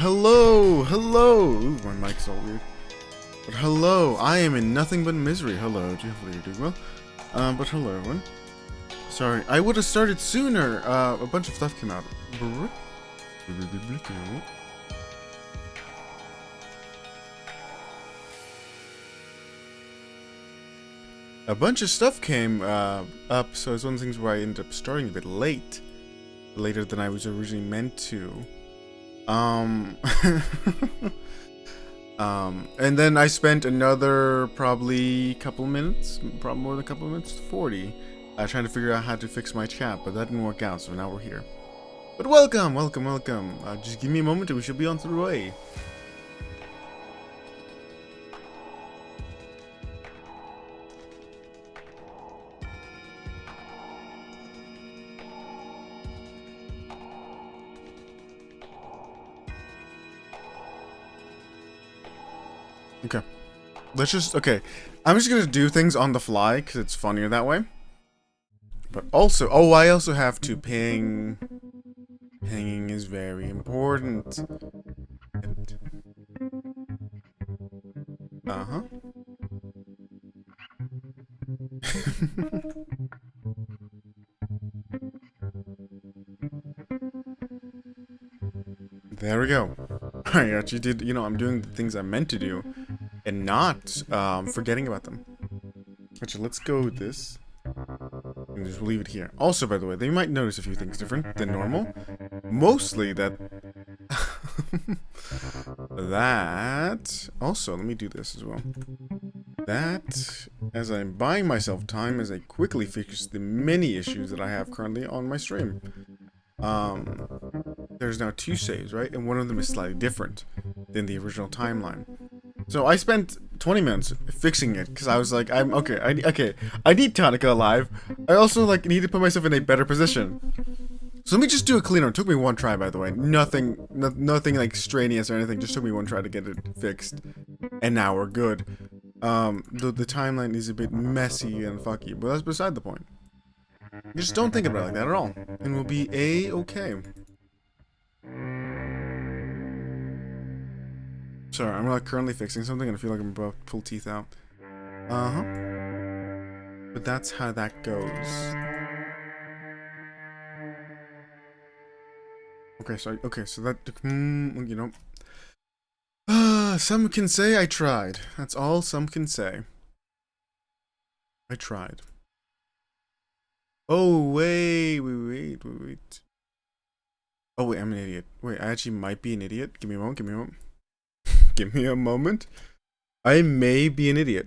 Hello, hello. Ooh, my mic's all weird. But hello, I am in nothing but misery. Hello, hopefully you're doing well. But hello, everyone. Sorry, I would have started sooner. A bunch of stuff came out. A bunch of stuff came up, so it's one of the things where I ended up starting a bit late. Later than I was originally meant to. And then I spent another probably couple minutes, probably more than a couple of minutes, 40, trying to figure out how to fix my chat, but that didn't work out, so now we're here. But welcome, welcome, welcome. Just give me a moment and we should be on the way. Okay. I'm just gonna do things on the fly, because it's funnier that way. But also, I also have to ping. Pinging is very important. Uh-huh. There we go. I actually did, I'm doing the things I meant to do. And not forgetting about them. Actually, let's go with this. And just leave it here. Also, by the way, they might notice a few things different than normal. Mostly that... Also, let me do this as well. That, as I'm buying myself time, as I quickly fix the many issues that I have currently on my stream. There's now 2 saves, right? And one of them is slightly different than the original timeline. So I spent 20 minutes fixing it because I was like, I need Tonica alive. I also need to put myself in a better position. So let me just do a cleaner. It took me 1 try, by the way. Nothing strenuous or anything. Just took me 1 try to get it fixed, and now we're good. The timeline is a bit messy and fucky, but that's beside the point. Just don't think about it like that at all, and we'll be a-okay. Sorry, I'm currently fixing something and I feel like I'm about to pull teeth out. Uh-huh. But that's how that goes. Okay, so that, some can say I tried. That's all some can say. I tried. Oh, wait. Oh, wait, I'm an idiot. Wait, I actually might be an idiot. Give me a moment. Give me a moment. I may be an idiot.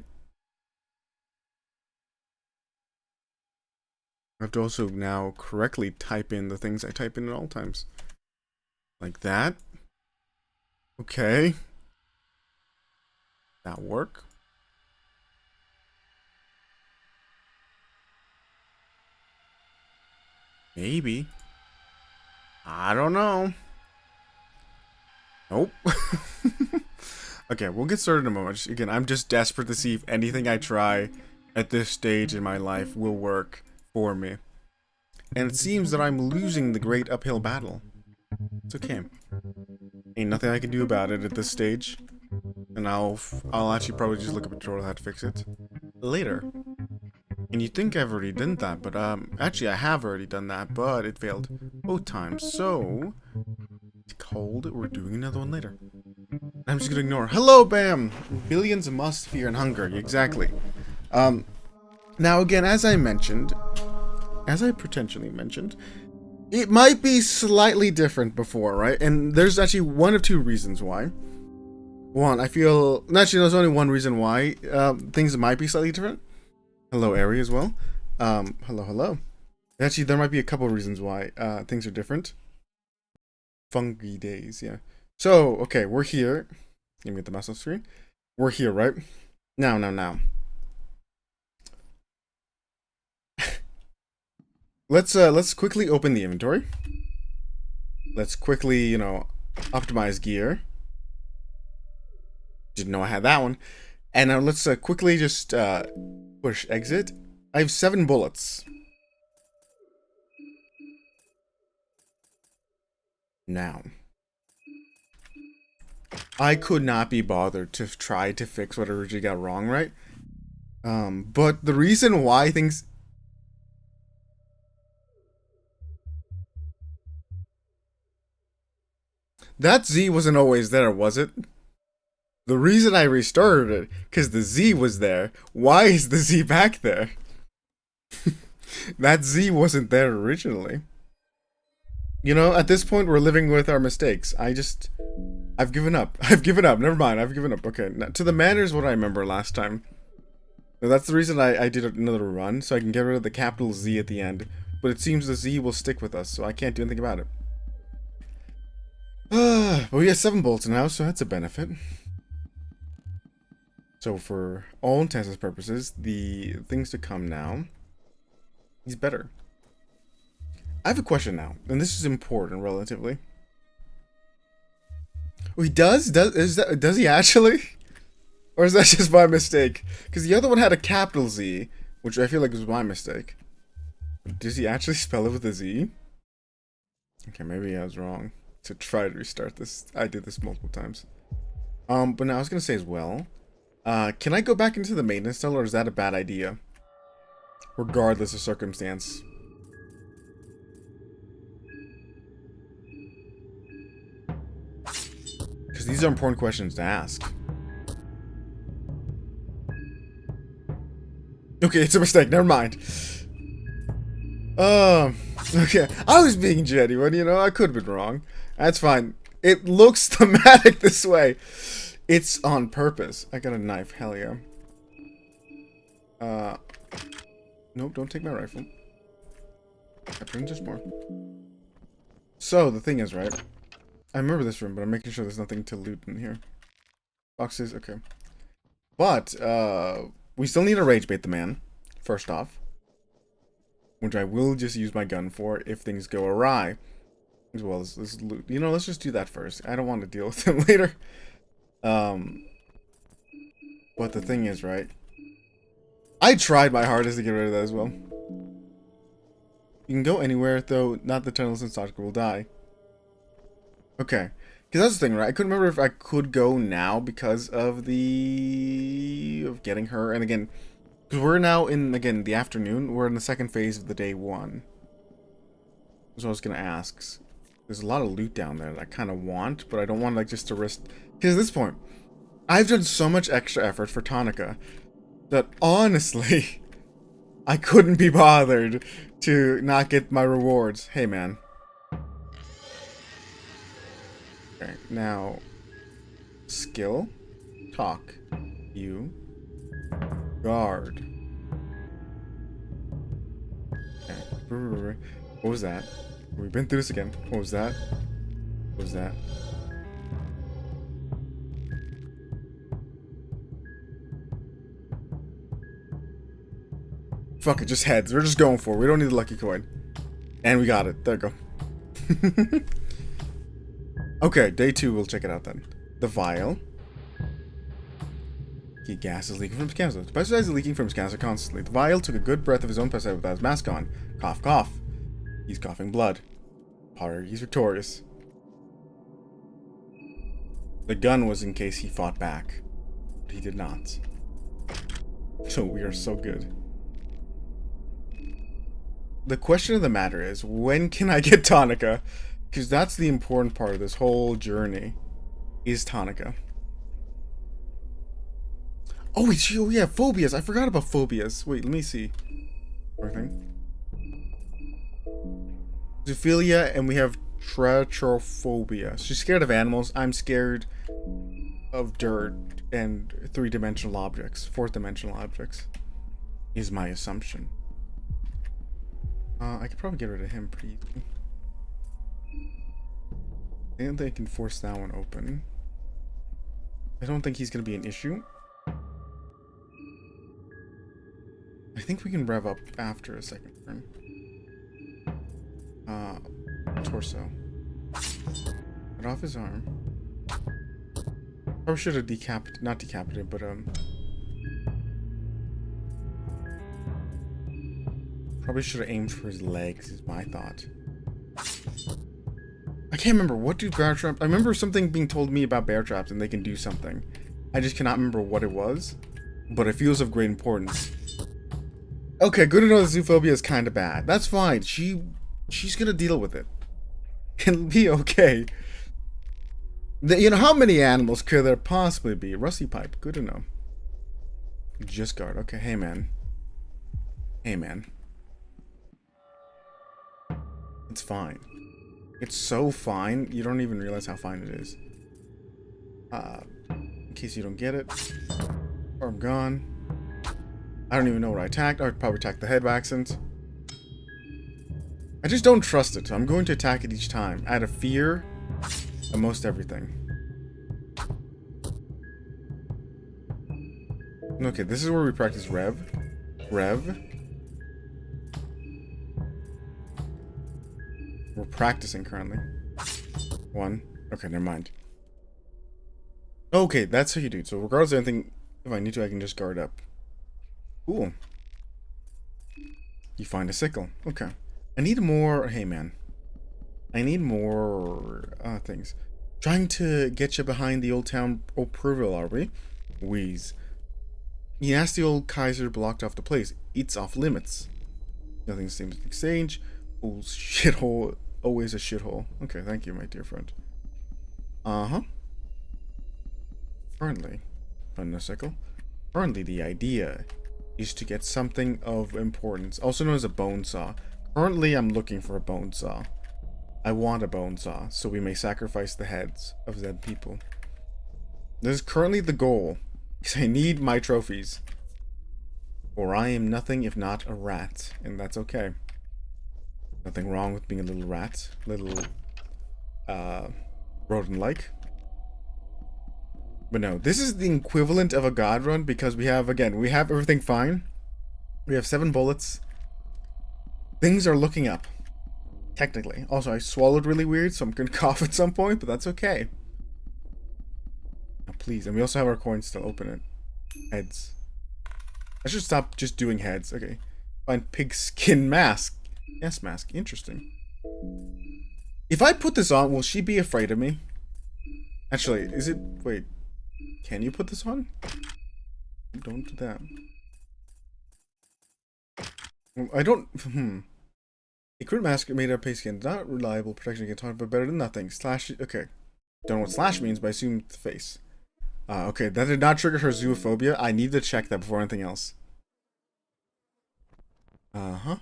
I have to also now correctly type in the things I type in at all times. Like that. Okay. That work? Maybe. I don't know. Nope. Okay, we'll get started in a moment. Again, I'm just desperate to see if anything I try at this stage in my life will work for me. And it seems that I'm losing the great uphill battle. It's okay. Ain't nothing I can do about it at this stage. And I'll actually probably just look up a tutorial how to fix it later. And you'd think I've already done that, but actually I have already done that, but it failed both times. So it's cold. We're doing another one later. I'm just gonna ignore. Hello, Bam! Billions must fear and hunger. Exactly. Now again, as I potentially mentioned, it might be slightly different before, right? And there's actually one of 2 reasons why. One, I feel... Actually, there's only one reason why things might be slightly different. Hello, Ari, as well. Hello. Actually, there might be a couple of reasons why things are different. Funky days, yeah. So, okay, we're here. Let me get the mouse off screen. We're here, right? Now. Let's quickly open the inventory. Let's quickly, optimize gear. Didn't know I had that one. And now let's quickly just push exit. I have 7 bullets. Now. I could not be bothered to try to fix what I originally got wrong, right? But the reason why things... That Z wasn't always there, was it? The reason I restarted it, because the Z was there. Why is the Z back there? That Z wasn't there originally. You know, at this point, we're living with our mistakes. I've given up. I've given up. Never mind. I've given up. Okay, now, to the manners, what I remember last time. Now, that's the reason I did another run, so I can get rid of the capital Z at the end. But it seems the Z will stick with us, so I can't do anything about it. But we have 7 bolts now, so that's a benefit. So for all intents and purposes, the things to come now, he's better. I have a question now, and this is important relatively. Oh, he does? Does he actually? Or is that just my mistake? Because the other one had a capital Z, which I feel like was my mistake. Does he actually spell it with a Z? Okay, maybe I was wrong to try to restart this. I did this multiple times. But now I was gonna say as well, can I go back into the maintenance tunnel, or is that a bad idea? Regardless of circumstance. Because these are important questions to ask. Okay, it's a mistake. Never mind. Okay. I was being genuine, you know. I could have been wrong. That's fine. It looks thematic this way. It's on purpose. I got a knife. Hell yeah. Nope, don't take my rifle. I bring just more. So, the thing is, right? I remember this room, but I'm making sure there's nothing to loot in here. Boxes, okay. But, we still need to rage bait the man, first off. Which I will just use my gun for if things go awry. As well as this loot. You know, let's just do that first. I don't want to deal with him later. But the thing is, right? I tried my hardest to get rid of that as well. You can go anywhere, though not the tunnels and Sasha will die. Okay. Because that's the thing, right? I couldn't remember if I could go now because of of getting her. And again, because we're now in, again, the afternoon. We're in the second phase of the day 1. That's what I was going to ask. There's a lot of loot down there that I kind of want, but I don't want, like, just to risk... Because at this point, I've done so much extra effort for Tonica that, honestly, I couldn't be bothered to not get my rewards. Hey, man. Okay, now... Skill. Talk. You. Guard. Okay. What was that? We've been through this again. What was that? What was that? Fuck it, just heads. We're just going for it. We don't need the lucky coin. And we got it. There we go. Okay, day 2, we'll check it out then. The vial. Okay, gas is leaking from his canister. The pesticide is leaking from his canister constantly. The vial took a good breath of his own pesticide without his mask on. Cough, cough. He's coughing blood. He's victorious. The gun was in case he fought back. But he did not. So we are so good. The question of the matter is, when can I get Tonica? Because that's the important part of this whole journey. Is Tonica. Oh, yeah, phobias. I forgot about phobias. Wait, let me see. Everything. Zoophilia, and we have Trachophobia. She's scared of animals. I'm scared of dirt and 3-dimensional objects. 4th-dimensional objects. Is my assumption. I could probably get rid of him pretty easily. I think they can force that one open. I don't think he's going to be an issue. I think we can rev up after a second turn. Torso. Cut off his arm. Probably should have not decapitated, but probably should have aimed for his legs, is my thought. I can't remember. What do bear traps... I remember something being told me about bear traps and they can do something. I just cannot remember what it was. But it feels of great importance. Okay, good to know that zoophobia is kind of bad. That's fine. She's gonna deal with it. It'll be okay. You know, how many animals could there possibly be? Rusty pipe. Good to know. Just guard. Okay, hey man. Hey man. It's fine. It's so fine, you don't even realize how fine it is. In case you don't get it. Arm gone. I don't even know what I attacked. I would probably attack the head by accident. I just don't trust it, so I'm going to attack it each time. Out of fear of most everything. Okay, this is where we practice Rev. Rev. We're practicing currently. 1. Okay, never mind. Okay, that's how you do it. So regardless of anything, if I need to, I can just guard up. Cool. You find a sickle. Okay. I need more... Hey, man. I need more things. Trying to get you behind the old town Operville, are we? Wheeze. He asked the old Kaiser blocked off the place. It's off limits. Nothing seems to exchange. Oh, shithole. Always a shithole. Okay, thank you, my dear friend. Uh-huh. Currently. Find a sickle. Currently, the idea is to get something of importance, also known as a bone saw. Currently, I'm looking for a bone saw. I want a bone saw, so we may sacrifice the heads of dead people. This is currently the goal, because I need my trophies. For I am nothing if not a rat, and that's okay. Nothing wrong with being a little rat. Little, rodent-like. But no, this is the equivalent of a god run because we have, again, we have everything fine. We have 7 bullets. Things are looking up. Technically. Also, I swallowed really weird, so I'm gonna cough at some point, but that's okay. Now, please. And we also have our coins still. Open it. Heads. I should stop just doing heads. Okay. Find pigskin mask. Yes, mask. Interesting. If I put this on, will she be afraid of me? Actually, is it... Wait. Can you put this on? Don't do that. I don't... A crit mask made of pigskin. Not reliable protection against harm, but better than nothing. Slash... Okay. Don't know what slash means, but I assume the face. Okay. That did not trigger her zoophobia. I need to check that before anything else. Uh-huh.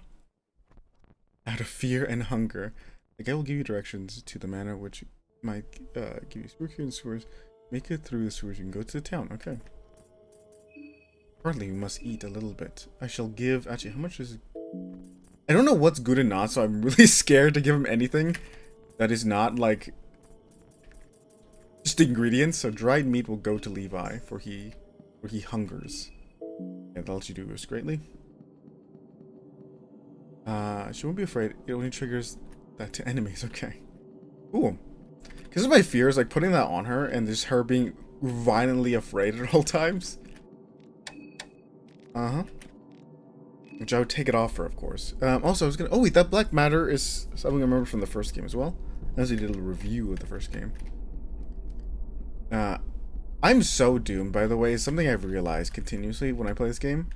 Out of fear and hunger. The guy will give you directions to the manor which might give you spooky and sewers. Make it through the sewers. You can go to the town. Okay. Partly, we must eat a little bit. I shall give... Actually, how much is it? I don't know what's good and not, so I'm really scared to give him anything that is not, like... just ingredients. So dried meat will go to Levi, for he hungers. Yeah, that'll let you do this greatly. She won't be afraid. It only triggers that to enemies. Okay. Ooh. Because of my fears, like putting that on her and just her being violently afraid at all times. Uh-huh. Which I would take it off for, of course. Also, I was gonna... Oh, wait, that black matter is something I remember from the first game as well. As we did a review of the first game. I'm so doomed, by the way. Something I've realized continuously when I play this game.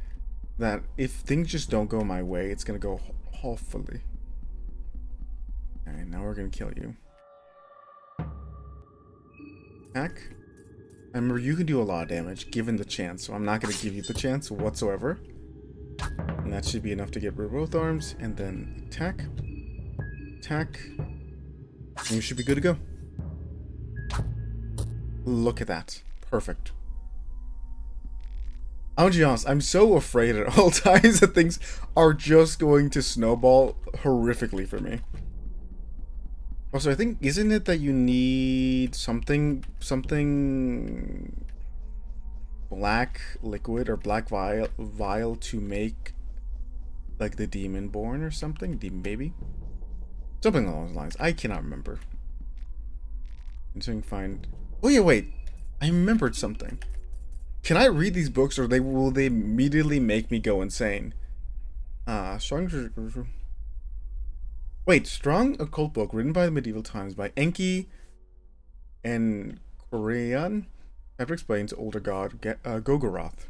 That if things just don't go my way, it's gonna go awfully. Alright, now we're gonna kill you. Attack. Remember, you can do a lot of damage given the chance, so I'm not gonna give you the chance whatsoever. And that should be enough to get rid of both arms, and then attack. Attack. And you should be good to go. Look at that. Perfect. I'll be honest, I'm so afraid at all times that things are just going to snowball horrifically for me. Also, I think, isn't it that you need something black liquid or black vial to make, like, the demon born or something? Demon baby? Something along those lines. I cannot remember. I'm trying to find... Oh yeah, wait. I remembered something. Can I read these books, or will they immediately make me go insane? Strong... Wait, strong occult book written by the medieval times by Enki and Korean. Chapter explains older god Gogoroth.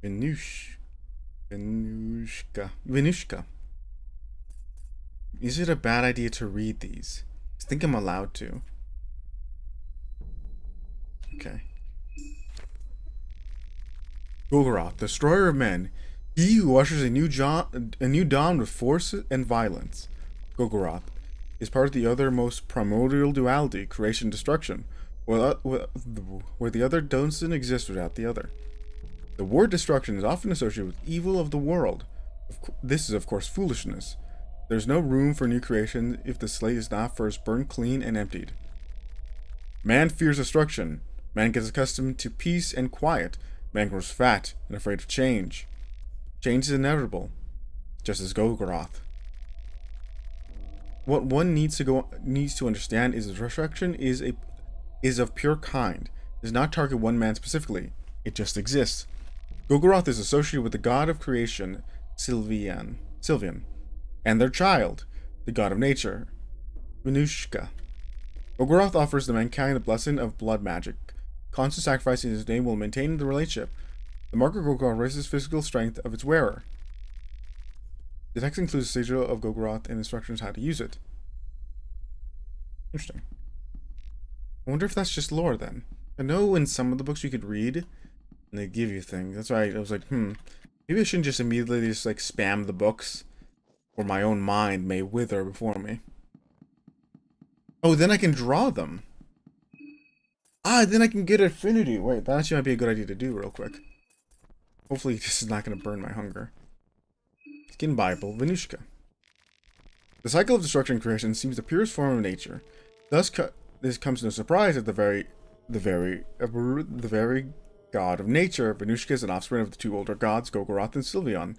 Venushka. Is it a bad idea to read these? I think I'm allowed to. Okay. Gogoroth, destroyer of men. He who ushers a new dawn with force and violence. Gogoroth is part of the other most primordial duality, creation and destruction, where the other doesn't exist without the other. The word destruction is often associated with evil of the world. This is, of course, foolishness. There's no room for new creation if the slate is not first burned clean and emptied. Man fears destruction. Man gets accustomed to peace and quiet. Man grows fat and afraid of change. Change is inevitable, just as Gogoroth. What one needs to understand is that destruction is of pure kind. It does not target one man specifically. It just exists. Gogoroth is associated with the god of creation, Sylvian, and their child, the god of nature, Venushka. Gogoroth offers the mankind the blessing of blood magic. Constant sacrifice in his name will maintain the relationship. The mark of Gogoroth raises physical strength of its wearer. The text includes a sigil of Gogoroth and instructions how to use it. Interesting. I wonder if that's just lore then. I know in some of the books you could read, and they give you things. That's why I was like, maybe I shouldn't just immediately just like spam the books, or my own mind may wither before me. Oh, then I can draw them. Then I can get affinity. Wait, that actually might be a good idea to do real quick. Hopefully this is not going to burn my hunger. Skin Bible, Venushka. The cycle of destruction and creation seems the purest form of nature. Thus, this comes no surprise that the very god of nature, Venushka, is an offspring of the two older gods, Gogoroth and Sylvian.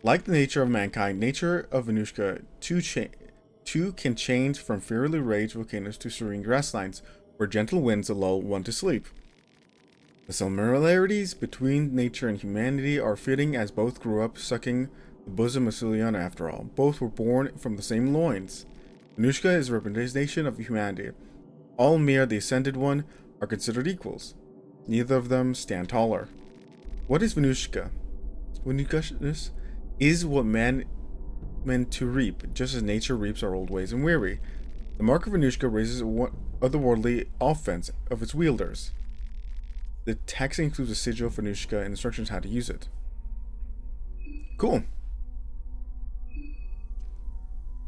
Like the nature of mankind, nature of Venushka too can change from fiercely raged volcanoes to serene grasslands, where gentle winds lull one to sleep. The similarities between nature and humanity are fitting, as both grew up sucking the bosom of Sylvian after all. Both were born from the same loins. Venushka is a representation of humanity. All mere the Ascended One are considered equals. Neither of them stand taller. What is Venushka? Venushka is what man meant to reap, just as nature reaps our old ways and weary. The mark of Venushka raises otherworldly offense of its wielders. The text includes a sigil for Venushka and instructions how to use it. Cool.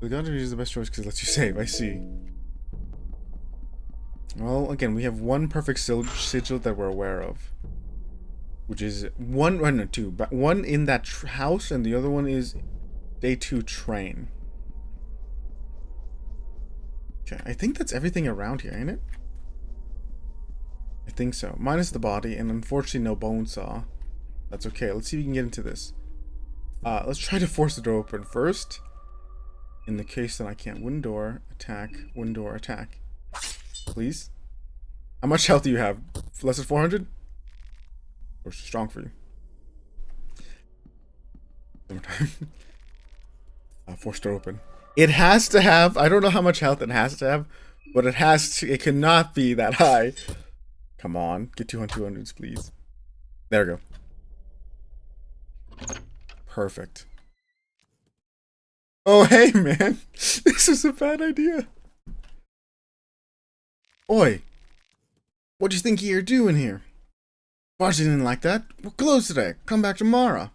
The god is the best choice because it lets you save. I see. Well, again, we have one perfect sigil that we're aware of, which is two. But one in that house, and the other one is day 2 train. Okay, I think that's everything around here, ain't it? I think so. Minus the body, and unfortunately no bone saw. That's okay. Let's see if we can get into this. Let's try to force the door open first. In the case that I can't. Wooden door, attack, wooden door, attack. Please? How much health do you have? Less than 400? Or strong for you? One more time. Force door open. It has to have, I don't know how much health it has to have, but it cannot be that high. Come on, get 200s, please. There we go. Perfect. Oh, hey, man. This is a bad idea. Oi. What do you think you're doing here? Boss didn't like that. We're closed today. Come back tomorrow.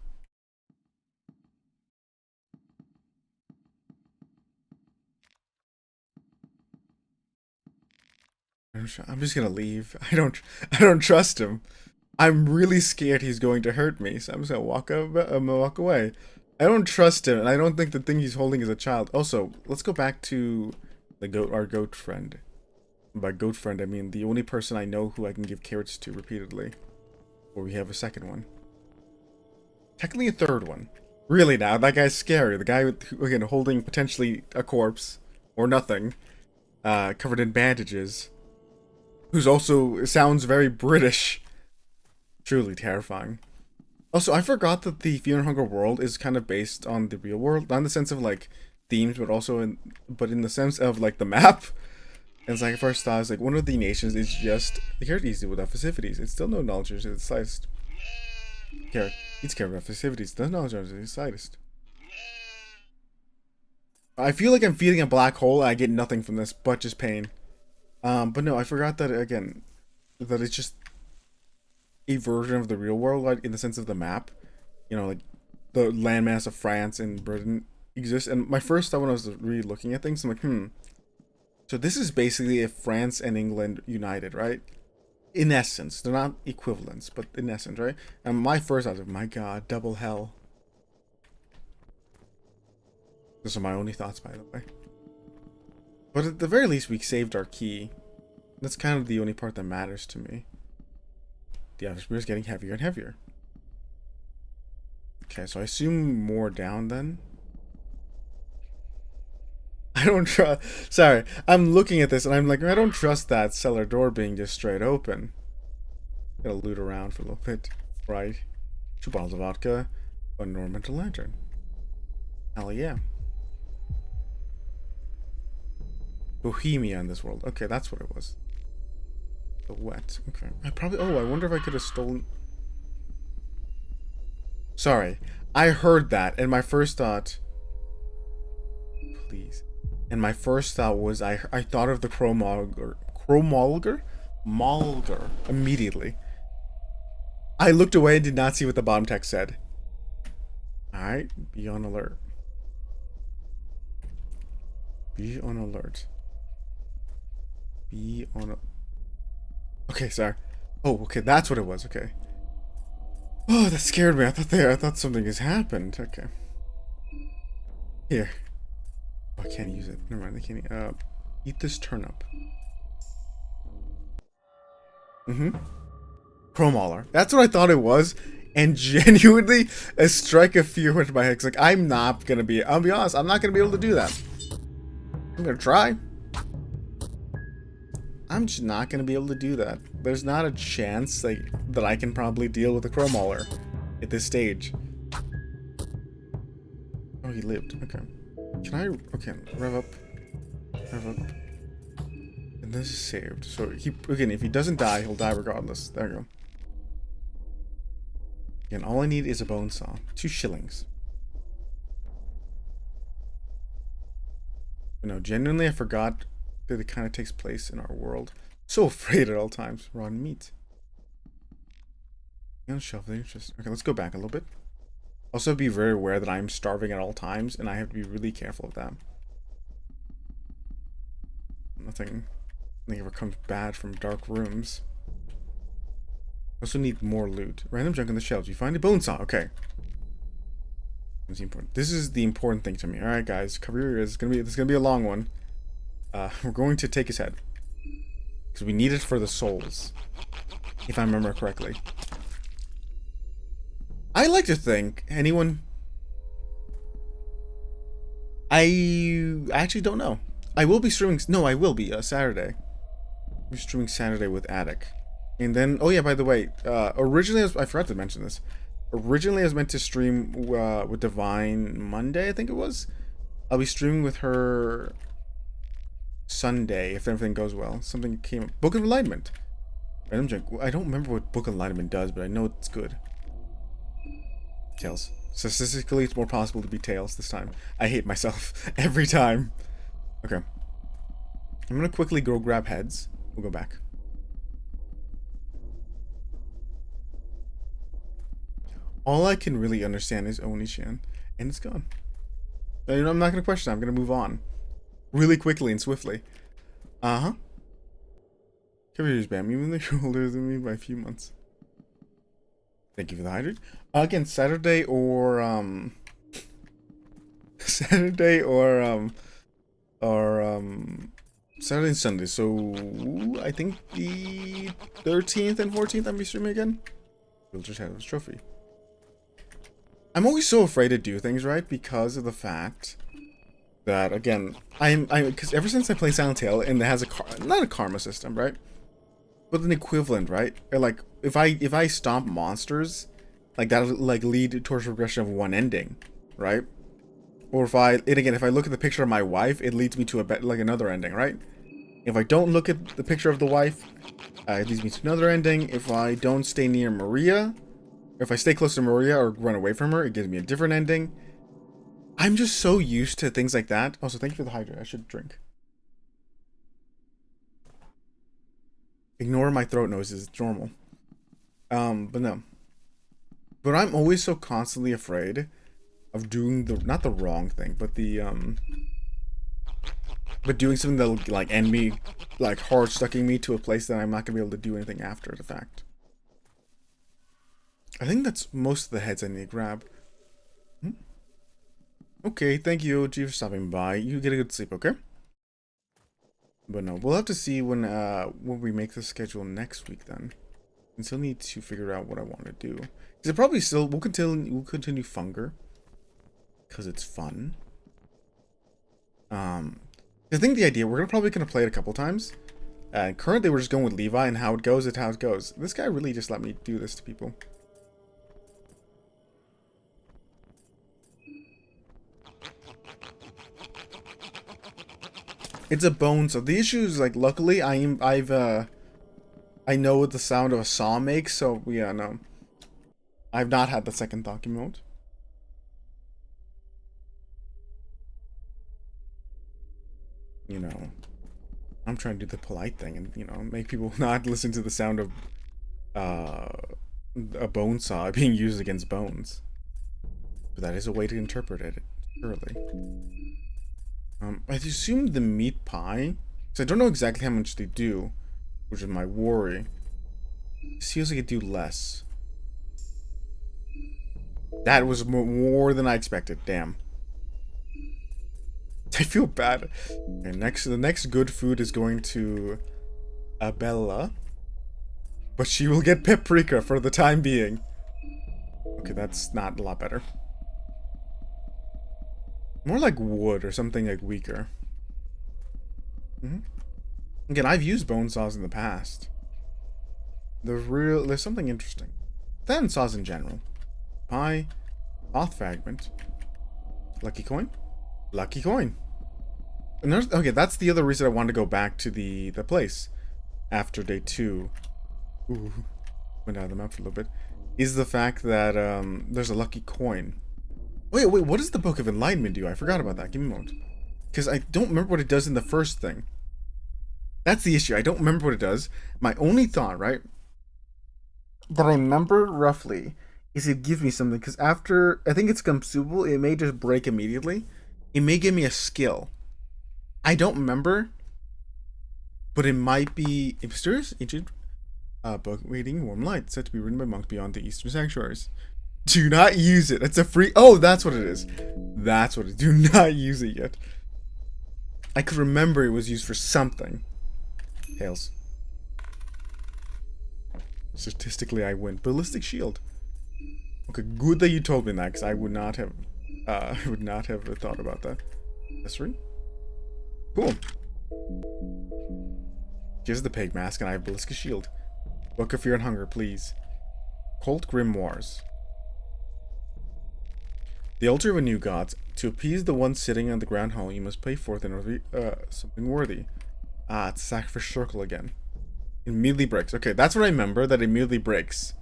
I'm just gonna leave. I don't trust him. I'm really scared he's going to hurt me, so I'm just gonna walk away. I don't trust him, and I don't think the thing he's holding is a child. Also, let's go back to our goat friend. By goat friend, I mean the only person I know who I can give carrots to repeatedly. Or we have a second one. Technically a third one. Really now, that guy's scary. The guy, again, holding potentially a corpse, or nothing, covered in bandages. Who's also sounds very British. Truly terrifying. Also, I forgot that the Fear and Hunger world is kind of based on the real world, not in the sense of like themes, but also in the sense of like the map. And it's like, at first thought, it's like one of the nations is just carrot easy without festivities. It's still no knowledge of its slightest. Carrot eats carrot without festivities. Does knowledge of its slightest. I feel like I'm feeding a black hole. And I get nothing from this, but just pain. But no, I forgot that again. That it's just a version of the real world, like in the sense of the map. You know, like the landmass of France and Britain exists. And my first thought when I was really looking at things, I'm like, so this is basically if France and England united, right? In essence, they're not equivalents, but in essence, right? And my first thought was, my God, double hell. Those are my only thoughts, by the way. But at the very least, we saved our key. That's kind of the only part that matters to me. The atmosphere is getting heavier and heavier. Okay, so I assume more down then. I don't trust. Sorry, I'm looking at this and I'm like, I don't trust that cellar door being just straight open. Gotta loot around for a little bit. Right. 2 bottles of vodka, a ornamental lantern. Hell yeah. Bohemia in this world. Okay, that's what it was. The wet. Okay. I wonder if I could have stolen. Sorry. I heard that and my first thought. Please. And my first thought was I thought of the Chromolger immediately. I looked away and did not see what the bottom text said. Alright, be on alert. Be on alert. Be on a... Okay, sorry. Oh, okay, that's what it was, okay. Oh, that scared me. I thought something has happened. Okay. Here. Oh, I can't use it. Never mind, I can't eat this turnip. Chromauler. That's what I thought it was. And genuinely, a strike of fear went to my head. It's like, I'll be honest, I'm not gonna be able to do that. I'm gonna try. I'm just not gonna be able to do that. There's not a chance like that I can probably deal with a Chromauler at this stage. Oh, he lived. Okay. Can I? Okay, rev up. And this is saved. So again, if he doesn't die, he'll die regardless. There you go. Again, all I need is a bone saw. 2 shillings. But no, genuinely, I forgot that it kind of takes place in our world. So afraid at all times. Rotten meat. On shelf of interest. Okay, let's go back a little bit. Also, be very aware that I'm starving at all times, and I have to be really careful of that. Nothing ever comes bad from dark rooms. Also need more loot. Random junk on the shelves. You find a bone saw. Okay. This is the important thing to me. Alright, guys. Cover your ears. This is gonna be a long one. We're going to take his head. Because we need it for the souls. If I remember correctly. I like to think anyone... I actually don't know. I will be streaming... No, I will be. Saturday. I'm streaming Saturday with Attic. And then... Oh yeah, by the way. Originally, I forgot to mention this. Originally, I was meant to stream with Divine Monday, I think it was. I'll be streaming with her Sunday, if everything goes well. Something came up. Book of Enlightenment. Random I don't remember what Book of Enlightenment does, but I know it's good. Tails. Statistically, it's more possible to be Tails this time. I hate myself every time. Okay. I'm gonna quickly go grab heads. We'll go back. All I can really understand is Oni-chan, and it's gone. I'm not gonna question it. I'm gonna move on. Really quickly and swiftly. Uh-huh. Cover your ears, Bam. Even though you're older than me by a few months. Thank you for the hydrate. Again, Saturday Saturday and Sunday. So I think the 13th and 14th I'll be streaming again. We'll just have this trophy. I'm always so afraid to do things right because of the fact that again because ever since I play Silent Hill and it has not a karma system, right? But an equivalent, right? Or like if I stomp monsters, like that'll like lead towards progression of one ending, right? Or if I, and again, if I look at the picture of my wife, it leads me to like another ending, right? If I don't look at the picture of the wife, it leads me to another ending. If I don't stay near Maria, if I stay close to Maria or run away from her, it gives me a different ending. I'm just so used to things like that. Also, thank you for the hydrate. I should drink. Ignore my throat noises. It's normal. But no. But I'm always so constantly afraid of doing the, not the wrong thing, but the, but doing something that'll, like, end me, like, hard stucking me to a place that I'm not gonna be able to do anything after the fact. I think that's most of the heads I need to grab. Okay, thank you, Oji, for stopping by. You get a good sleep, okay? But no, we'll have to see when we make the schedule next week then. I still need to figure out what I want to do. Because it probably still, we'll continue Funger. Because it's fun. I think the idea, we're probably going to play it a couple times. Currently we're just going with Levi, and how it goes is how it goes. This guy really just let me do this to people. It's a bone saw. The issue is, like, luckily I know what the sound of a saw makes, so yeah, no. I've not had the second thought mode. You know, I'm trying to do the polite thing and, you know, make people not listen to the sound of a bone saw being used against bones. But that is a way to interpret it, surely. I assume the meat pie, because I don't know exactly how much they do, which is my worry. It feels like it do less. That was more than I expected. Damn. I feel bad. Okay, the next good food is going to Abella, but she will get paprika for the time being. Okay, that's not a lot better. More like wood or something like weaker. Again, I've used bone saws in the past. There's something interesting. Then saws in general. Pie, cloth fragment, lucky coin, lucky coin. And okay, that's the other reason I wanted to go back to the place after day 2. Ooh, went out of the map for a little bit. Is the fact that there's a lucky coin. Wait, what does the Book of Enlightenment do? I forgot about that. Give me a moment. Because I don't remember what it does in the first thing. That's the issue. I don't remember what it does. My only thought, right, that I remember roughly is it gives me something. Because after, I think it's consumable, it may just break immediately. It may give me a skill. I don't remember. But it might be a mysterious ancient book waiting warm light, said to be written by monks beyond the eastern sanctuaries. Do not use it. It's a free... Oh, that's what it is. That's what it is. Do not use it yet. I could remember it was used for something. Tails. Statistically, I win. Ballistic shield. Okay, good that you told me that, because I would not have... thought about that. Accessory? Cool. Here's the pig mask, and I have ballistic shield. Book of Fear and Hunger, please. Cult Grimoires. The altar of a new god. To appease the one sitting on the ground hall, you must pay forth in order something worthy. Ah, it's Sacrifice Circle again. It immediately breaks. Okay, that's what I remember, that it immediately breaks.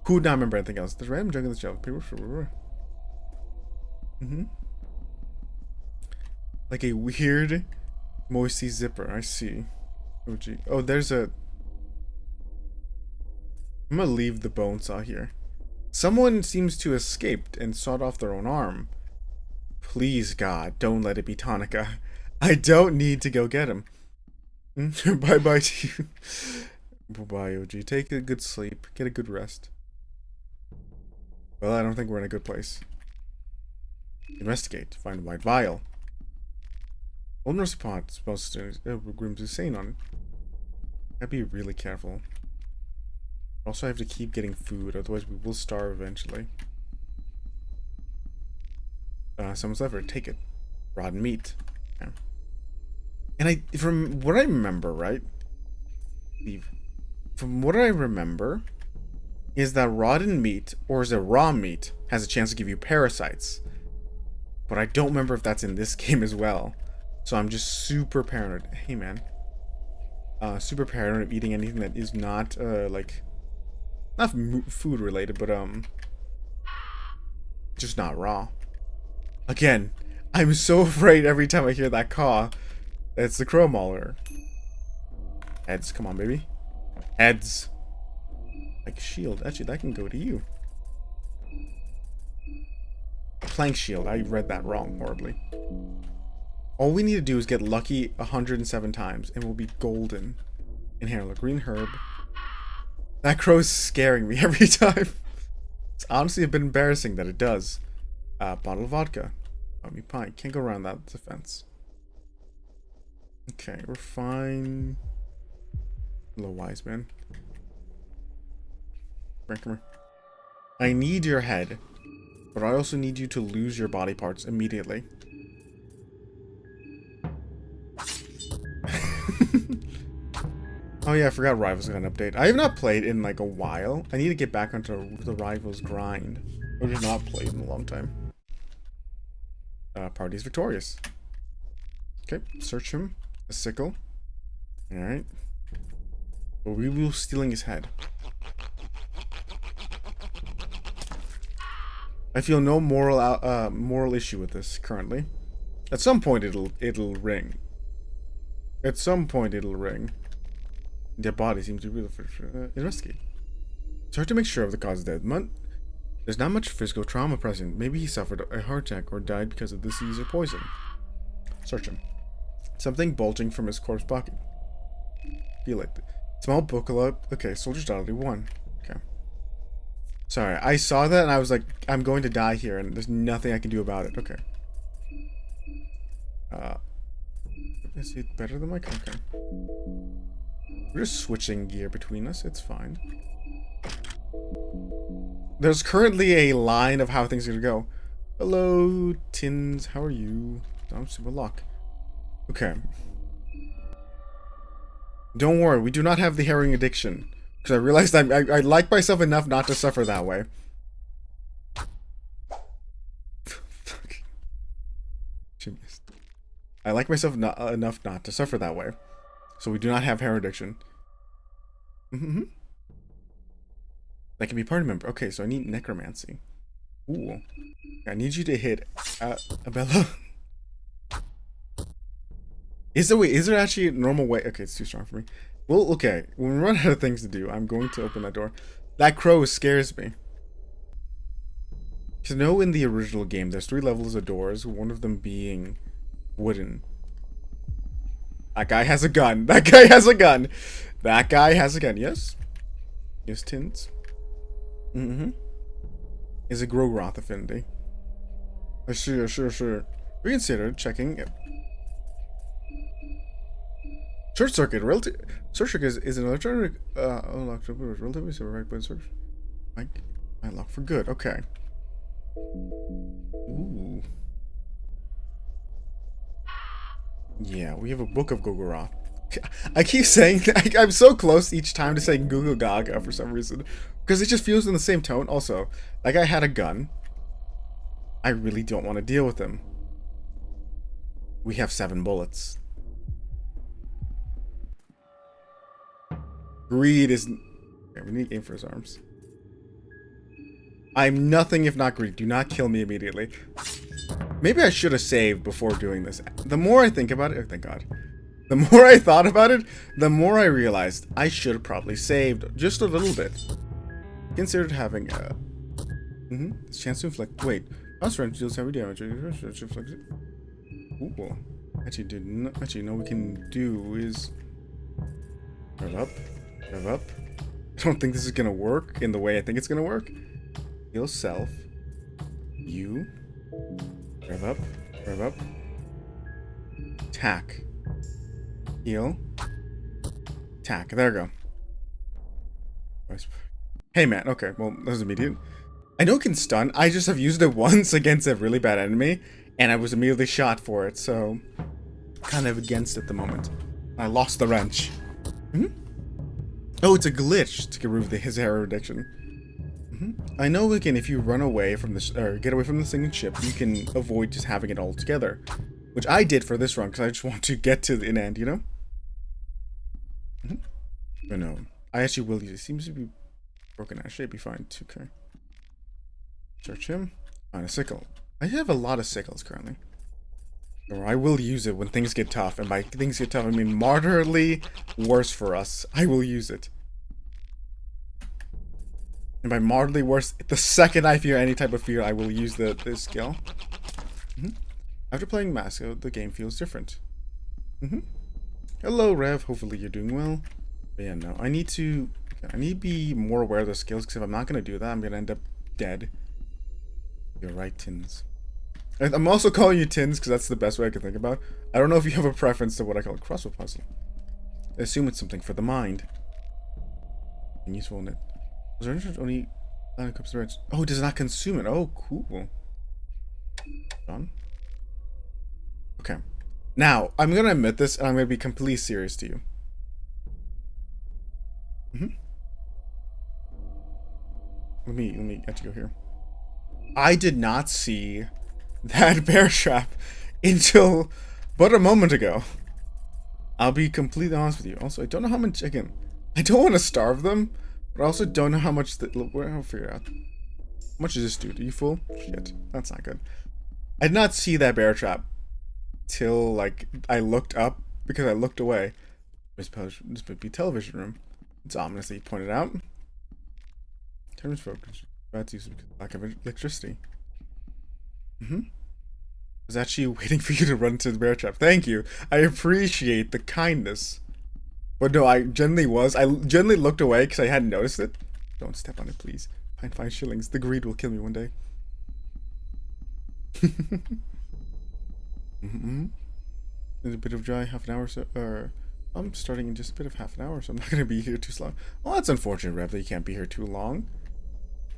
Who would not remember anything else? There's random junk in the shelf. Like a weird moisty zipper. I see. Oh, gee. Oh, there's a... I'm gonna leave the bone saw here. Someone seems to have escaped and sawed off their own arm. Please, God, don't let it be Tonica. I don't need to go get him. Bye-bye to you. Bye-bye, OG. Take a good sleep. Get a good rest. Well, I don't think we're in a good place. Investigate. Find a white vial. Old nurse pot supposed to Grimm's insane on it. Gotta be really careful. Also, I have to keep getting food, otherwise we will starve eventually. Someone's ever take it. Rotten meat. Yeah. And from what I remember, right? From what I remember, is that rotten meat, or is it raw meat, has a chance to give you parasites. But I don't remember if that's in this game as well. So I'm just super paranoid. Hey, man. Super paranoid of eating anything that is not, like... Not food related, but, just not raw. Again, I'm so afraid every time I hear that caw. It's the crow mauler. Heads, come on, baby. Heads. Like shield. Actually, that can go to you. Plank shield. I read that wrong horribly. All we need to do is get lucky 107 times, and we'll be golden. And here, look, green herb. That crow's scaring me every time. It's honestly a bit embarrassing that it does. Bottle of vodka. Me pint. Can't go around that defense. Okay, we're fine. Hello, wise man. Come here. I need your head, but I also need you to lose your body parts immediately. Oh yeah, I forgot Rivals got an update. I have not played in like a while. I need to get back onto the Rivals grind. I've just not played in a long time. Party's victorious. Okay, search him. A sickle. Alright. Well, we will stealing his head. I feel no moral issue with this currently. At some point it'll ring. At some point it'll ring. Their body seems to be really investigate. It's hard to make sure of the cause of death. There's not much physical trauma present. Maybe he suffered a heart attack or died because of disease or poison. Search him. Something bulging from his corpse pocket. Feel it. Small buckle. Okay, soldier's daughter 1. Okay. Sorry, I saw that and I was like, I'm going to die here and there's nothing I can do about it. Okay. Is it better than my okay. We're just switching gear between us. It's fine. There's currently a line of how things are gonna go. Hello, Tins. How are you? I'm super lock. Okay. Don't worry. We do not have the herring addiction. Because I realized I like myself enough not to suffer that way. Fuck. I like myself enough not to suffer that way. So we do not have hair addiction. That can be party member. Okay, so I need necromancy. Ooh. I need you to hit Abella. Is there actually a normal way? Okay, it's too strong for me. Well, okay. When we run out of things to do, I'm going to open that door. That crow scares me. Because no, in the original game, there's 3 levels of doors, one of them being wooden. That guy has a gun. That guy has a gun. That guy has a gun. Yes? Yes, Tins? Is a Grogroth affinity. Sure. Reconsider checking it. Short circuit. Short circuit is an electronic unlocked relatively so right button search. I lock for good. Okay. Ooh. Yeah, we have a book of Gogoroth. I keep saying that. I'm so close each time to saying Google Gaga for some reason. Because it just feels in the same tone. Also, that guy had a gun. I really don't want to deal with him. We have 7 bullets. Greed is... Okay, we need to aim for his arms. I'm nothing if not greedy. Do not kill me immediately. Maybe I should have saved before doing this. The more I think about it... Oh, thank God. The more I thought about it, the more I realized I should have probably saved just a little bit. Considered having a... chance to inflict... Wait. House range deals heavy damage. Ooh. Actually, no, we can do is... Rev up. Rev up. I don't think this is gonna work in the way I think it's gonna work. Heal self. You. Rev up. Rev up. Attack. Heal. Attack. There we go. Hey man, okay, well, that was immediate. I know it can stun, I just have used it once against a really bad enemy, and I was immediately shot for it, so... kind of against it at the moment. I lost the wrench. Oh, it's a glitch to get rid of his hair addiction. I know, again, if you run away from this, or get away from the sinking ship, you can avoid just having it all together. Which I did for this run, because I just want to get to the end, you know? But no, I actually will use it. Seems to be broken. Actually, it'd be fine. 2K. Search him. Find a sickle. I have a lot of sickles currently. Or I will use it when things get tough. And by things get tough, I mean moderately worse for us. I will use it. And by moderately worse, the second I feel any type of fear, I will use this skill. After playing Masco, the game feels different. Hello, Rev. Hopefully you're doing well. But yeah, no. I need to be more aware of the skills, because if I'm not going to do that, I'm going to end up dead. You're right, Tins. I'm also calling you Tins, because that's the best way I can think about. I don't know if you have a preference to what I call a crossword puzzle. I assume it's something for the mind. And useful in it. Was there only cups of reds? Oh, it does not consume it. Oh, cool. Done. Okay. Now, I'm going to admit this, and I'm going to be completely serious to you. Let me actually go here. I did not see that bear trap until but a moment ago. I'll be completely honest with you. Also, I don't know how much, again, I don't want to starve them, but I also don't know how much, I'll figure out. How much does this do? Are you full? Shit, that's not good. I did not see that bear trap till, like, I looked up, because I looked away. This would be television room. It's ominously pointed out. Terms focus. Bad use of lack of electricity. I was actually waiting for you to run into the bear trap. Thank you. I appreciate the kindness. But no, I generally was. I generally looked away because I hadn't noticed it. Don't step on it, please. Find 5 shillings. The greed will kill me one day. There's a bit of dry, half an hour, so I'm starting in just a bit of half an hour, so I'm not going to be here too long. Well, that's unfortunate, Rev, that you can't be here too long.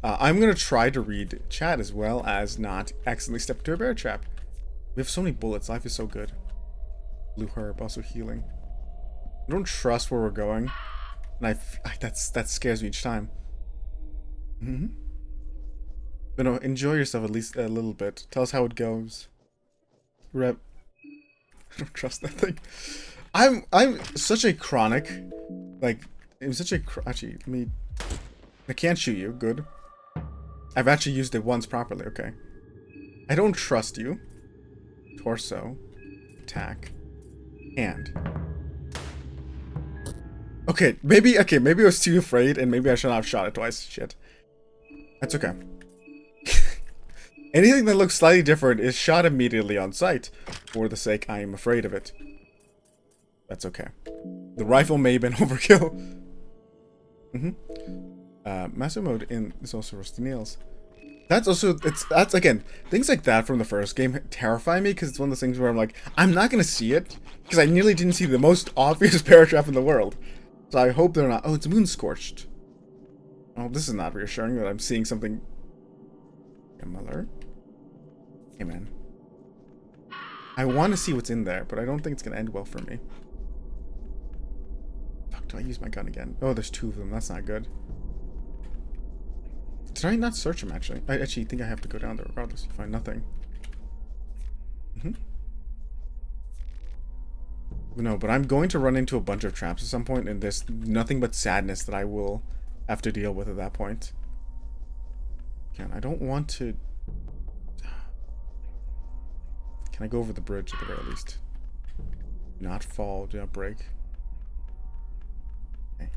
I'm going to try to read chat as well as not accidentally step into a bear trap. We have so many bullets. Life is so good. Blue herb, also healing. I don't trust where we're going. And that scares me each time. But no, enjoy yourself at least a little bit. Tell us how it goes. Rev. I don't trust that thing. I'm such a chronic, like, I'm such a, actually, I can't shoot you, good. I've actually used it once properly, okay. I don't trust you. Torso. Attack. Hand. Okay, maybe I was too afraid, and maybe I should not have shot it twice. Shit. That's okay. Anything that looks slightly different is shot immediately on sight, for the sake I am afraid of it. That's okay. The rifle may have been overkill. Master mode is also rusty nails. That's also, that's again, things like that from the first game terrify me, because it's one of those things where I'm like, I'm not going to see it, because I nearly didn't see the most obvious paratrap in the world. So I hope they're not. Oh, it's moon scorched. Oh, this is not reassuring that I'm seeing something. Miller? Hey, man. I want to see what's in there, but I don't think it's going to end well for me. Fuck, do I use my gun again? Oh, there's 2 of them. That's not good. Did I not search them, actually? I actually think I have to go down there regardless. You find nothing. No, but I'm going to run into a bunch of traps at some point, and there's nothing but sadness that I will have to deal with at that point. Again, I don't want to... Can I go over the bridge at the very least? Do not fall, do not break. Okay.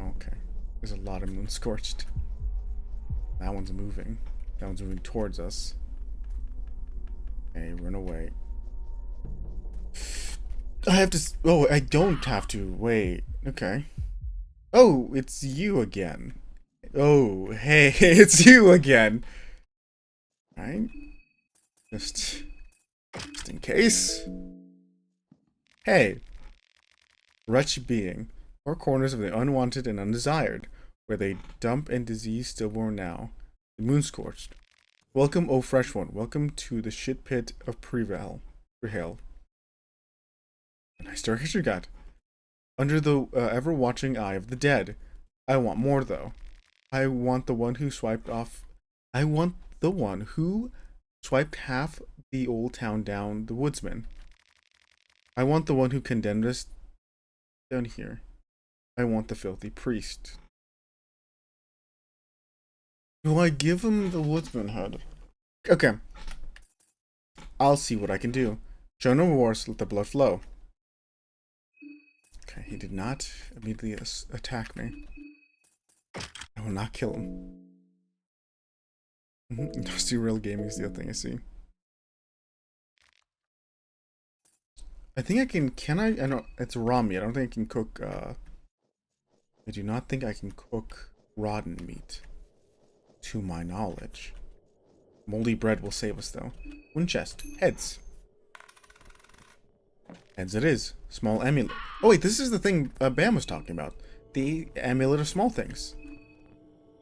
Okay. There's a lot of moon scorched. That one's moving. That one's moving towards us. Okay, run away. I have to... Oh, I don't have to. Wait. Okay. Oh, it's you again. Oh, hey, it's you again. Alright. Just in case. Hey. Wretched being. 4 corners of the unwanted and undesired, where they dump and disease stillborn now. The moon scorched. Welcome, O fresh one. Welcome to the shit pit of Prehale. A nice dark history got. Under the ever-watching eye of the dead. I want more, though. I want the one who swiped off. I want the one who swiped half the old town down the woodsman. I want the one who condemned us down here. I want the filthy priest. Do I give him the woodsman head? Okay. I'll see what I can do. Show no remorse, let the blood flow. Okay, he did not immediately attack me. I will not kill him. Dusty Real Gaming is the other thing I see. I think I can I know, it's raw meat. I don't think I can cook, I do not think I can cook rotten meat. To my knowledge. Moldy bread will save us, though. One chest. Heads. Heads it is. Small amulet. Oh, wait, this is the thing Bam was talking about. The amulet of small things.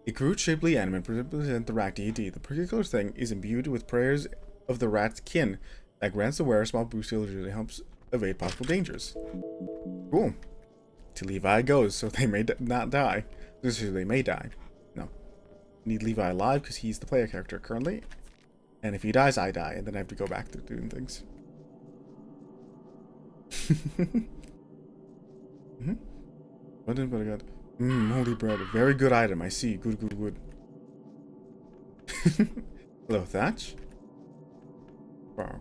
A crude, shapely animate represent the rat deity. The particular thing is imbued with prayers of the rat's kin that grants the wearer a small boost that usually helps evade possible dangers. Cool. To Levi goes, so they may not die. So they may die. No. Need Levi alive because he's the player character currently. And if he dies, I die, and then I have to go back to doing things. What did I got? Holy bread. A very good item, I see. Good, good, good. Hello, Thatch. Wow.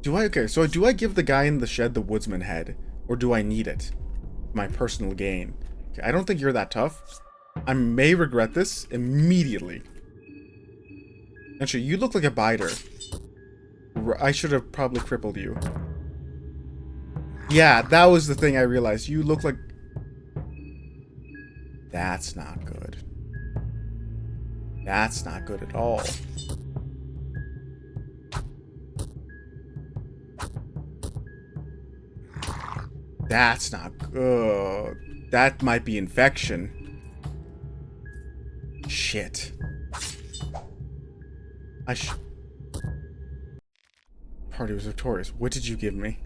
Okay, so do I give the guy in the shed the woodsman head? Or do I need it? My personal gain. Okay, I don't think you're that tough. I may regret this immediately. Actually, you look like a biter. I should have probably crippled you. Yeah, that was the thing I realized. You look like... That's not good. That's not good at all. That's not good. That might be infection. Shit. Party was victorious. What did you give me?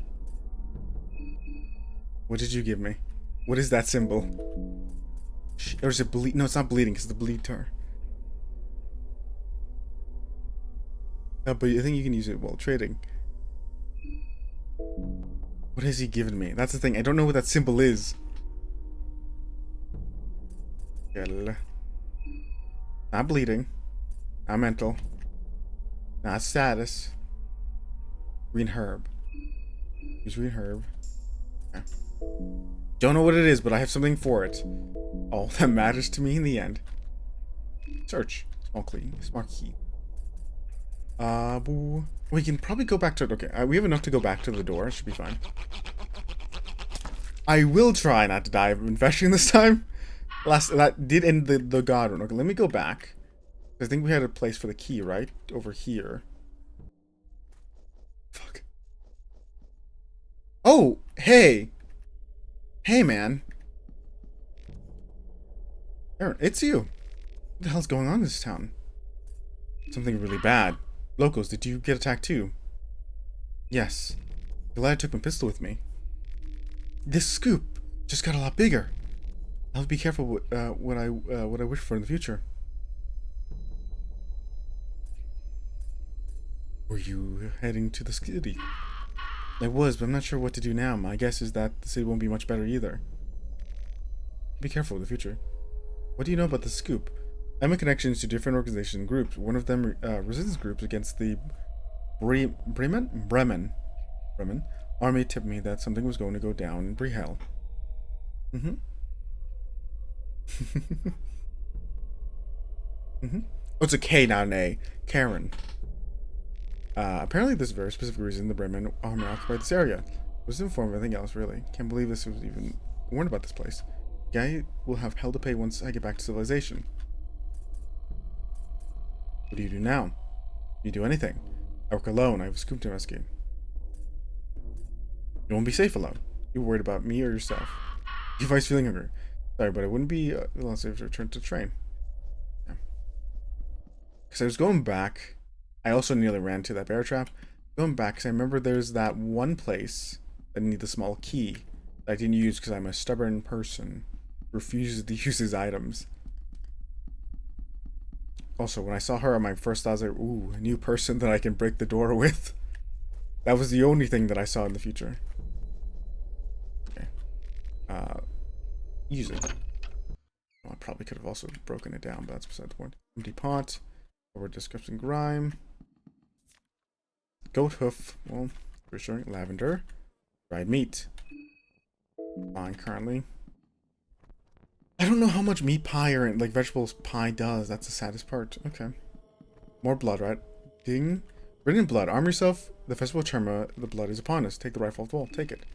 What did you give me? What is that symbol? Or is it bleed? No, it's not bleeding because the bleed tar. But I think you can use it while trading. What has he given me? That's the thing. I don't know what that symbol is. Not bleeding. Not mental. Not status. Green herb. Use green herb. Okay. Don't know what it is, but I have something for it. All that matters to me in the end. Search. Small key. Smart key. Boo. We can probably go back to it. Okay, we have enough to go back to the door. It should be fine. I will try not to die of infection this time. That did end the god run. Okay, let me go back. I think we had a place for the key, right? Over here. Fuck. Oh, hey. Hey, man. Aaron, it's you. What the hell's going on in this town? Something really bad. Locals, did you get attacked too? Yes. Glad I took my pistol with me. This scoop just got a lot bigger. I'll be careful what I wish for in the future. Were you heading to the city? I was, but I'm not sure what to do now. My guess is that the city won't be much better either. Be careful in the future. What do you know about the scoop? I have connections to different organizations and groups. One of them resistance groups against the Bremen army tipped me that something was going to go down in Brehel. Oh, it's a K, not an A. Karen. Apparently there's a very specific reason the Bremen army occupied this area. I was informed of anything else, really. Can't believe this was even warned about this place. Guy will have hell to pay once I get back to civilization. What do you do now? You do anything. I work alone. I have a scoop to rescue. You won't be safe alone. You're worried about me or yourself. Levi's feeling hungry. Sorry, but I wouldn't be safe to return to the train. Yeah. Because I was going back. I also nearly ran to that bear trap. Going back because I remember there's that one place that needs the small key that I didn't use because I'm a stubborn person who refuses to use his items. Also, when I saw her, my first thought was like, ooh, a new person that I can break the door with. That was the only thing that I saw in the future. Okay. Use it. Well, I probably could have also broken it down, but that's beside the point. Empty pot. We're discussing grime. Goat hoof. Well, reassuring. Lavender. Dried meat. Fine currently. I don't know how much meat pie or like vegetables pie does. That's the saddest part. Okay. More blood, right? Ding. Written in blood. Arm yourself. The festival of Termina. The blood is upon us. Take the rifle off the wall. Take it.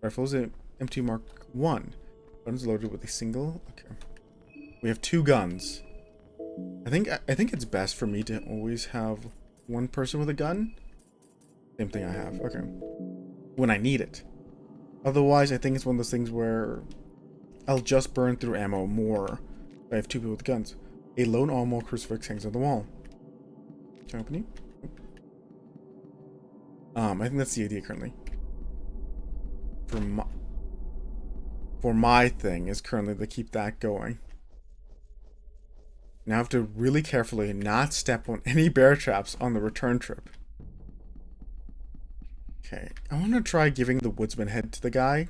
Rifle is an empty mark 1. Gun is loaded with a single. Okay. We have 2 guns. I think it's best for me to always have one person with a gun. Same thing I have. Okay. When I need it. Otherwise, I think it's one of those things where I'll just burn through ammo more if I have 2 people with guns. A lone armor crucifix hangs on the wall. Can I open you? I think that's the idea currently. For my thing is currently to keep that going. Now I have to really carefully not step on any bear traps on the return trip. Okay, I want to try giving the woodsman head to the guy.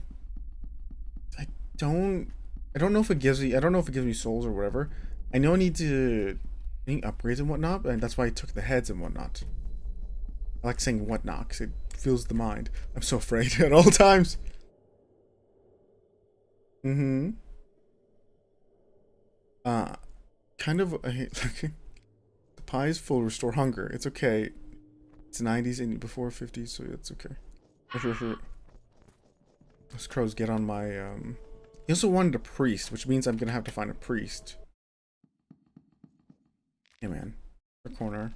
I don't know if it gives me souls or whatever. I know I need to any upgrades and whatnot, and that's why I took the heads and whatnot. I like saying whatnot because it fills the mind. I'm so afraid at all times. Kind of I hate the pie is full, restore hunger. It's okay. It's 90s and before 50s, so it's okay. Those crows get on my he also wanted a priest, which means I'm gonna have to find a priest. Hey man. The corner.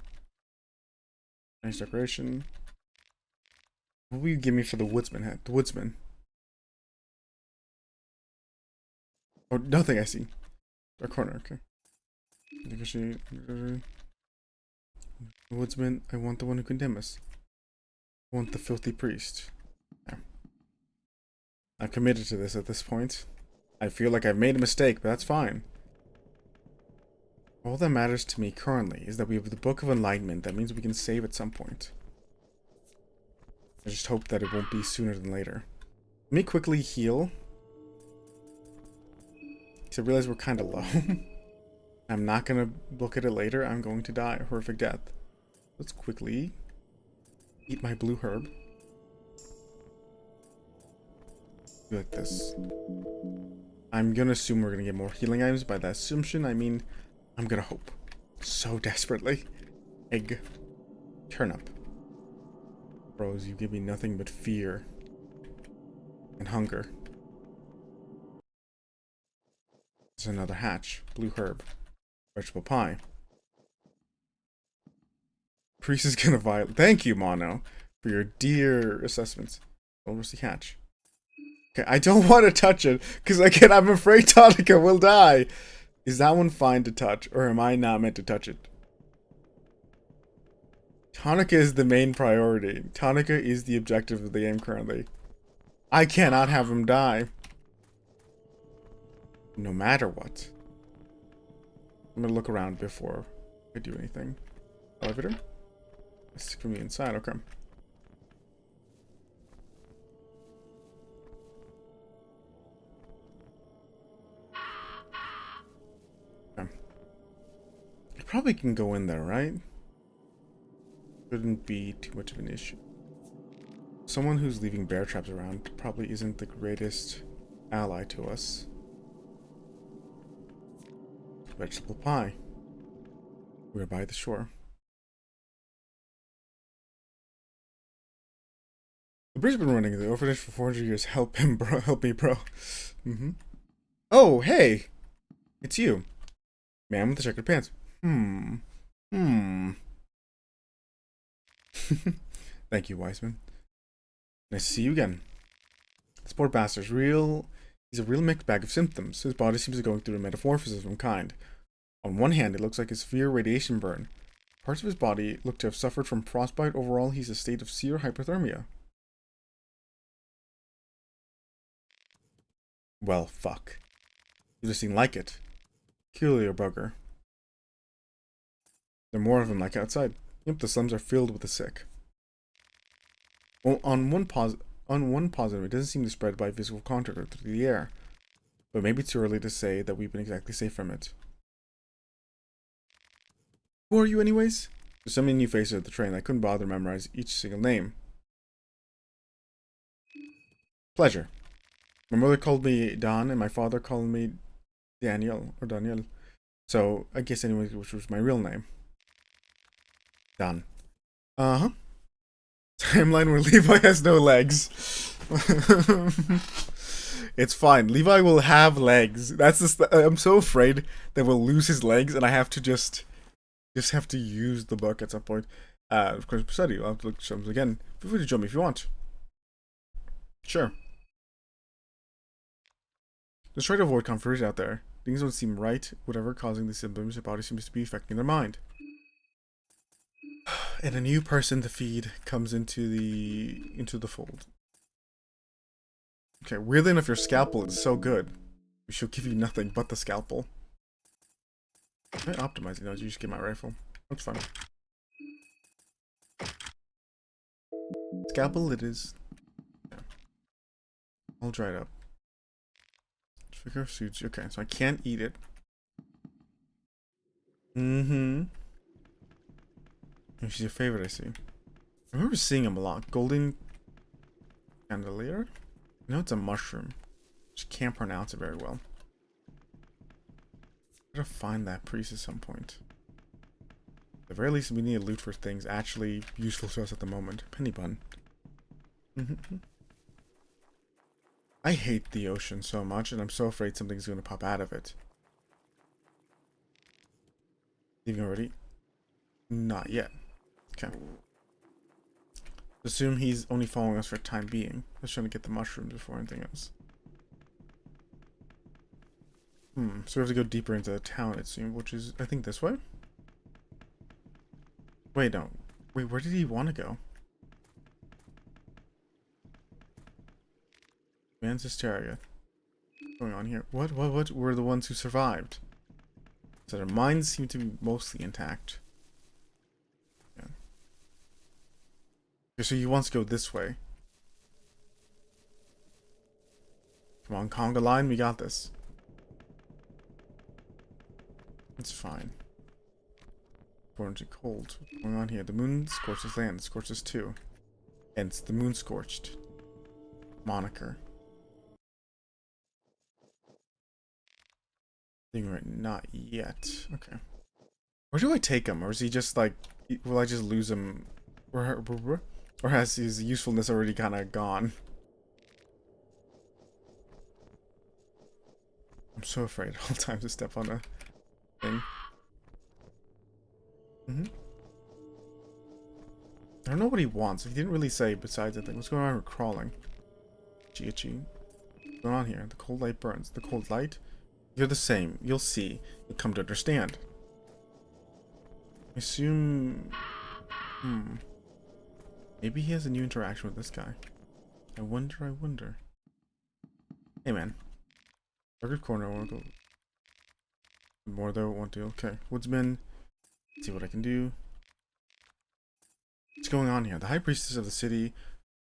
Nice decoration. What will you give me for the woodsman head? The woodsman. Oh, nothing I see. The corner, okay. The woodsman, I want the one who condemns us. I want the filthy priest. Yeah. I'm committed to this at this point. I feel like I've made a mistake, but that's fine. All that matters to me currently is that we have the Book of Enlightenment. That means we can save at some point. I just hope that it won't be sooner than later. Let me quickly heal. Because I realize we're kind of low. I'm not going to look at it later. I'm going to die a horrific death. Let's quickly eat my blue herb. Do like this. I'm going to assume we're going to get more healing items. By that assumption, I mean I'm going to hope. So desperately. Egg. Turnip. Bros, you give me nothing but fear. And hunger. There's another hatch. Blue herb. Vegetable pie. Priest is gonna violate. Thank you, Mono, for your dear assessments. Oversea hatch. Okay, I don't want to touch it, because again, I'm afraid Tonica will die. Is that one fine to touch, or am I not meant to touch it? Tonica is the main priority. Tonica is the objective of the game currently. I cannot have him die. No matter what. I'm gonna look around before I do anything. Elevator? It's from the inside, okay. Okay. I probably can go in there, right? Shouldn't be too much of an issue. Someone who's leaving bear traps around probably isn't the greatest ally to us. Vegetable pie. We're by the shore. The bridge has been running the orphanage for 400 years. Help him, bro. Help me, bro. Oh, hey! It's you. Man with the checkered pants. Thank you, Wiseman. Nice to see you again. This poor bastard's he's a real mixed bag of symptoms. His body seems to be going through a metamorphosis of some kind. On one hand, it looks like a severe radiation burn. Parts of his body look to have suffered from frostbite. Overall, he's a state of severe hypothermia. Well, fuck. You just seem like it. Peculiar bugger. There are more of them like outside. Yep, the slums are filled with the sick. Well, on one positive, it doesn't seem to spread by physical contact or through the air. But maybe it's too early to say that we've been exactly safe from it. Who are you anyways? There's so many new faces at the train I couldn't bother to memorize each single name. Pleasure. My mother called me Don and my father called me Daniel or Daniel. So I guess anyway, which was my real name. Don. Uh-huh. Timeline where Levi has no legs. It's fine. Levi will have legs. That's just. I'm so afraid that we'll lose his legs, and I have to just have to use the book at some point. Of course, study. I'll have to look at some again. Feel free to join me if you want. Sure. Just try to avoid confusion out there. Things don't seem right. Whatever causing the symptoms, your body seems to be affecting their mind. And a new person to feed comes into the fold. Okay, weirdly enough, your scalpel is so good. We should give you nothing but the scalpel. I optimize it. No, you just get my rifle. That's fine. Scalpel it is. Yeah. All dried up. Figure of suits. Okay, so I can't eat it. Mm-hmm. She's your favorite, I see. I remember seeing him a lot. Golden chandelier? No, it's a mushroom. Just can't pronounce it very well. Gotta find that priest at some point. At the very least, we need to loot for things actually useful to us at the moment. Penny bun. I hate the ocean so much, and I'm so afraid something's going to pop out of it. Leaving already? Not yet. Okay. Assume he's only following us for the time being. Just trying to get the mushrooms before anything else. So we have to go deeper into the town, it seems, which is, I think, this way? Wait, no. Wait, where did he want to go? Man's hysteria. What's going on here? What were the ones who survived? So their minds seem to be mostly intact. Yeah. Okay, so he wants to go this way. Come on, conga line, we got this. It's fine. Orange and cold. What's going on here? The moon scorches land, scorches too. Hence, the moon scorched. Moniker. Right, not yet. Okay. Where do I take him? Or is he just like, will I just lose him? Or has his usefulness already kind of gone? I'm so afraid all times to step on a thing. I don't know what he wants. He didn't really say besides, I think. What's going on with crawling? Chiachi. What's going on here? The cold light burns. The cold light? You're the same. You'll see. You'll come to understand. I assume... Maybe he has a new interaction with this guy. I wonder. Hey, man. Target corner. I want to go... More though, want to. Okay. Woodsman. Let's see what I can do. What's going on here? The high priestess of the city...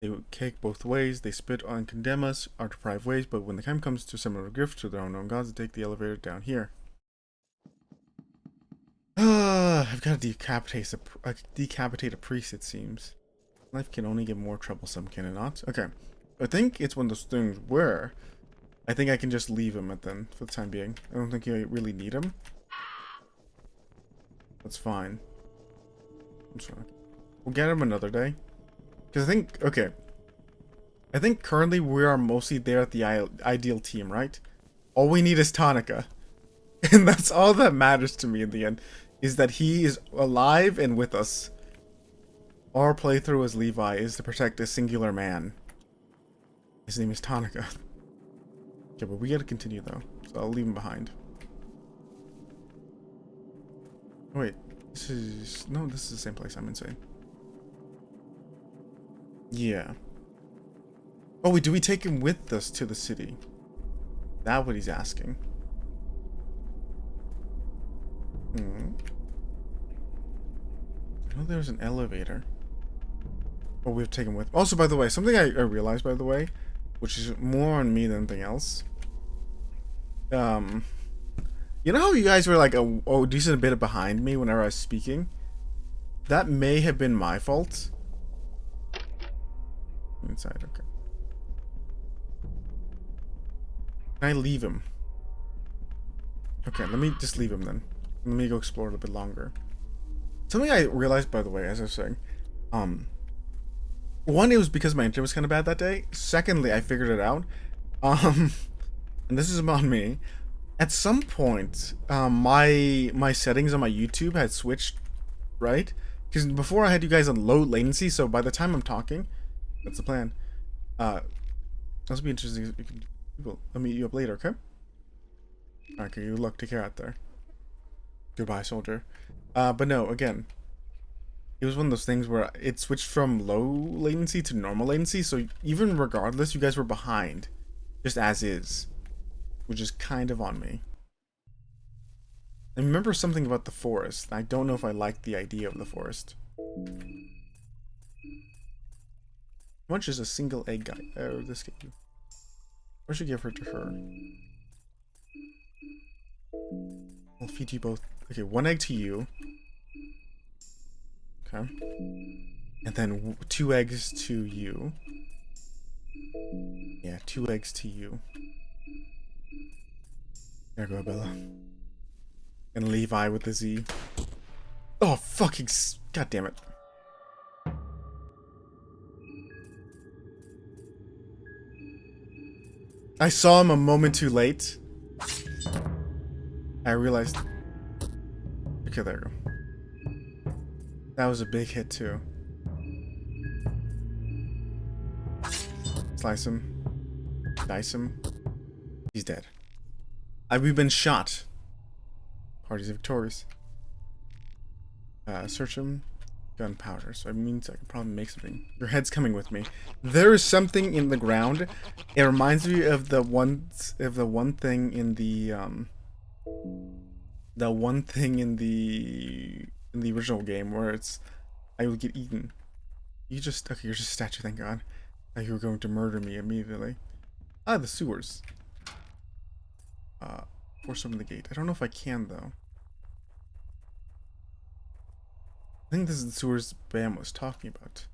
They cake both ways, they spit and condemn us, our deprived ways, but when the time comes to similar gift to their unknown gods, they take the elevator down here. I've got to decapitate a priest, it seems. Life can only get more troublesome, can it not? Okay. I think it's one of those things where I think I can just leave him at them for the time being. I don't think you really need him. That's fine. I'm sorry. We'll get him another day. Because I think, okay, I think currently we are mostly there at the ideal team, right? All we need is Tonica. And that's all that matters to me in the end, is that he is alive and with us. Our playthrough as Levi is to protect a singular man. His name is Tonica. Okay, but we gotta continue though, so I'll leave him behind. Wait, this is the same place, I'm insane. Yeah. Oh wait, do we take him with us to the city? That's what he's asking. I know there's an elevator. Oh, we've taken with. Also, by the way, something I realized, by the way, which is more on me than anything else. You know how you guys were like a decent bit behind me whenever I was speaking? That may have been my fault. Inside, okay. Can I leave him? Okay, let me just leave him then. Let me go explore a little bit longer. Something I realized, by the way, as I was saying, one, it was because my internet was kind of bad that day. Secondly, I figured it out. And this is on me. At some point, my settings on my YouTube had switched, right? Because before I had you guys on low latency, so by the time I'm talking, that's the plan. This will be interesting. I'll meet you up later, okay? Okay, you luck. Take care out there. Goodbye, soldier. But no, again, it was one of those things where it switched from low latency to normal latency, so even regardless, you guys were behind, just as is, which is kind of on me. I remember something about the forest. I don't know if I like the idea of the forest. How much is a single egg guy? This give you? Or should give her to her? I'll feed you both. Okay, one egg to you. Okay. And then 2 eggs to you. Yeah, 2 eggs to you. There you go, Bella. And Levi with the Z. Oh, fucking... God damn it. I saw him a moment too late. I realized... Okay, there you go. That was a big hit, too. Slice him. Dice him. He's dead. We've been shot. Parties are victorious. Search him. Gunpowder. So it means I can probably make something. Your head's coming with me. There is something in the ground. It reminds me of the one thing in the original game where it's I will get eaten. You're just a statue, thank God. Like you were going to murder me immediately. Ah, the sewers. Force open the gate. I don't know if I can though. I think this is the sewers Bam was talking about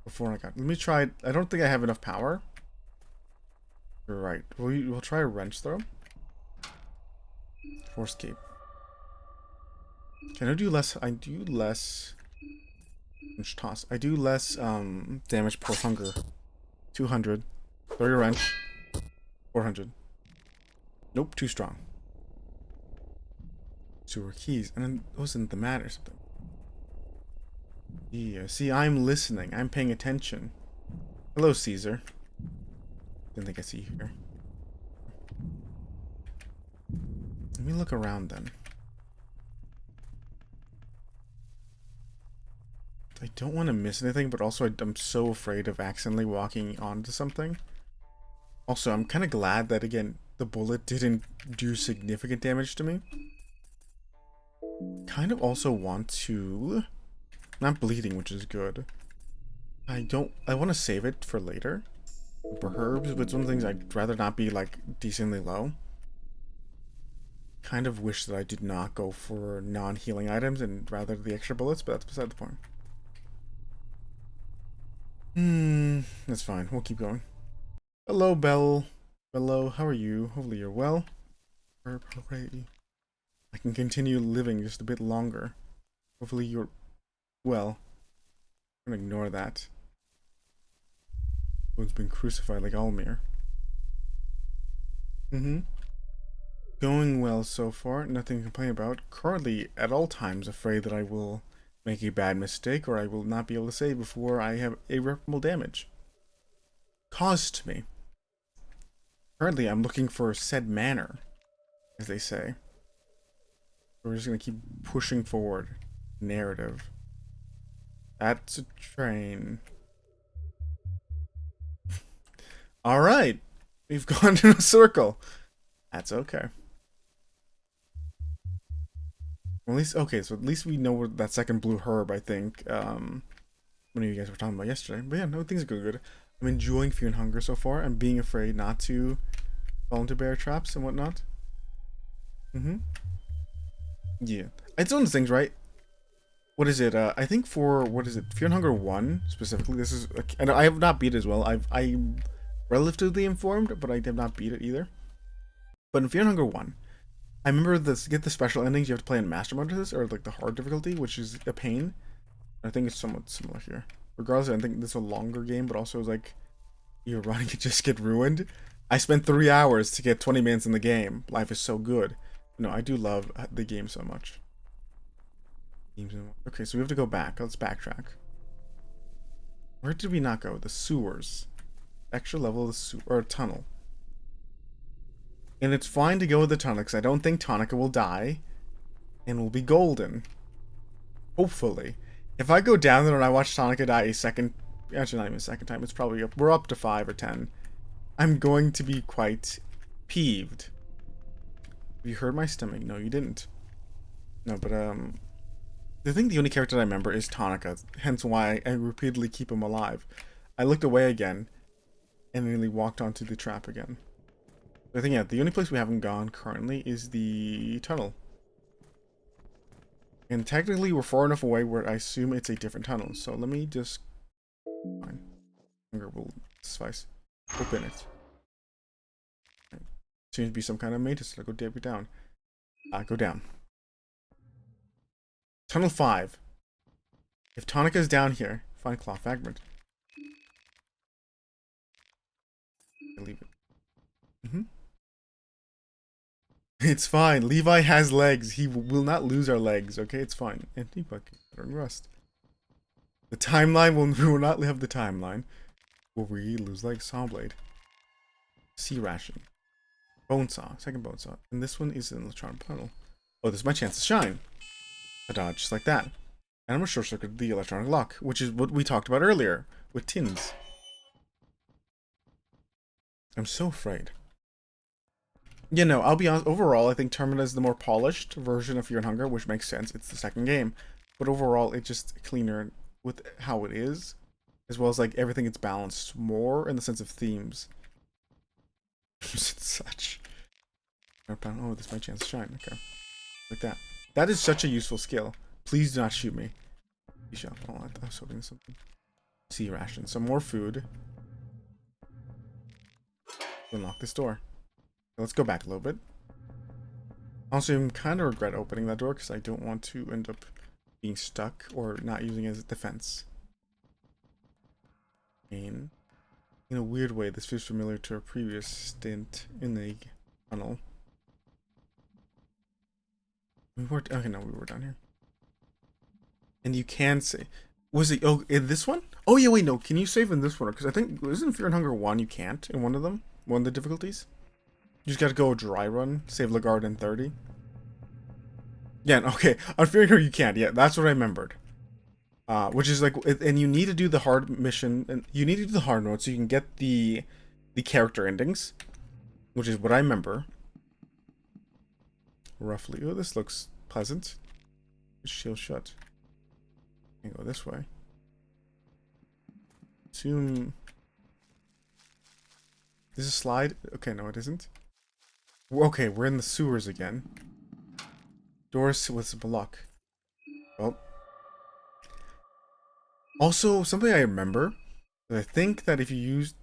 before I got. Let me try. I don't think I have enough power. You're right. We'll try a wrench throw. Force cape. Can I do less? I do less. Wrench toss. I do less damage per hunger. 200. Throw your wrench. 400. Nope, too strong. Sewer keys. And then it wasn't the mat or something. Yeah, see, I'm listening. I'm paying attention. Hello, Caesar. Didn't think I see you here. Let me look around then. I don't want to miss anything, but also I'm so afraid of accidentally walking onto something. Also, I'm kind of glad that, again, the bullet didn't do significant damage to me. Kind of also want to... Not bleeding, which is good. I want to save it for later. For herbs, but some things I'd rather not be, like, decently low. Kind of wish that I did not go for non-healing items and rather the extra bullets, but that's beside the point. That's fine. We'll keep going. Hello, Belle. Hello, how are you? Hopefully you're well. Hooray. I can continue living just a bit longer. Hopefully you're well. I'm gonna ignore that. One's been crucified like Almir. Going well so far. Nothing to complain about. Currently, at all times, afraid that I will make a bad mistake or I will not be able to save before I have irreparable damage caused to me. Currently, I'm looking for said manner, as they say. We're just gonna keep pushing forward. Narrative. That's a train. Alright. We've gone in a circle. That's okay. At least, okay, so at least we know what that second blue herb, I think, one of you guys were talking about yesterday. But yeah, no, things are good. I'm enjoying Fear and Hunger so far. I'm being afraid not to fall into bear traps and whatnot. Yeah. It's one of those things, right? What is it? I think for, what is it? Fear and Hunger 1, specifically, this is, and I have not beat it as well. I'm relatively informed, but I have not beat it either. But in Fear and Hunger 1, I remember this, get the special endings, you have to play in Master Mode to this, or like the hard difficulty, which is a pain. I think it's somewhat similar here. Regardless, I think this is a longer game, but also like you're running it just get ruined. I spent 3 hours to get 20 minutes in the game. Life is so good. No, I do love the game so much. Okay, so we have to go back. Let's backtrack. Where did we not go? The sewers. Extra level of the sewer, or tunnel. And it's fine to go with the tunnel because I don't think Tonica will die and will be golden. Hopefully. If I go down there and I watch Tonica die a second, actually not even a second time, it's probably up, we're up to 5 or 10. I'm going to be quite peeved. You heard my stomach? No, you didn't. No, but I think the only character that I remember is Tonica, hence why I repeatedly keep him alive. I looked away again and nearly walked onto the trap again. I think, yeah, the only place we haven't gone currently is the tunnel. And technically, we're far enough away where I assume it's a different tunnel. So let me just... Fine. Hunger will suffice. Open it. Right. Seems to be some kind of maintenance. I'll go dip it down. Go down. Tunnel 5. If Tonica's down here, find cloth fragment. I leave it. It's fine. Levi has legs. He will not lose our legs. Okay, it's fine. Empty bucket. Pattern rust. The timeline we will not have the timeline. Will we lose legs? Saw blade. Sea ration. Bone saw. Second bone saw. And this one is an electronic tunnel. Oh, this is my chance to shine. A dodge just like that. And I'm gonna short circuit the electronic lock, which is what we talked about earlier with tins. I'm so afraid. Yeah, no, I'll be honest. Overall, I think Termina is the more polished version of Fear and Hunger, which makes sense. It's the second game. But overall, it's just cleaner with how it is. As well as, like, everything it's balanced more in the sense of themes. Such. Oh, this is my chance to shine. Okay. Like that. That is such a useful skill. Please do not shoot me. You shall. Oh, I was hoping something. Sea ration. Some more food. Unlock this door. Let's go back a little bit. Also, I'm kind of regret opening that door because I don't want to end up being stuck or not using it as a defense. And in a weird way, this feels familiar to a previous stint in the tunnel. We were okay. No, we were down here. And you can say, was it? Oh, in this one? Oh yeah, wait, no. Can you save in this one? Because I think isn't Fear and Hunger 1 you can't in one of them, one of the difficulties. You just gotta go dry run, save Lagarde in 30. Yeah, okay. On Fear and Hunger you can't. Yeah, that's what I remembered. Which is like, and you need to do the hard mission, and you need to do the hard mode so you can get the character endings, which is what I remember. Roughly. Oh, this looks pleasant. Shield shut. Can go this way. Assume. Is this a slide? Okay, no, it isn't. Okay, we're in the sewers again. Doors with a block. Well. Also, something I remember. I think that if you use...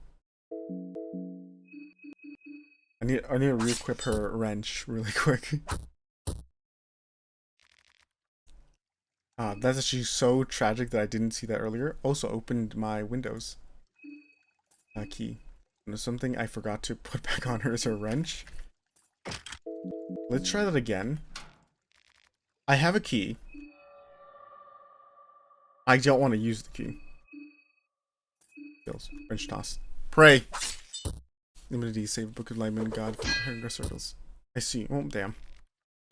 I need to re-equip her wrench really quick. That's actually so tragic that I didn't see that earlier. Also opened my Windows key. And something I forgot to put back on her is her wrench. Let's try that again. I have a key. I don't want to use the key. Kills. Wrench toss. Pray. Limited save book of Lightman God for Hunger Circles. I see. Oh damn.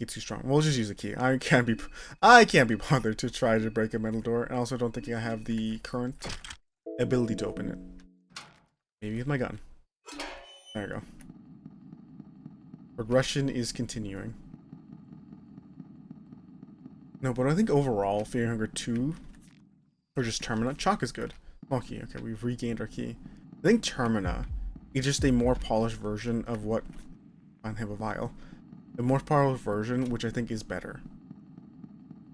It's too strong. We'll just use a key. I can't be bothered to try to break a metal door, and also don't think I have the current ability to open it. Maybe with my gun. There you go. Progression is continuing. No, but I think overall, Fear and Hunger 2, or just Termina, Chalk is good. Oh, key. Okay, we've regained our key. I think Termina is just a more polished version of what... I have a vial. A more polished version, which I think is better.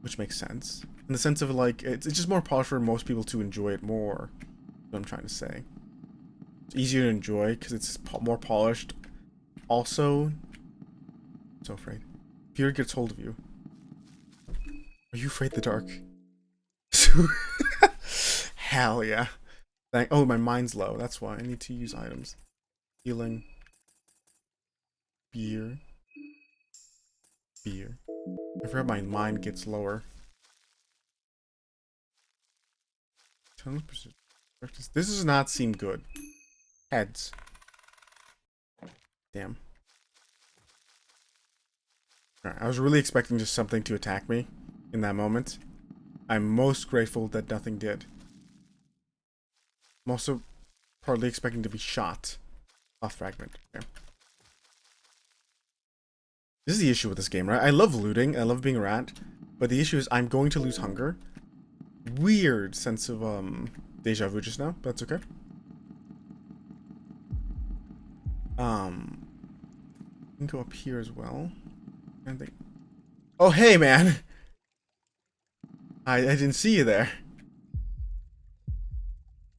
Which makes sense. In the sense of, like, it's just more polished for most people to enjoy it more. That's what I'm trying to say. It's easier to enjoy because it's more polished. Also... I'm so afraid. Fear gets hold of you. Are you afraid of the dark? Hell yeah. Oh, my mind's low. That's why I need to use items. Healing. Beer. Beer. I forgot my mind gets lower. This does not seem good. Heads. Damn. Alright, I was really expecting just something to attack me in that moment. I'm most grateful that nothing did. I'm also partly expecting to be shot. Off fragment. Okay. This is the issue with this game, right? I love looting, I love being a rat, but the issue is I'm going to lose hunger. Weird sense of deja vu just now, but that's okay. I can go up here as well. I think. Oh hey man! I didn't see you there.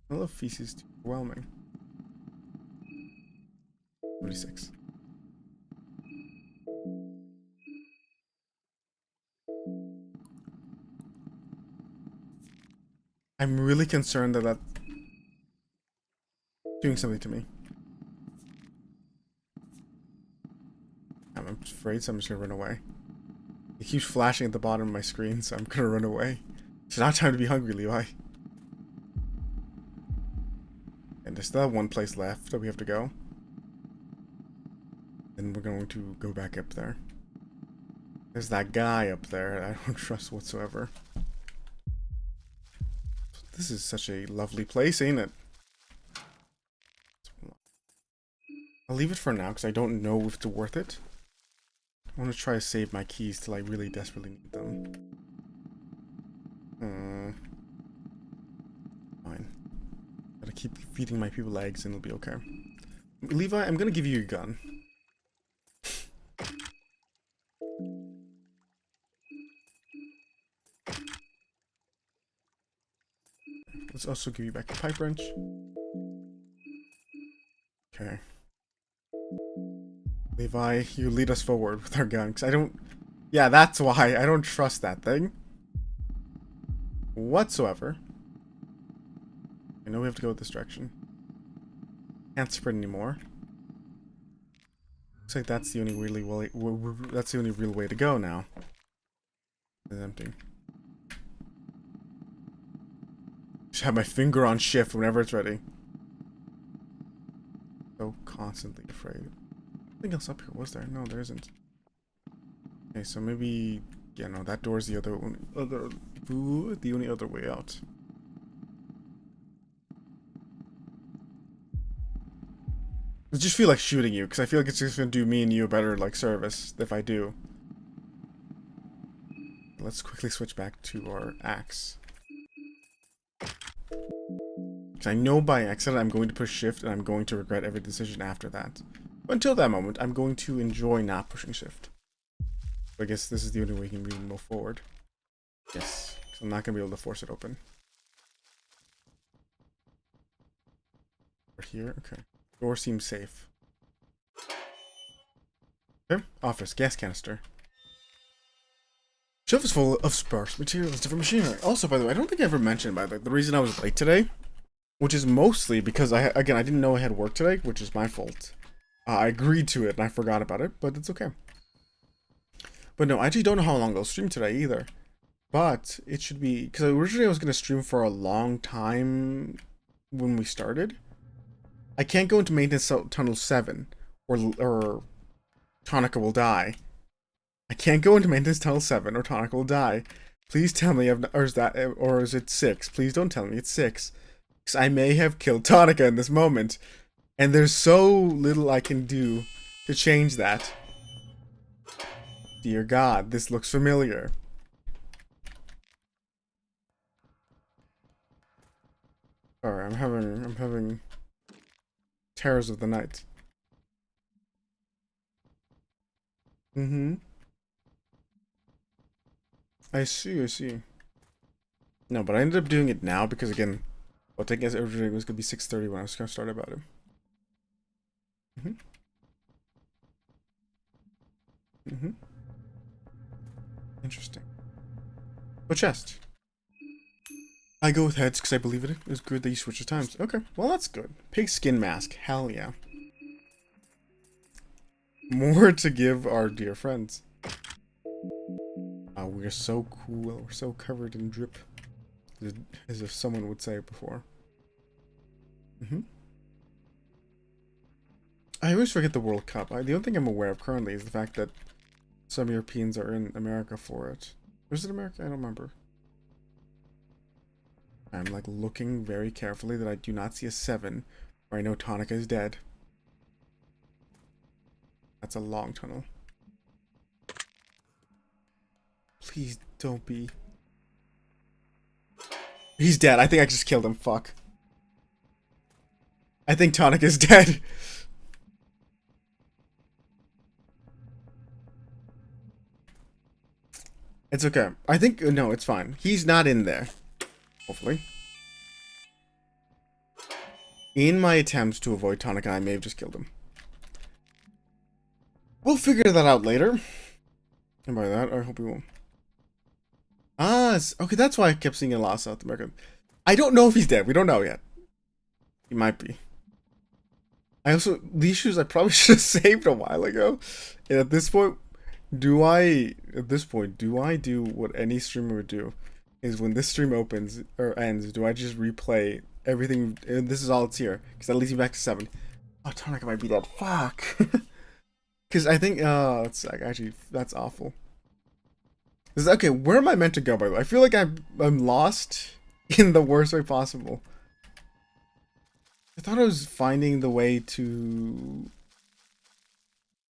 I love feces too overwhelming. 26. I'm really concerned that that's doing something to me. I'm afraid, so I'm just gonna run away. It keeps flashing at the bottom of my screen, so I'm gonna run away. It's not time to be hungry, Levi. And there's still one place left that we have to go. And we're going to go back up there. There's that guy up there I don't trust whatsoever. This is such a lovely place, ain't it? I'll leave it for now because I don't know if it's worth it. I want to try to save my keys till I really desperately need them. Fine. Gotta keep feeding my people eggs and it'll be okay. Levi, I'm gonna give you your gun. Let's also give you back a pipe wrench. Okay. Levi, you lead us forward with our gun, because I don't... Yeah, that's why. I don't trust that thing. Whatsoever. I know we have to go this direction. Can't sprint anymore. Looks like that's the only really way, that's the only real way to go now. It's empty. Just have my finger on shift whenever it's ready. So constantly afraid. Nothing else up here, was there? No, there isn't. Okay, so maybe... Yeah, no, that door's the the only other way out. I just feel like shooting you, because I feel like it's just going to do me and you a better, like, service if I do. Let's quickly switch back to our axe. Because I know by accident I'm going to push shift and I'm going to regret every decision after that. But until that moment, I'm going to enjoy not pushing shift. I guess this is the only way we can really move forward. Yes, I'm not going to be able to force it open. Over here, okay. Door seems safe. Okay, office, gas canister. Shelf is full of sparse materials, different machinery. Also, by the way, I don't think I ever mentioned, by the way, the reason I was late today, which is mostly because I didn't know I had work today, which is my fault. I agreed to it and I forgot about it, but it's okay. But no, I actually don't know how long I'll stream today either. But it should be, because originally I was going to stream for a long time when we started. I can't go into maintenance tunnel 7 or Tonica will die. I can't go into maintenance tunnel 7 or Tonica will die. Please tell me, or is it 6? Please don't tell me it's 6. Because I may have killed Tonica in this moment. And there's so little I can do to change that. Dear God, this looks familiar. Sorry, I'm having terrors of the night. Mm-hmm. I see. No, but I ended up doing it now because again, well, taking as everything was gonna be 6:30 when I was gonna start about it. Mm-hmm. Mm-hmm. Interesting. What chest? I go with heads because I believe it is good that you switch the times. Okay, well that's good. Pig skin mask. Hell yeah. More to give our dear friends. We're so cool. We're so covered in drip. As if someone would say it before. I always forget the World Cup. The only thing I'm aware of currently is the fact that some Europeans are in America for it. Or is it America? I don't remember. I'm like looking very carefully that I do not see a 7 where I know Tonica is dead. That's a long tunnel. Please don't be. He's dead. I think I just killed him. Fuck. I think Tonic is dead. It's okay. I think, no, it's fine. He's not in there. Hopefully. In my attempts to avoid Tonic, I may have just killed him. We'll figure that out later. And by that, I hope we won't. Okay, that's why I kept seeing a Lost South America. I don't know if he's dead. We don't know yet. He might be. I also, these shoes I probably should have saved a while ago. And at this point, do I do what any streamer would do? Is when this stream opens, or ends, do I just replay everything, and this is all it's here? Because that leads me back to 7. Oh, Tonic might be dead. Fuck. Because I think, it's like, actually, that's awful. Okay, where am I meant to go, by the way? I feel like I'm lost in the worst way possible. I thought I was finding the way to...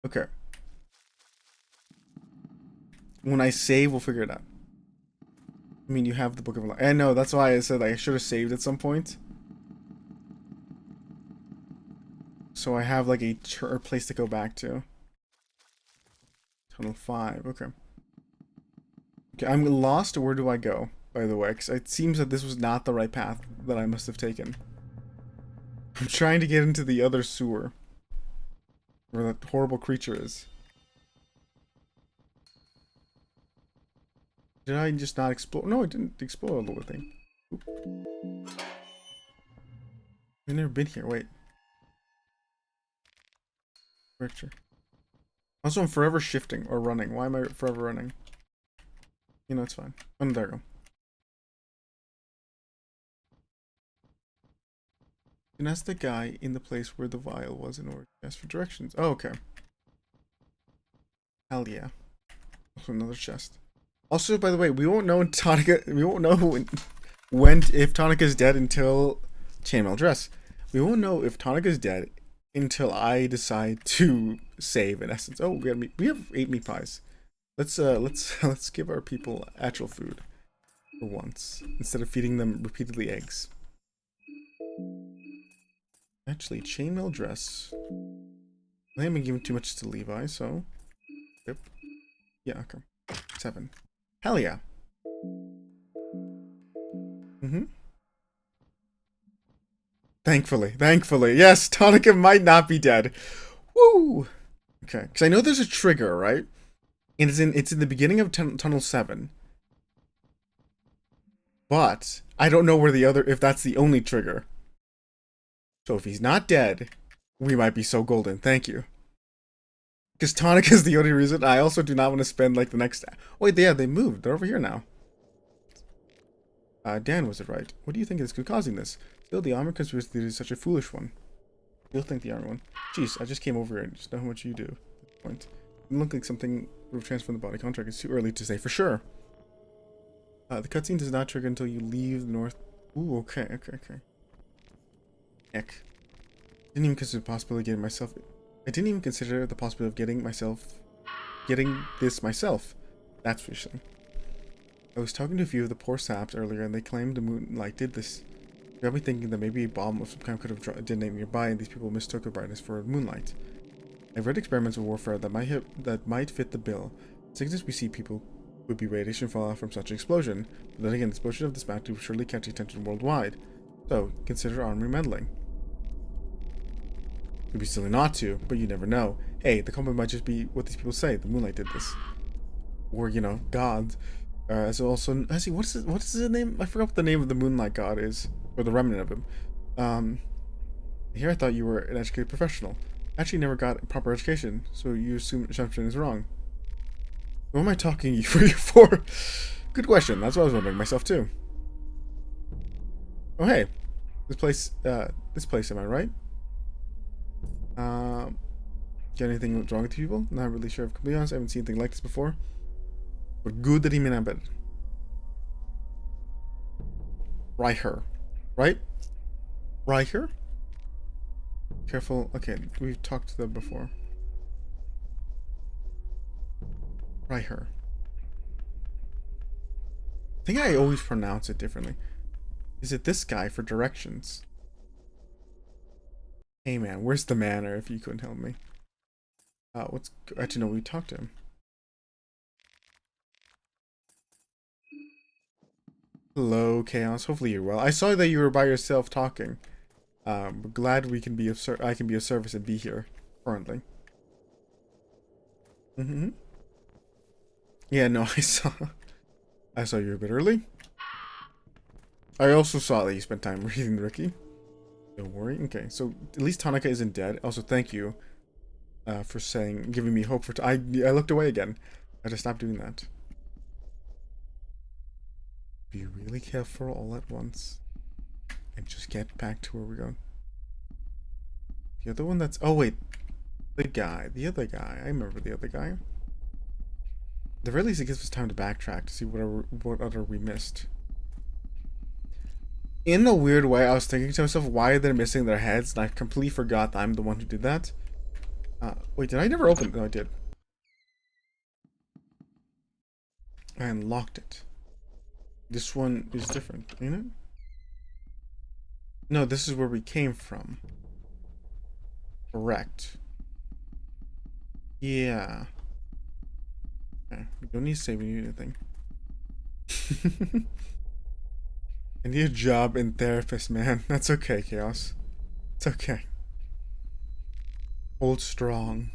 Okay. When I save, we'll figure it out. I mean, you have the Book of Life. I know, that's why I said I should have saved at some point. So I have like a place to go back to. Tunnel 5, okay. Okay, I'm lost. Where do I go, by the way? Because it seems that this was not the right path that I must have taken. I'm trying to get into the other sewer. Where that horrible creature is. Did I just not explore? No, I didn't explore the whole thing. Oop. I've never been here. Wait. Picture. Also, I'm forever shifting or running. Why am I forever running? You know, it's fine. Oh, there we go. You can ask the guy in the place where the vial was in order to ask for directions. Oh, okay. Hell yeah. Also, another chest. Also, by the way, we won't know when Tonica. We won't know if Tonica's dead until chainmail dress. We won't know if Tonica's dead until I decide to save. In essence, oh, we have 8 meat pies. Let's give our people actual food for once instead of feeding them repeatedly eggs. Actually, chainmail dress. I haven't given too much to Levi, so. Yep. Yeah. Okay. 7. Hell yeah. Thankfully. Yes, Tonica might not be dead. Woo! Okay, because I know there's a trigger, right? And it's in the beginning of Tunnel 7. But I don't know where if that's the only trigger. So if he's not dead, we might be so golden. Thank you. Because Tonic is the only reason. I also do not want to spend like the next... Wait, yeah, they moved. They're over here now. Dan was it right? What do you think is causing this? Still, the armor conspiracy is such a foolish one. You'll think the armor one. Jeez, I just came over here and just know how much you do. At this point. It looked like something would have transformed the body contract. It's too early to say for sure. The cutscene does not trigger until you leave the north. Ooh, okay. Heck. I didn't even consider the possibility of getting myself... I didn't even consider the possibility of getting this myself. That's for sure. I was talking to a few of the poor saps earlier, and they claimed the Moonlight did this. got me thinking that maybe a bomb of some kind could have detonated nearby, and these people mistook the brightness for moonlight. I've read experiments of warfare that might fit the bill. The sickness we see people would be radiation fallout from such an explosion, but then again, the explosion of this magnitude would surely catch attention worldwide. So, consider army meddling. It'd be silly not to, but you never know. Hey, the culprit might just be what these people say. The moonlight did this, or you know, God. As also, I see. What is his name? I forgot what the name of the moonlight god is, or the remnant of him. Here I thought you were an educated professional. Actually, never got a proper education, so you assume assumption is wrong. What am I talking for? Good question. That's what I was wondering myself too. Oh hey, this place. Am I right? Got anything wrong with people? Not really sure. If I'm completely honest, I haven't seen anything like this before. But good that he made bed. Right her. Right? Right here? Careful. Okay, we've talked to them before. Right her. I think I always pronounce it differently. Is it this guy for directions? Hey man, where's the manor if you couldn't help me? Actually no, we talked to him. Hello, Chaos. Hopefully you're well. I saw that you were by yourself talking. We're glad we can be of I can be of service and be here currently. Yeah, no, I saw you a bit early. I also saw that you spent time reading Ricky. Don't worry. Okay, so at least Tanaka isn't dead. Also, thank you for giving me hope for. I looked away again. I just stopped doing that. Be really careful all at once, and just get back to where we're going. The other one that's. Oh wait, the other guy. I remember the other guy. At the very least, it gives us time to backtrack to see what other we missed. In a weird way, I was thinking to myself, why are they missing their heads? And I completely forgot that I'm the one who did that. Wait, did I never open it? No, I did. I unlocked it. This one is different, ain't it? No, this is where we came from. Correct. Yeah. Okay, we don't need to save anything. I need a job in therapist, man. That's okay, Chaos. It's okay. Hold strong.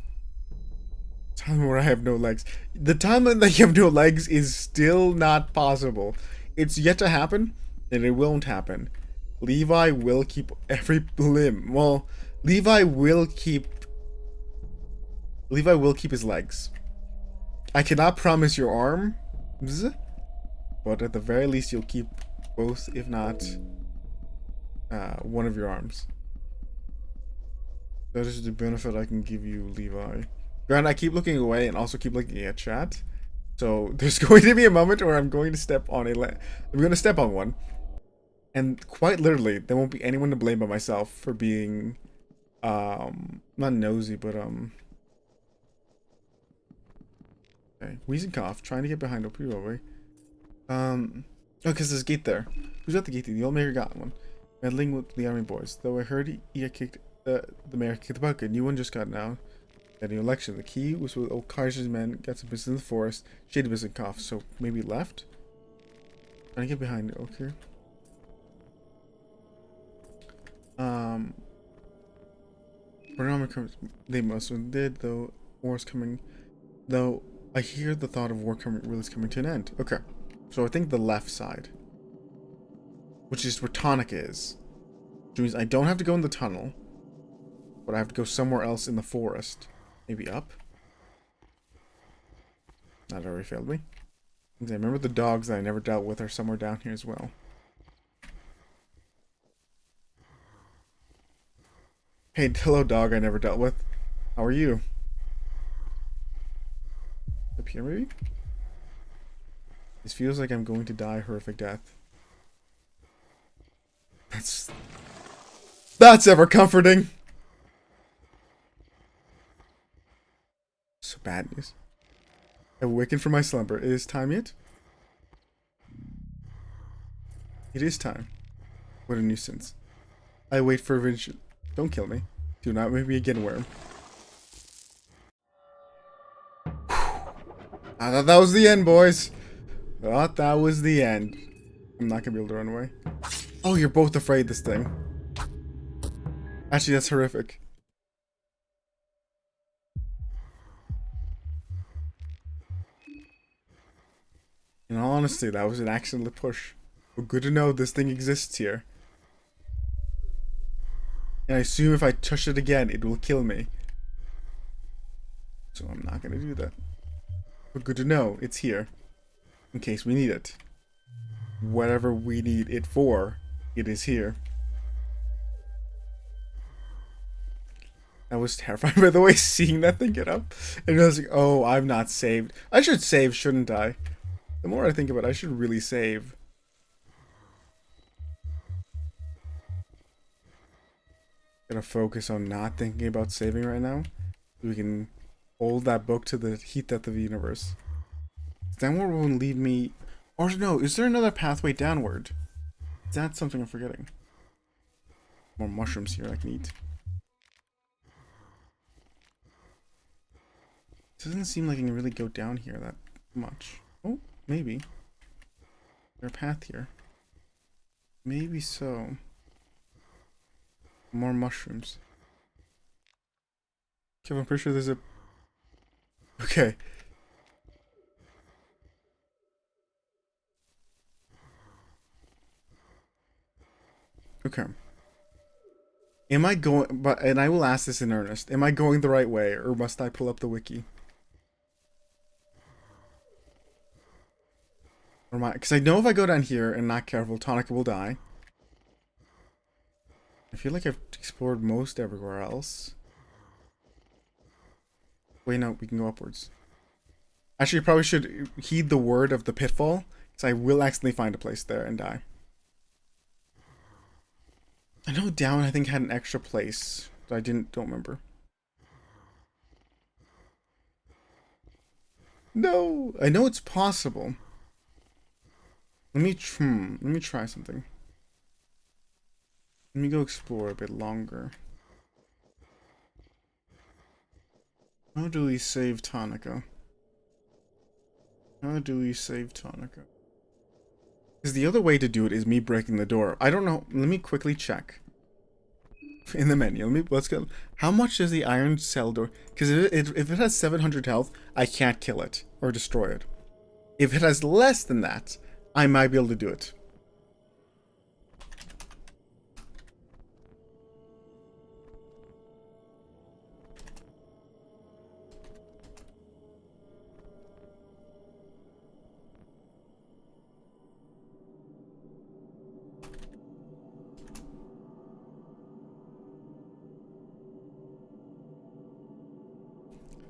Time where I have no legs. The timeline that you have no legs is still not possible. It's yet to happen, and it won't happen. Levi will keep every limb. Well, Levi will keep his legs. I cannot promise your arms, but at the very least you'll keep both, if not one of your arms. That is the benefit I can give you, Levi. Granted, I keep looking away and also keep looking at chat. So there's going to be a moment where I'm going to step on one. And quite literally, there won't be anyone to blame but myself for being not nosy, but okay. Wheezing cough, trying to get behind OP way. Oh, because there's a gate there. Who's at the gate? The old mayor got one. Meddling with the army boys. Though I heard he had kicked the mayor kicked the bucket. A new one just got now. At the election. The key was with Okaid's men, got some business in the forest. Shady business cough, so maybe left? Trying to get behind it, okay. They must have did, though war's coming. Though I hear the thought of war really coming to an end. Okay. So I think the left side. Which is where Tonic is. Which means I don't have to go in the tunnel. But I have to go somewhere else in the forest. Maybe up? That already failed me. I remember the dogs that I never dealt with are somewhere down here as well. Hey, hello dog I never dealt with. How are you? Up here maybe? This feels like I'm going to die a horrific death. That's ever comforting! So bad news. I've awakened from my slumber. It is time yet? It is time. What a nuisance. I wait for vengeance. Don't kill me. Do not make me again, worm. I thought that was the end, boys. Thought that was the end. I'm not gonna be able to run away. Oh, you're both afraid this thing. Actually, that's horrific. In all honesty, that was an accidental push. But good to know this thing exists here. And I assume if I touch it again, it will kill me. So I'm not gonna do that. But good to know, it's here. In case we need it. Whatever we need it for, it is here. That was terrifying, by the way, seeing that thing get up. And I was like, oh, I'm not saved. I should save, shouldn't I? The more I think about it, I should really save. Gotta focus on not thinking about saving right now. We can hold that book to the heat of the universe. Then what will lead me... Or no, is there another pathway downward? Is that something I'm forgetting? More mushrooms here I can eat. It doesn't seem like I can really go down here that much. Oh, maybe. Is there a path here? Maybe so. More mushrooms. Okay, I'm pretty sure there's a... Okay. Okay. Am I going... But, and I will ask this in earnest. Am I going the right way, or must I pull up the wiki? Or am I... Because I know if I go down here and not careful, Tonica will die. I feel like I've explored most everywhere else. Wait, no, we can go upwards. Actually, I probably should heed the word of the pitfall, because I will accidentally find a place there and die. I know down, I think, had an extra place, but I don't remember. No! I know it's possible. Let me try something. Let me go explore a bit longer. How do we save Tonica? How do we save Tonica? Because the other way to do it is me breaking the door. I don't know. Let me quickly check. In the menu. Let's go. How much does the iron cell door? Because if it has 700 health, I can't kill it or destroy it. If it has less than that, I might be able to do it.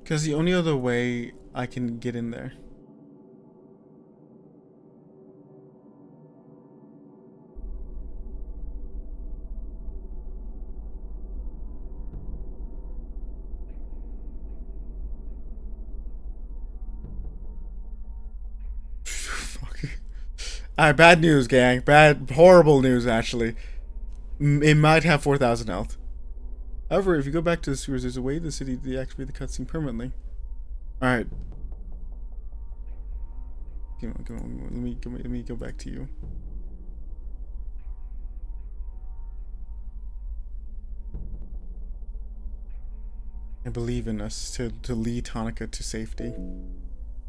Because the only other way I can get in there. Alright, bad news, gang. Horrible news, actually. It might have 4,000 health. However, if you go back to the sewers, there's a way in the city to deactivate the cutscene permanently. Alright. Come on. Let me go back to you. I believe in us to lead Tonica to safety.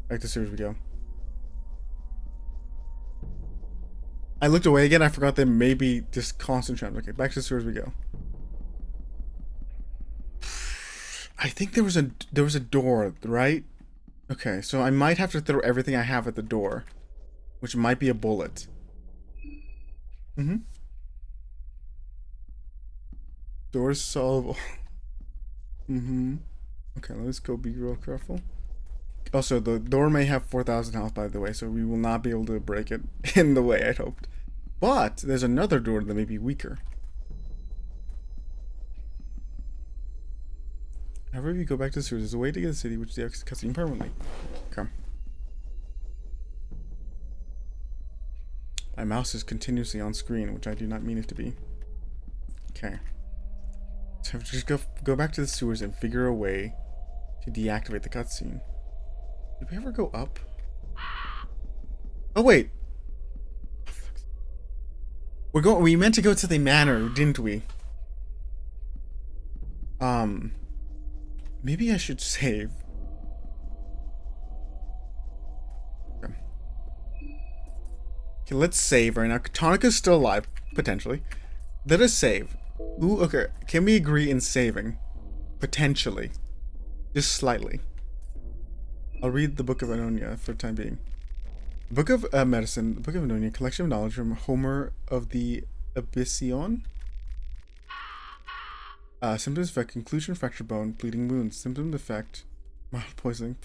Back to sewers we go. I looked away again, I forgot there may be just constant trend. Okay, back to the sewers we go. I think there was a door, right? Okay, so I might have to throw everything I have at the door. Which might be a bullet. Mm-hmm. Door's solvable. Mm-hmm. Okay, let's go be real careful. Also, the door may have 4,000 health, by the way, so we will not be able to break it in the way I'd hoped. But there's another door that may be weaker. However, if you go back to the sewers, there's a way to get to the city, which deactivates the cutscene permanently. Okay. My mouse is continuously on screen, which I do not mean it to be. Okay. So just go back to the sewers and figure a way to deactivate the cutscene. Did we ever go up? Oh wait! We meant to go to the manor, didn't we? Maybe I should save. Okay, let's save right now. Tonika's still alive, potentially. Let us save. Ooh, okay. Can we agree in saving? Potentially. Just slightly. I'll read the Book of Anonia for the time being. The Book of Medicine, the Book of Anonia, collection of knowledge from Homer of the Abyssion. Symptoms effect, conclusion, fractured bone, bleeding wounds. Symptom effect, mild poisoning,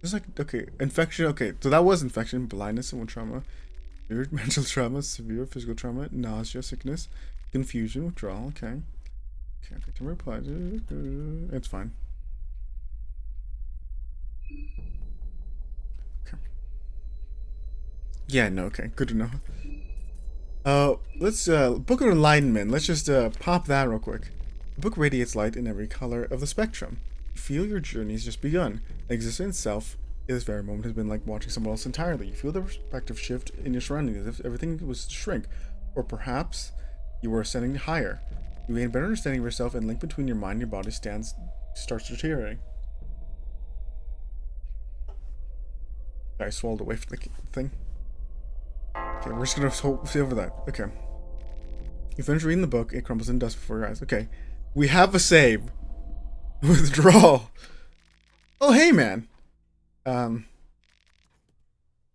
Just like, okay, infection, okay, so that was infection, blindness, and trauma, severe mental trauma, severe physical trauma, nausea, sickness, confusion, withdrawal, okay. Okay, to reply, it's fine. Okay. Yeah, no, okay, good to know. Let's, Book of Enlightenment, let's just, pop that real quick. The book radiates light in every color of the spectrum. You feel your journey has just begun. Existence itself in this very moment has been like watching someone else entirely. You feel the perspective shift in your surroundings as if everything was to shrink. Or perhaps you were ascending higher. You gain a better understanding of yourself, and link between your mind and your body starts deteriorating. I swallowed away from the thing. Okay, we're just gonna see over that. Okay. You finish reading the book, it crumbles in dust before your eyes. Okay. We have a save. Withdrawal. Oh, hey, man.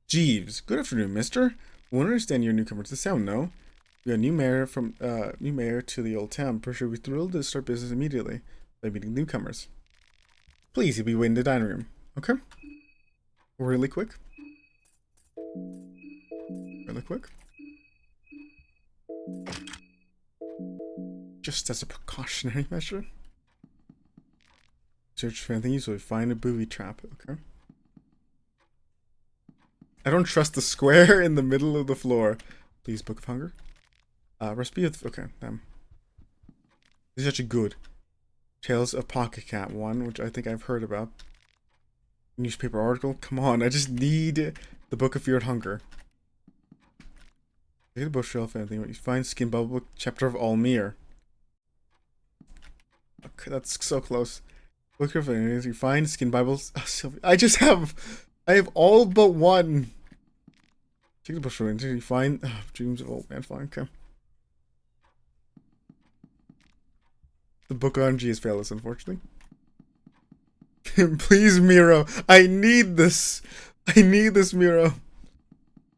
Jeeves. Good afternoon, mister. I won't understand you're a newcomer to the town, no? We got a new mayor to the old town. Pretty sure we're thrilled to start business immediately by meeting newcomers. Please, you'll be waiting in the dining room. Okay? Really quick. Really quick. Just as a precautionary measure. Search for anything useful. Find a booby trap. Okay. I don't trust the square in the middle of the floor. Please, Book of Hunger. Recipe of... Okay, damn. This is actually good. Tales of Pocket Cat 1, which I think I've heard about. Newspaper article. Come on, I just need the Book of Fear and Hunger. Take the bookshelf, anything. You find Skin Bubble Book, Chapter of Almir. Okay, that's so close. Look for things. You find Skin Bibles. Oh, I have all but one. Take the bush until you find Dreams of Old Man. Fine, okay. The book on G has failed us, unfortunately. Please, Miro. I need this. I need this, Miro.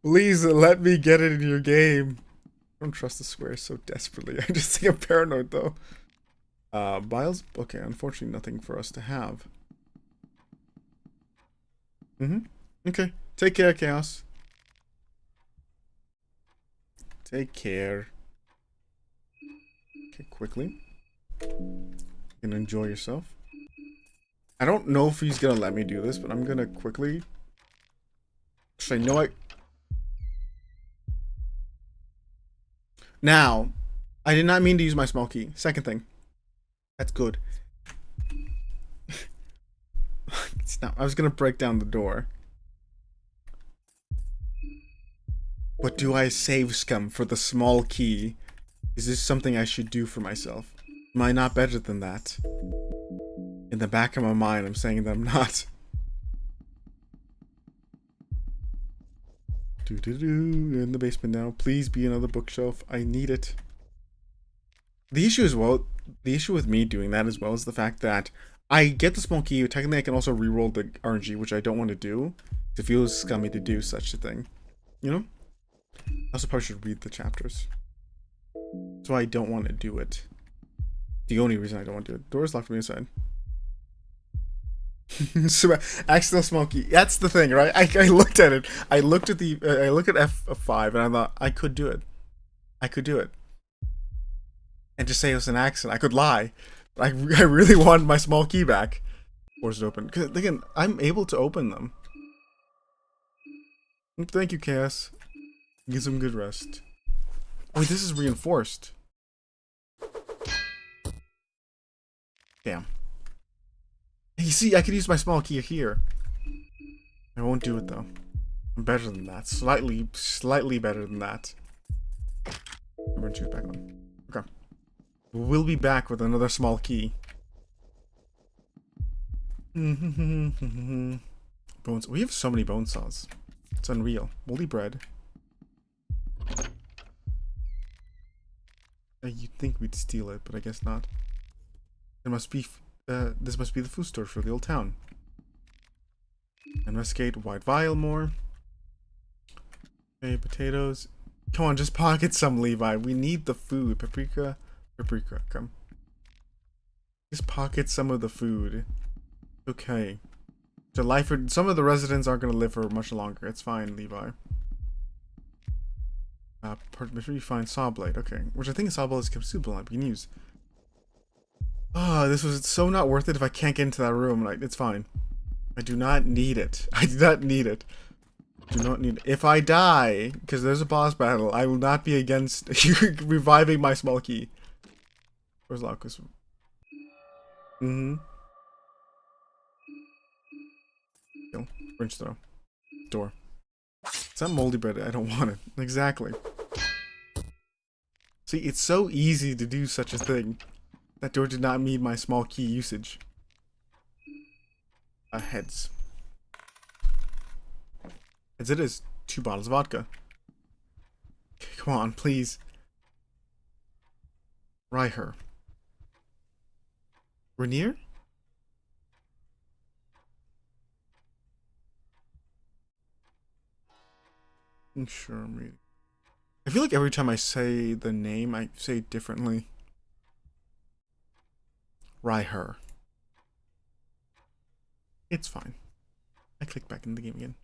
Please let me get it in your game. I don't trust the square so desperately. I just think I'm paranoid, though. Biles? Okay, unfortunately nothing for us to have. Okay. Take care, Chaos. Take care. Okay, quickly. You can enjoy yourself. I don't know if he's gonna let me do this, but I'm gonna quickly... Actually, no, Now, I did not mean to use my small key. Second thing. That's good. I was gonna break down the door. But do I save scum for the small key? Is this something I should do for myself? Am I not better than that? In the back of my mind, I'm saying that I'm not. In the basement now. Please be another bookshelf. I need it. The issue with me doing that as well is the fact that I get the small key. Technically, I can also reroll the RNG, which I don't want to do. It feels scummy to do such a thing. You know? I also probably should read the chapters. So I don't want to do it. The only reason I don't want to do it. Door's locked from the inside. So, accidental small key. That's the thing, right? I looked at it. I looked at F5 and I thought I could do it. I could do it. And just say it was an accident. I could lie. I really wanted my small key back. Doors is open. Because again, I'm able to open them. Thank you, Chaos. Get some good rest. Wait, this is reinforced. Damn. You see, I could use my small key here. I won't do it though. I'm better than that. Slightly better than that. I'm gonna choose back on. Okay. We'll be back with another small key. Bones. We have so many bone saws. It's unreal. Moldy bread. You'd think we'd steal it, but I guess not. There must be. This must be the food store for the old town. Investigate white vial more. Okay, potatoes. Come on, just pocket some, Levi. We need the food. Paprika. Paprika, come. Just pocket some of the food. Okay. Some of the residents aren't going to live for much longer. It's fine, Levi. Make sure you find saw blade. Okay. Which I think a saw blade is consumable. We can use. Oh, this was so not worth it if I can't get into that room. Like, it's fine. I do not need it. I do not need it. Do not need it. If I die, because there's a boss battle, I will not be against reviving my small key. Where's Locus? Kill. Wrench throw. Door. It's not moldy bread. I don't want it. Exactly. See, it's so easy to do such a thing. That door did not meet my small key usage. Heads. As it is, 2 bottles of vodka. Come on, please. Ryher. Rainier? I'm sure I'm reading. I feel like every time I say the name, I say it differently. Ryher. It's fine. I click back in the game again.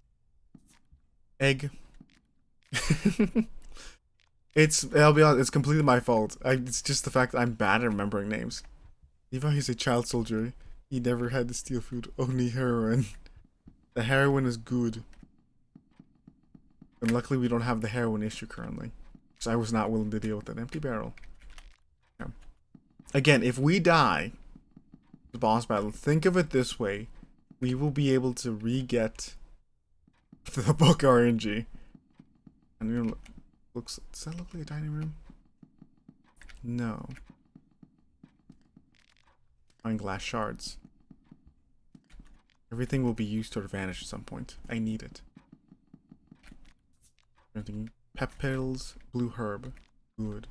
Egg. I'll be honest, it's completely my fault. It's just the fact that I'm bad at remembering names. Levi is a child soldier. He never had to steal food, only heroin. The heroin is good. And luckily we don't have the heroin issue currently. Because I was not willing to deal with an empty barrel. Yeah. Again, if we die, the boss battle, think of it this way. We will be able to re-get the book RNG. And you know, does that look like a dining room? No. Find glass shards. Everything will be used to advantage at some point. I need it. Everything. Pep pills, blue herb. Good.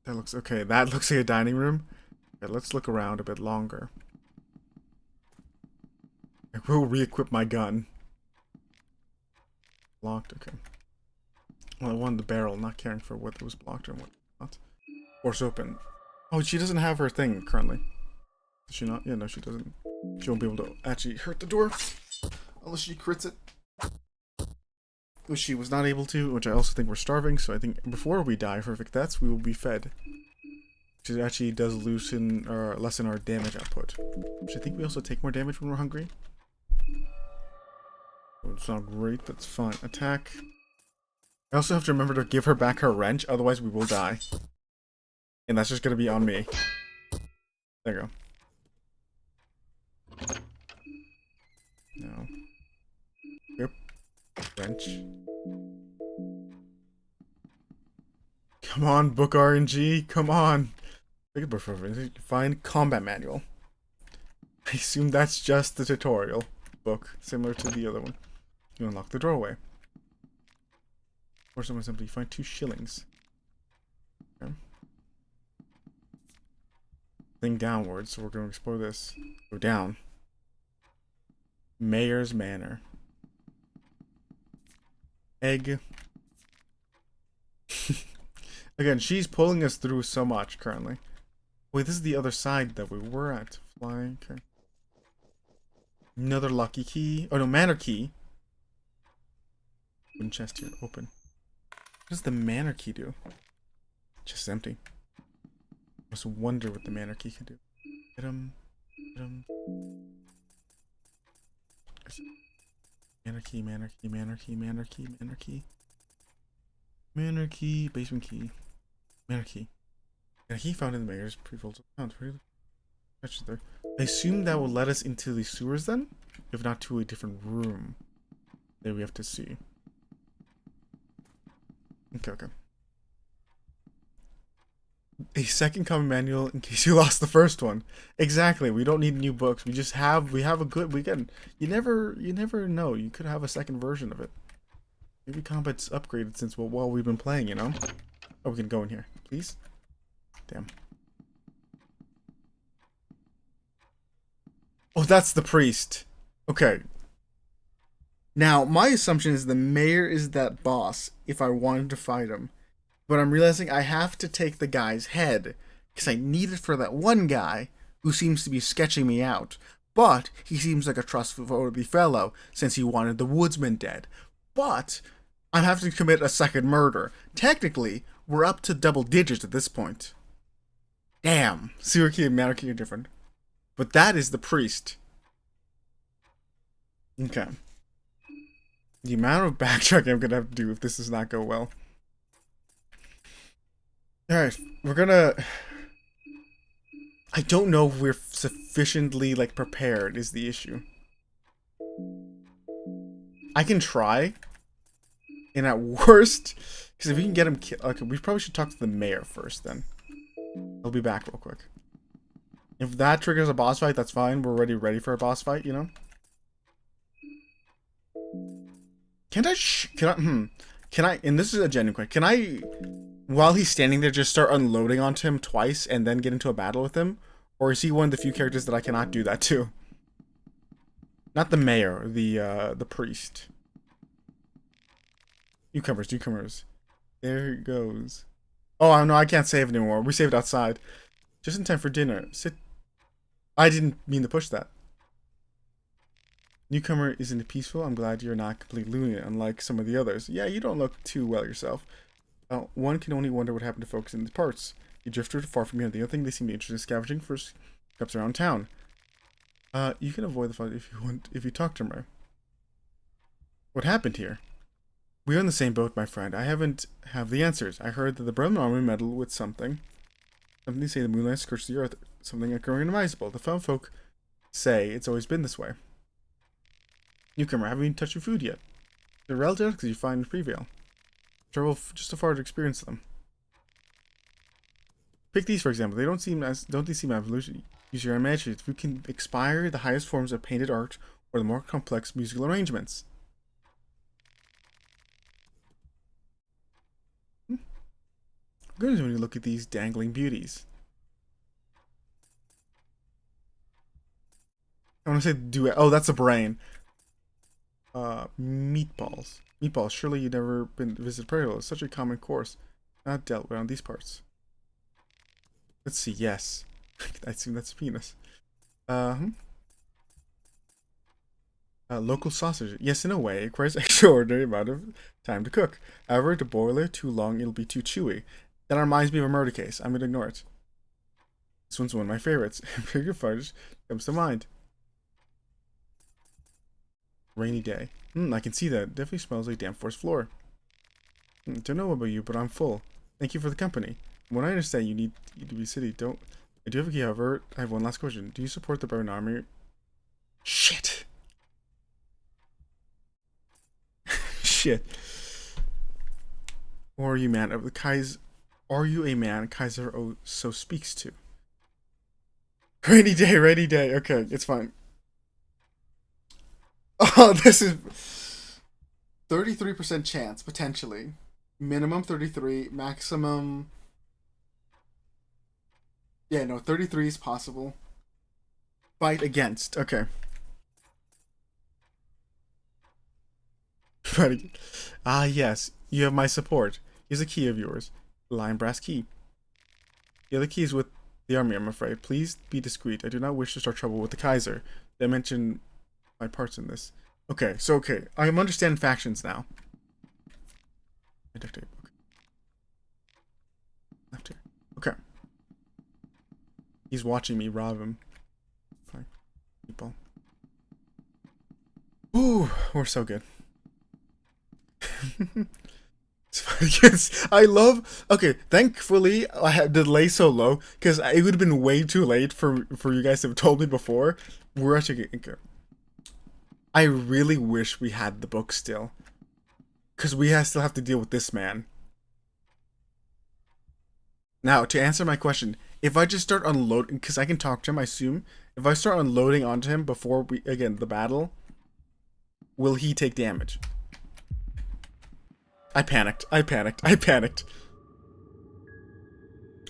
That looks okay. That looks like a dining room. Okay, let's look around a bit longer. I will re-equip my gun. Blocked, okay. Well, I wanted the barrel, not caring for what was blocked and what not. Force open. Oh, she doesn't have her thing currently. Does she not? Yeah, no, she doesn't. She won't be able to actually hurt the door. Unless she crits it. Which she was not able to, which I also think we're starving, so I think before we die for Victats, we will be fed. Which actually does lessen our damage output. Which I think we also take more damage when we're hungry. It's not great, that's fine. Attack. I also have to remember to give her back her wrench, otherwise we will die. And that's just gonna be on me. There you go. No. Yep. Wrench. Come on, book RNG. Come on. Find combat manual. I assume that's just the tutorial book, similar to the other one. You unlock the doorway. Or someone simply find 2 shillings. Okay. Thing downwards, so we're going to explore this. Go down. Mayor's Manor. Egg. Again, she's pulling us through so much currently. Wait, this is the other side that we were at. Fly, okay. Another lucky key. Oh no, manor key. Wooden chest here, open. What does the manor key do? Just empty. I just wonder what the manor key can do. Hit him. Hit him. Manor key, manor key, manor key, manor key, manor key. Manor key, basement key, manor key. And a key found in the mayor's pre-filled account. There. I assume that will let us into the sewers then? If not to a different room. There we have to see. Okay, okay. A second common manual in case you lost the first one. Exactly. We don't need new books. We have a good weekend. You never know. You could have a second version of it. Maybe combat's upgraded since while we've been playing, you know? Oh, we can go in here, please. Damn. Oh, that's the priest. Okay. Now, my assumption is the mayor is that boss if I wanted to fight him. But I'm realizing I have to take the guy's head. Because I need it for that one guy who seems to be sketching me out. But he seems like a trustworthy fellow since he wanted the woodsman dead. But I'm having to commit a second murder. Technically, we're up to double digits at this point. Damn. Sewer key and matter key are different. But that is the priest. Okay. The amount of backtracking I'm gonna have to do if this does not go well. Alright, we're gonna... I don't know if we're sufficiently, like, prepared is the issue. I can try. And at worst... Because if we can get him killed... Okay, we probably should talk to the mayor first, then. I'll be back real quick. If that triggers a boss fight, that's fine. We're already ready for a boss fight, you know? Can I, and this is a genuine question, can I, while he's standing there, just start unloading onto him twice and then get into a battle with him? Or is he one of the few characters that I cannot do that to? Not the mayor, the priest. Newcomers. There it goes. Oh, no, I can't save anymore. We saved outside. Just in time for dinner. Sit. I didn't mean to push that. Newcomer isn't peaceful. I'm glad you're not completely losing it, unlike some of the others. Yeah, you don't look too well yourself. One can only wonder what happened to folks in these parts. You drifted far from here. The other thing, they seem to be interested in scavenging for cups around town. You can avoid the fight if you want, if you talk to her. What happened here? We're in the same boat, my friend. I haven't have the answers. I heard that the Bremen army meddled with something. Something say the moonlight scorched the earth. Something unrecognizable. The found folk say it's always been this way. Newcomer, haven't even touched your food yet. They're relative because you find Prevail. Travel just so far to experience them. Pick these for example. Don't they seem evolution? Use your imagination. If you can inspire the highest forms of painted art or the more complex musical arrangements. Good when you look at these dangling beauties. I want to say duet. Oh, that's a brain. Meatballs. Meatballs. Surely you've never been to visit Prairie. It's such a common course. Not dealt with on these parts. Let's see. Yes. I assume that's penis. Local sausage. Yes, in a way. It requires extraordinary amount of time to cook. However, to boil it too long, it'll be too chewy. That reminds me of a murder case. I'm gonna ignore it. This one's one of my favorites. Figure fudge comes to mind. Rainy day. I can see that. It definitely smells like damp forest floor. Don't know about you, but I'm full. Thank you for the company. From what I understand, you need to be city. I do have a key, however. I have one last question. Do you support the Baron Army? Shit. Shit. Or are you man of the Kaiser? Are you a man Kaiser so speaks to? Rainy day, rainy day. Okay, it's fine. Oh, this is 33% chance, potentially. Minimum 33, maximum... Yeah, no, 33 is possible. Fight against, okay. Ah, yes, you have my support. Here's a key of yours. Lion brass key. The other key is with the army, I'm afraid. Please be discreet. I do not wish to start trouble with the Kaiser. They mention my parts in this. Okay, so okay. I'm understanding factions now. Okay. Left here. Okay. He's watching me rob him. Fine. People. Ooh, we're so good. Yes, I love. Okay, thankfully I had delay so low because it would have been way too late for you guys to have told me before. We're actually. Okay. I really wish we had the book still, because still have to deal with this man. Now, to answer my question, if I just start unloading, because I can talk to him, I assume, if I start unloading onto him before the battle, will he take damage? I panicked. I panicked. I panicked.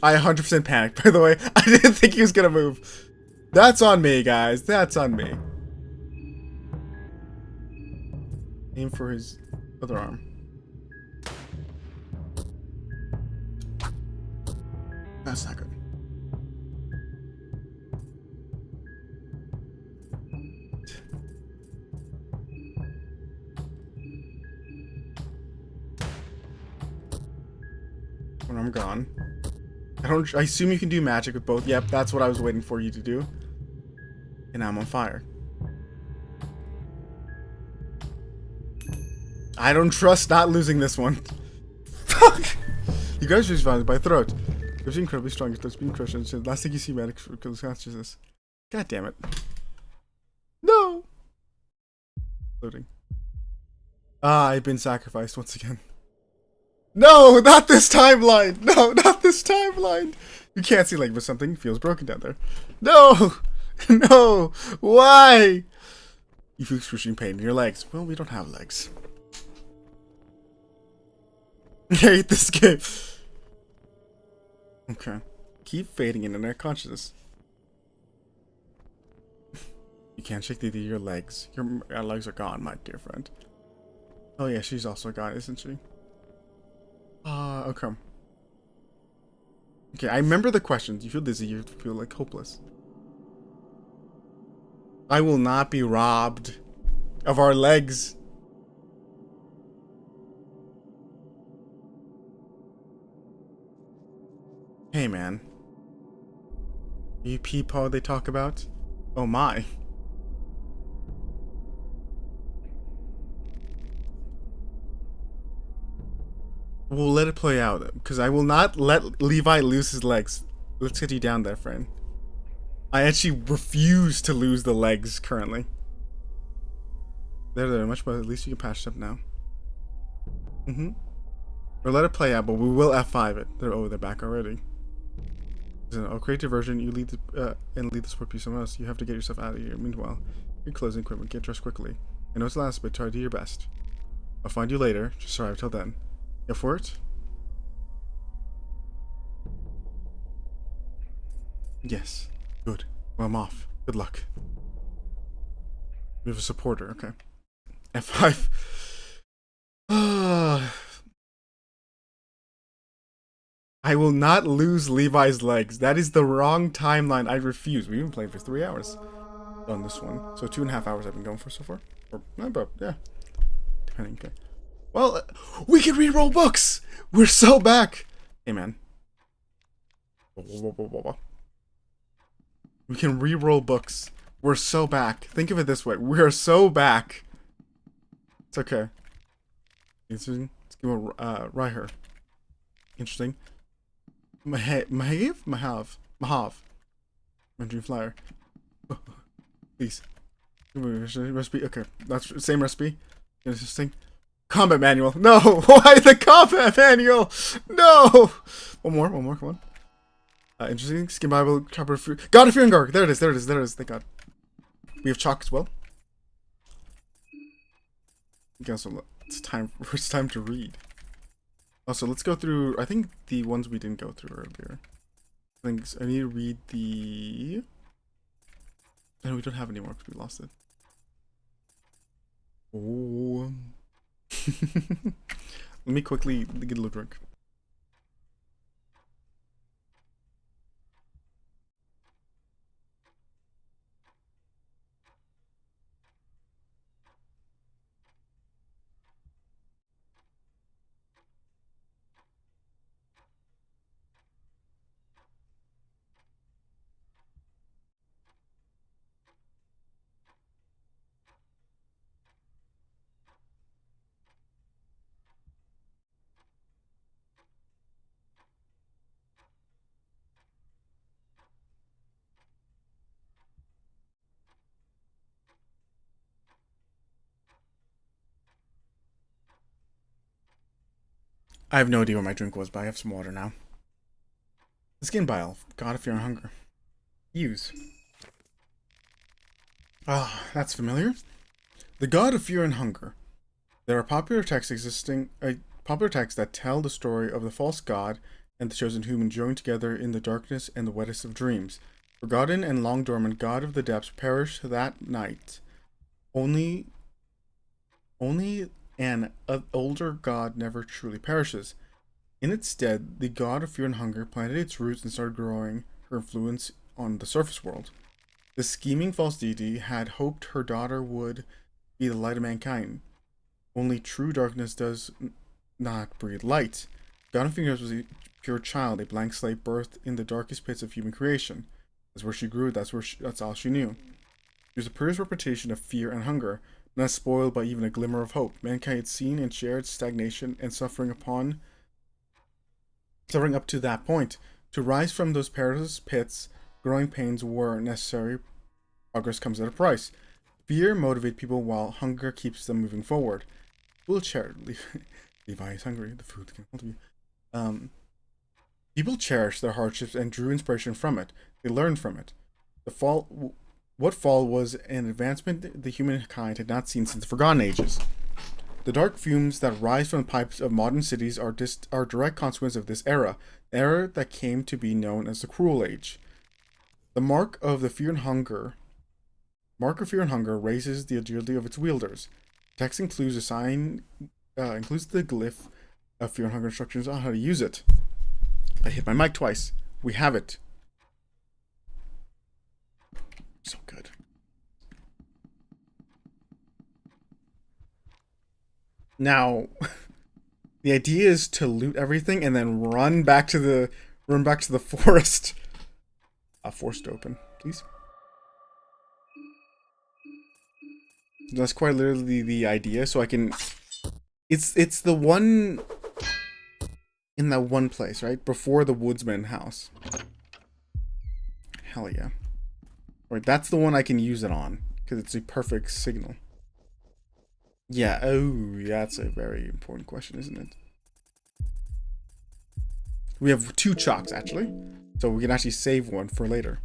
I 100% panicked, by the way. I didn't think he was gonna move. That's on me, guys. That's on me. Aim for his other arm. That's not good. When I'm gone. I assume you can do magic with both. Yep, that's what I was waiting for you to do. And I'm on fire. I don't trust not losing this one. Fuck! You guys are survived by throat. You're incredibly strong. It's been crushed. Last thing you see, magic kills consciousness. God damn it. No! Loading. Ah, I've been sacrificed once again. No, not this timeline! No, not this timeline! You can't see, like, but something feels broken down there. No! No! Why? You feel excruciating pain in your legs. Well, we don't have legs. I hate this game. Okay. Keep fading into their consciousness. You can't shake your legs. Your legs are gone, my dear friend. Oh yeah, she's also gone, isn't she? Okay. Okay, I remember the questions. You feel dizzy, you feel like hopeless. I will not be robbed of our legs. Hey man. You peepaw they talk about? Oh my. We'll let it play out, because I will not let Levi lose his legs. Let's get you down there, friend. I actually refuse to lose the legs currently. They're much better. At least you can patch up now. Or let it play out, but we will F5 it. They're back already. I'll create a version. You lead and lead the support piece somewhere else. You have to get yourself out of here. Meanwhile, your closing equipment. Get dressed quickly. I know it's the last, but try to do your best. I'll find you later. Just survive till then. Go for it. Yes. Good. Well, I'm off. Good luck. We have a supporter. Okay. F5. I will not lose Levi's legs. That is the wrong timeline. I refuse. We've been playing for 3 hours on this one. So 2.5 hours I've been going for so far. Or, but yeah. Depending. Okay. Well, we can re-roll books! We're so back! Hey, man. We can re-roll books. We're so back. Think of it this way. We're so back. It's okay. Interesting. Let's give a Ryher. Interesting. Mahav. Mandarin Flyer. Please. Recipe. Okay. That's same recipe. Interesting. Combat manual. No! Why the combat manual? No! One more, come on. Interesting. Skin Bible, Chopper Fruit. God of Fearing. There it is. Thank God. We have chalk as well. Okay, so it's time to read. Also, let's go through, I think, the ones we didn't go through earlier. I need to read the... No, we don't have any more because we lost it. Oh. Let me quickly get a little drink. Okay. 'Cause I will not let Levi lose his legs. Let's get you down there, friend. I will not lose Levi's legs. That is the wrong timeline. I refuse. We have a supporter. Okay. F5. I have no idea where my drink was, but I have some water now. The skin bile, god of fear and hunger. Use. Ah, that's familiar. The god of fear and hunger. There are popular texts that tell the story of the false god and the chosen human joined together in the darkness and the wettest of dreams. Forgotten and long dormant god of the depths perished that night. Only an older god never truly perishes. In its stead, the god of fear and hunger planted its roots and started growing her influence on the surface world. The scheming false deity had hoped her daughter would be the light of mankind. Only true darkness does not breathe light. God of Fingers was a pure child, a blank slate birthed in the darkest pits of human creation. That's where she grew, that's all she knew. She was a purest reputation of fear and hunger, not spoiled by even a glimmer of hope. Mankind had seen and shared stagnation and suffering up to that point. To rise from those perilous pits, growing pains were necessary. Progress comes at a price. Fear motivates people while hunger keeps them moving forward. Levi is hungry. The food can hold you. People cherished their hardships and drew inspiration from it. They learned from it. What fall was an advancement the humankind had not seen since the Forgotten Ages. The dark fumes that rise from the pipes of modern cities are direct consequence of this era, the era that came to be known as the Cruel Age. The mark of fear and hunger raises the agility of its wielders. The text includes the glyph of fear and hunger instructions on how to use it. I hit my mic twice. We have it. So good. Now, the idea is to loot everything and then run back to the forest. Forced open, please. That's quite literally the idea. So I can. It's the one in that one place, right before the woodsman house. Hell yeah! Right, that's the one I can use it on because it's a perfect signal. Yeah. Oh, that's a very important question, isn't it? We have 2 chalks actually, so we can actually save one for later.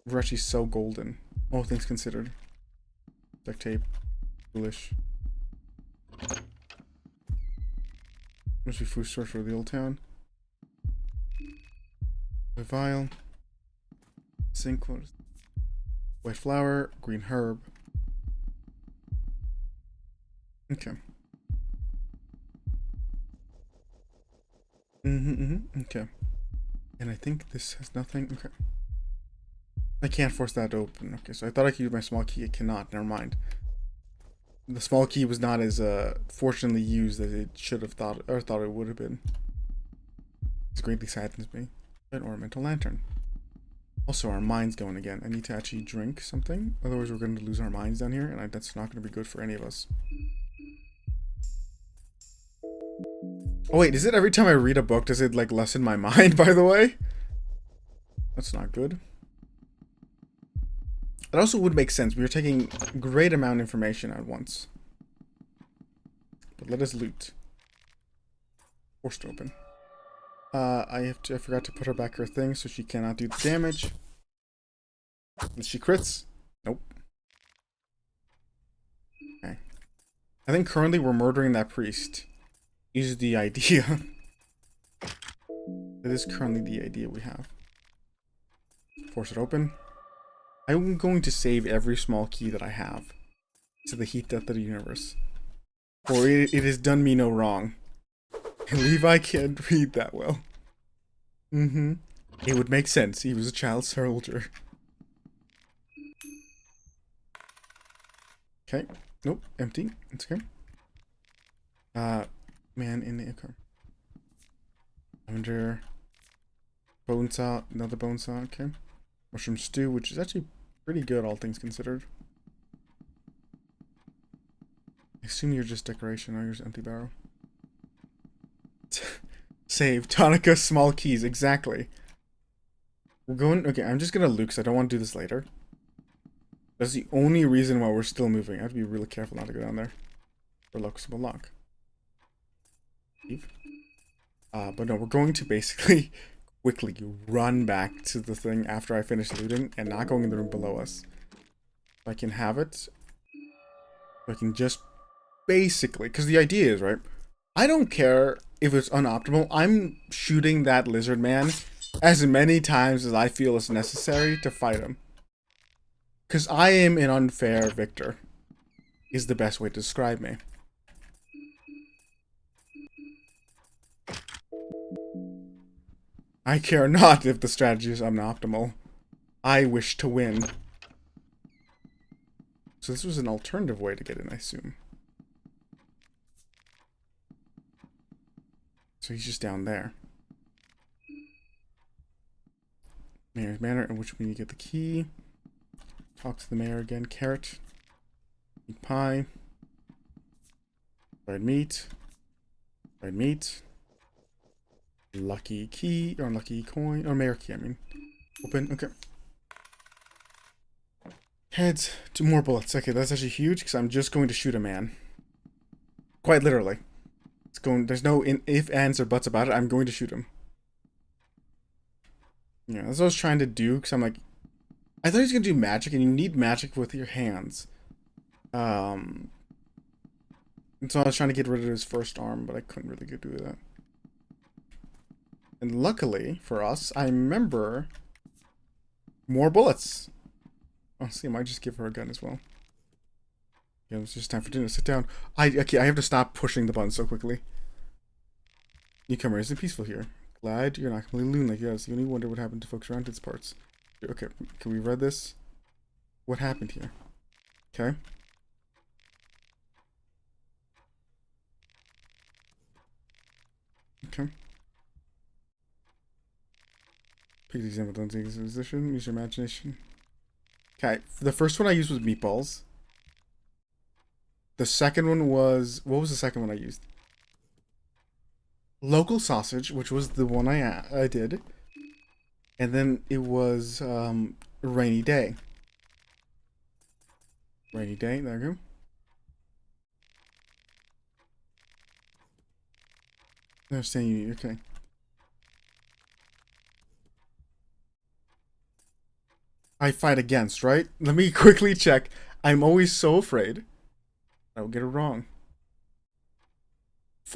We're actually so golden, all things considered. Duct tape. Foolish. Must be food store for the old town. A vial. Sink. White flour. Green herb. Okay. Okay. And I think this has nothing. Okay. I can't force that to open. Okay, so I thought I could use my small key. I cannot. Never mind. The small key was not as fortunately used as it should have thought it would have been. This greatly saddens me. An ornamental lantern. Also, our mind's going again. I need to actually drink something. Otherwise, we're going to lose our minds down here, and that's not going to be good for any of us. Oh wait, is it every time I read a book, does it like lessen my mind, by the way? That's not good. That also would make sense. We are taking a great amount of information at once. But let us loot. Forced open. I forgot to put her back her thing so she cannot do the damage. And she crits? Nope. Okay. I think currently we're murdering that priest. Is the idea. That is currently the idea we have. Force it open. I'm going to save every small key that I have to the heat death of the universe. For it has done me no wrong. Levi can't read that well. It would make sense. He was a child soldier. Okay. Nope. Empty. It's okay. Man in the okay. Lavender. Bone saw. Another bone saw. Okay. Mushroom stew, which is actually pretty good, all things considered. I assume you're just decoration. Oh, you're empty barrel. Save. Tonica, small keys. Exactly. We're going... Okay, I'm just going to loot because I don't want to do this later. That's the only reason why we're still moving. I have to be really careful not to go down there. Or look, lock. leave. But no, we're going to basically quickly run back to the thing after I finish looting and not going in the room below us. If I can have it. I can just basically, because the idea is, right, I don't care if it's unoptimal. I'm shooting that lizard man as many times as I feel is necessary to fight him. Because I am an unfair victor, is the best way to describe me. I care not if the strategy is unoptimal. I wish to win. So this was an alternative way to get in, I assume. So he's just down there. Mayor's Manor, in which we need to get the key. Talk to the mayor again. Carrot. Eat pie. Fried meat. Fried meat. Lucky key, or lucky coin, or mayor key, I mean. Open, okay. Heads to more bullets. Okay, that's actually huge, because I'm just going to shoot a man. Quite literally. It's going, there's no if, ands, or buts about it. I'm going to shoot him. Yeah, that's what I was trying to do, because I'm like, I thought he was going to do magic, and you need magic with your hands. And so I was trying to get rid of his first arm, but I couldn't really do that. And luckily for us, I remember more bullets. Oh, see, I might just give her a gun as well. Yeah, it's just time for dinner. Sit down. Okay, I have to stop pushing the button so quickly. Newcomer, isn't peaceful here. Glad you're not completely loon like us. You only wonder what happened to folks around its parts. Okay, can we read this? What happened here? Okay. Okay. Pick the example, don't take this position. Use your imagination. Okay, the first one I used was meatballs. The second one was... What was the second one I used? Local sausage, which was the one I did. And then it was rainy day. Rainy day, there we go. Understand you, okay. I fight against, right? Let me quickly check. I'm always so afraid I will get it wrong.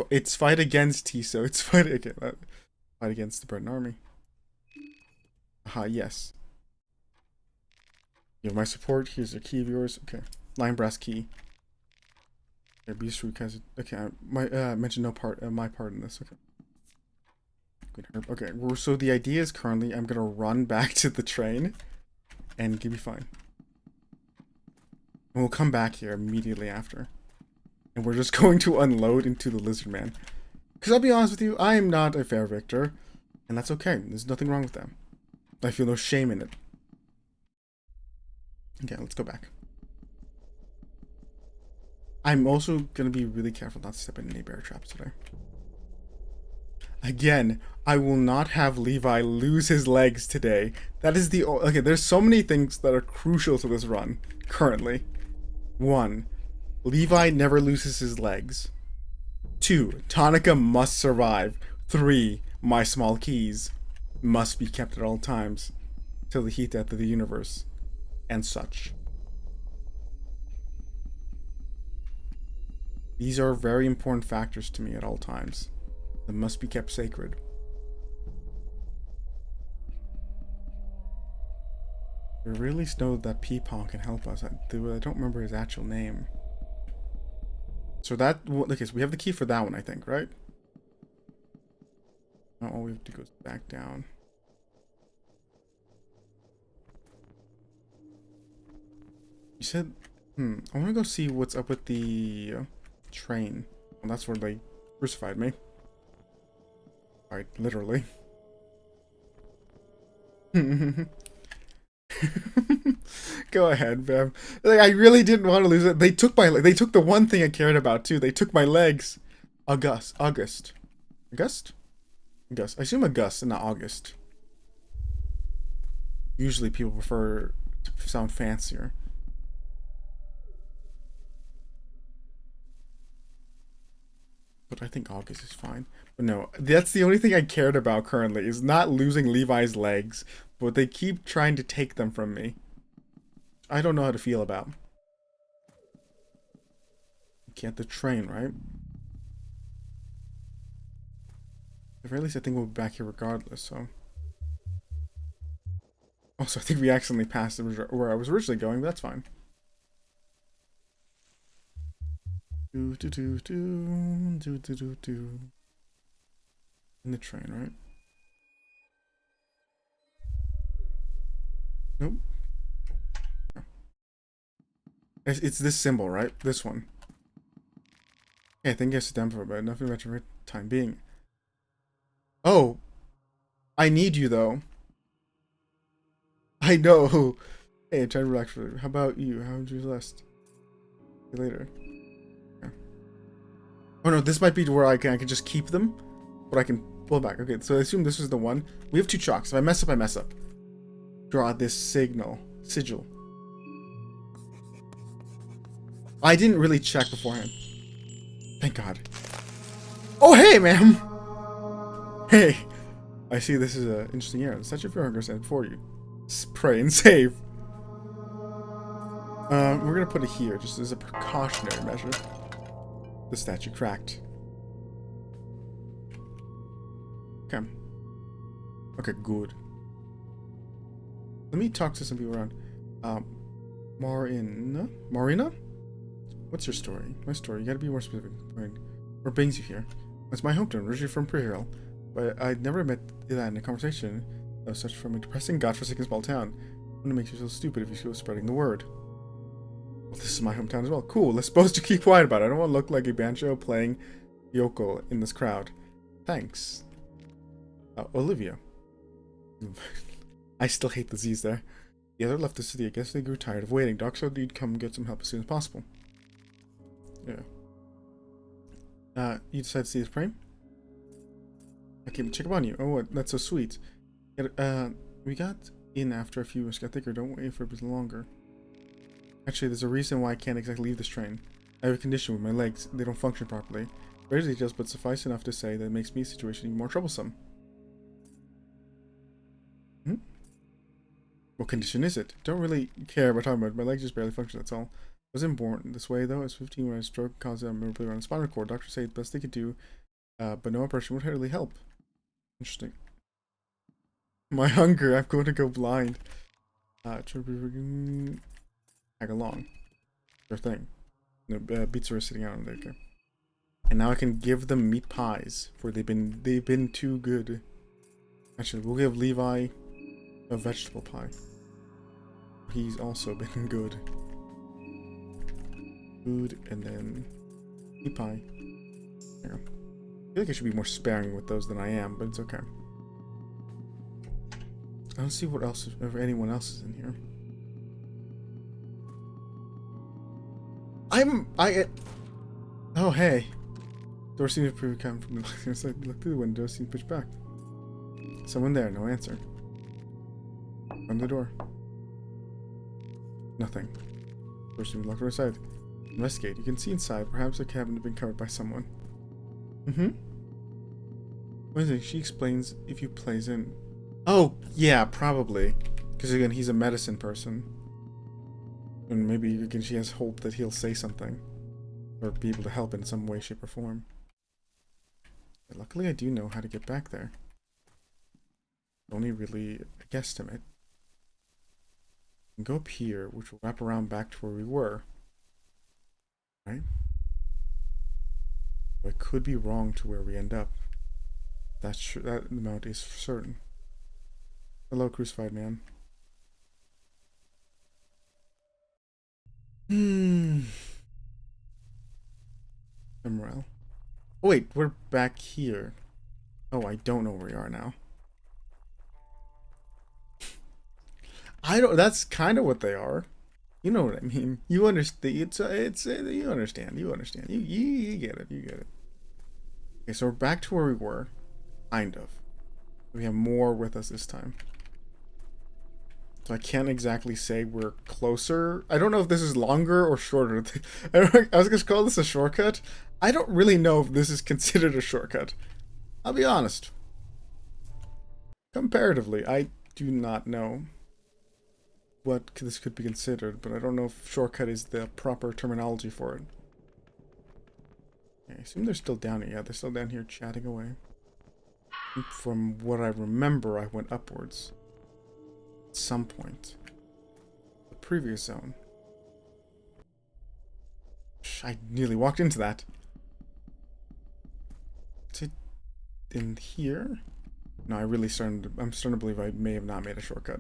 It's fight against Hiso. It's fight against the Breton Army. Aha, yes. You have my support. Here's a key of yours. Okay. Lion brass key. Okay, beast root has it. Okay, I mentioned no part my part in this. Okay. Okay, so the idea is currently I'm gonna run back to the train and give me fine. And we'll come back here immediately after. And we're just going to unload into the lizard man. Because I'll be honest with you, I am not a fair victor. And that's okay. There's nothing wrong with that. I feel no shame in it. Okay, let's go back. I'm also going to be really careful not to step in any bear traps today. Again, I will not have Levi lose his legs today. That is the... Okay, there's so many things that are crucial to this run, currently. 1. Levi never loses his legs. 2. Tonica must survive. 3. My small keys must be kept at all times till the heat death of the universe. And such. These are very important factors to me at all times. That must be kept sacred. We really know that Peepaw can help us. I don't remember his actual name. So that... Okay, so we have the key for that one, I think, right? Now all we have to go back down. You said... I want to go see what's up with the train. Well, that's where they crucified me. Right, literally. Go ahead, Bev. Like, I really didn't want to lose it. They took they took the one thing I cared about too. They took my legs. August. I assume August and not August. Usually people prefer to sound fancier. . But I think August is fine. But no, that's the only thing I cared about currently, is not losing Levi's legs. But they keep trying to take them from me. I don't know how to feel about. Get the train, right? At the very least, I think we'll be back here regardless, so. Also, I think we accidentally passed where I was originally going, but that's fine. Do do do do do do do do. In the train, right? Nope. No. It's this symbol, right? This one. Okay, I think it's done for, but nothing much for time being. Oh, I need you though. I know. Hey, try to relax for later. How about you? How would you last? See you later. Yeah. Oh no, this might be where I can just keep them, but I can pull back. Okay, so I assume this is the one. We have 2 chalks. If I mess up, I mess up. Draw this sigil. I didn't really check beforehand. Thank God. Oh, hey, ma'am. Hey. I see this is an interesting errand. Such a few hunger sent for you. Pray and save. We're gonna put it here, just as a precautionary measure. The statue cracked. Okay. Okay, good. Let me talk to some people around. Marina? What's your story? My story. You gotta be more specific. What brings you here? It's my hometown, originally from Prehirl. But I'd never met that in a conversation that was such from a depressing, godforsaken small town. Wouldn't it make you so stupid if you were spreading the word? Well, this is my hometown as well. Cool, let's supposed to keep quiet about it. I don't want to look like a banjo playing yokel in this crowd. Thanks. Olivia. I still hate the Z's there. The other left the city. I guess they grew tired of waiting. Doc said he'd come get some help as soon as possible. Yeah. You decided to see this frame? I came to check up on you. Oh, that's so sweet. We got in after a few minutes got thicker. Don't wait for a bit longer. Actually, there's a reason why I can't exactly leave this train. I have a condition with my legs. They don't function properly. Very details, but suffice enough to say that it makes me situation even more troublesome. What condition is it? Don't really care about talking about it. My legs just barely function, that's all. I wasn't born this way, though. I was 15 when I stroke caused a memorably around the spinal cord. Doctors say it's the best they could do, but no operation would really help. Interesting. My hunger, I'm going to go blind. Tag along. Sure thing. No, beets are sitting out on there. Okay. And now I can give them meat pies, for they've been too good. Actually, we'll give Levi a vegetable pie. He's also been good. Food and then meat pie. There you go. I feel like I should be more sparing with those than I am, but it's okay. I don't see what else, if anyone else is in here. Oh, hey. Door seems to be coming from the inside. Look through the window, seems pushed back. Someone there, no answer. From the door. Nothing. Door seems locked on the side. Investigate. You can see inside. Perhaps the cabin had been covered by someone. What is it? She explains if you plays in. Oh, yeah, probably. Because again, he's a medicine person. And maybe again, she has hope that he'll say something. Or be able to help in some way, shape, or form. But luckily, I do know how to get back there. Only really a guesstimate. Go up here, which will wrap around back to where we were. Right? I could be wrong to where we end up. That's true. That amount is certain. Hello, crucified man. Emerald. Oh wait, we're back here. Oh, I don't know where we are now. I don't. That's kind of what they are. You know what I mean. You understand. You understand. You understand. You get it. You get it. Okay, so we're back to where we were. Kind of. We have more with us this time. So I can't exactly say we're closer. I don't know if this is longer or shorter. I was going to call this a shortcut. I don't really know if this is considered a shortcut. I'll be honest. Comparatively, I do not know what this could be considered, but I don't know if shortcut is the proper terminology for it. Okay, I assume they're still down here. Yeah, they're still down here chatting away. From what I remember, I went upwards. At some point. The previous zone. I nearly walked into that. Is it in here? No, I'm starting to believe I may have not made a shortcut.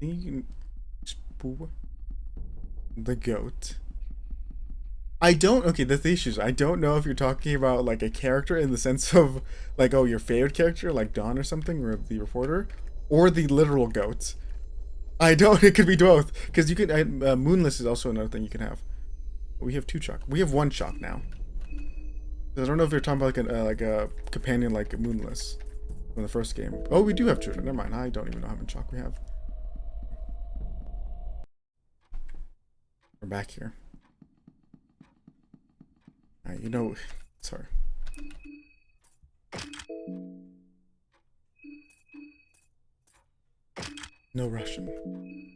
The goat. Okay, that's the issues. I don't know if you're talking about like a character in the sense of like, oh, your favorite character, like Dawn or something, or the reporter, or the literal goat. It could be both. Because you can, Moonless is also another thing you can have. We have 2 chalk. We have 1 chalk now. I don't know if you're talking about like a companion like Moonless from the first game. Oh, we do have children. Never mind. I don't even know how many chalk we have. We're back here. Alright, you know... Sorry. No Russian.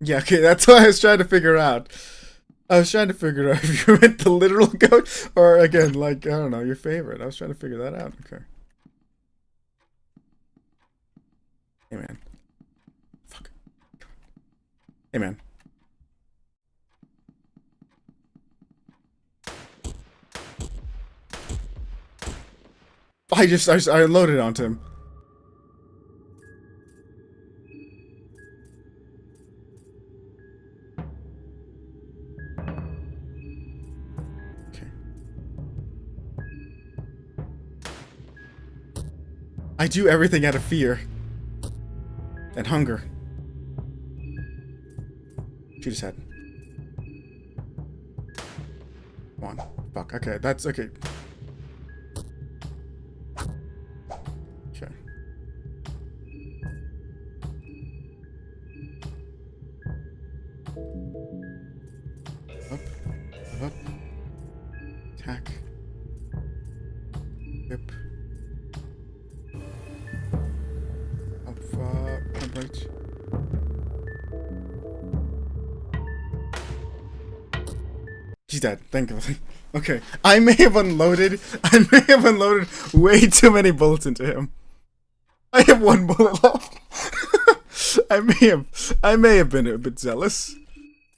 Yeah, okay, that's what I was trying to figure out. I was trying to figure out if you meant the literal goat, or again, like, I don't know, your favorite. I was trying to figure that out. Okay. Hey, man. Fuck. Hey, man. I loaded onto him. Okay. I do everything out of fear. And hunger. Shoot his head. Come on. Fuck. Okay, that's okay. Okay. Up. Up. Attack. Yep. Up, right. He's dead. Thank you. Okay. I may have unloaded way too many bullets into him. I have 1 bullet left. I may have been a bit zealous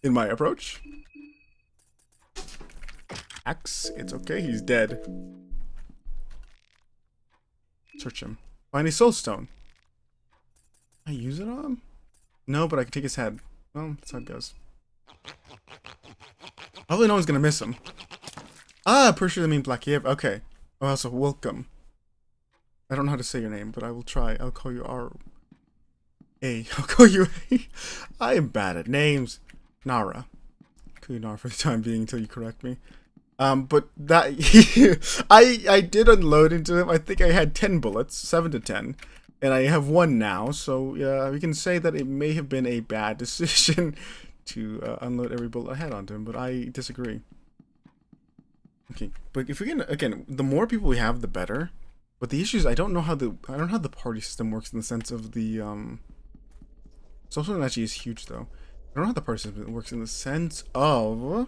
in my approach. Axe, it's okay, he's dead. Search him. Find a soul stone. Can I use it on him? No, but I can take his head. Well, that's how it goes. Hopefully no one's gonna miss him. Ah, pretty sure they mean Blackiev. Okay. Oh, also, welcome. I don't know how to say your name, but I will try. I'll call you A. I'll call you A. I am bad at names. Nara. Call you Nara for the time being until you correct me. But that... I did unload into him. I think I had 10 bullets. 7 to 10. And I have 1 now, so yeah, we can say that it may have been a bad decision to unload every bullet I had onto him, but I disagree. Okay, but if we can, again, the more people we have, the better. But the issue is I don't know how the party system works in the sense of the social one actually is huge though. I don't know how the party system works in the sense of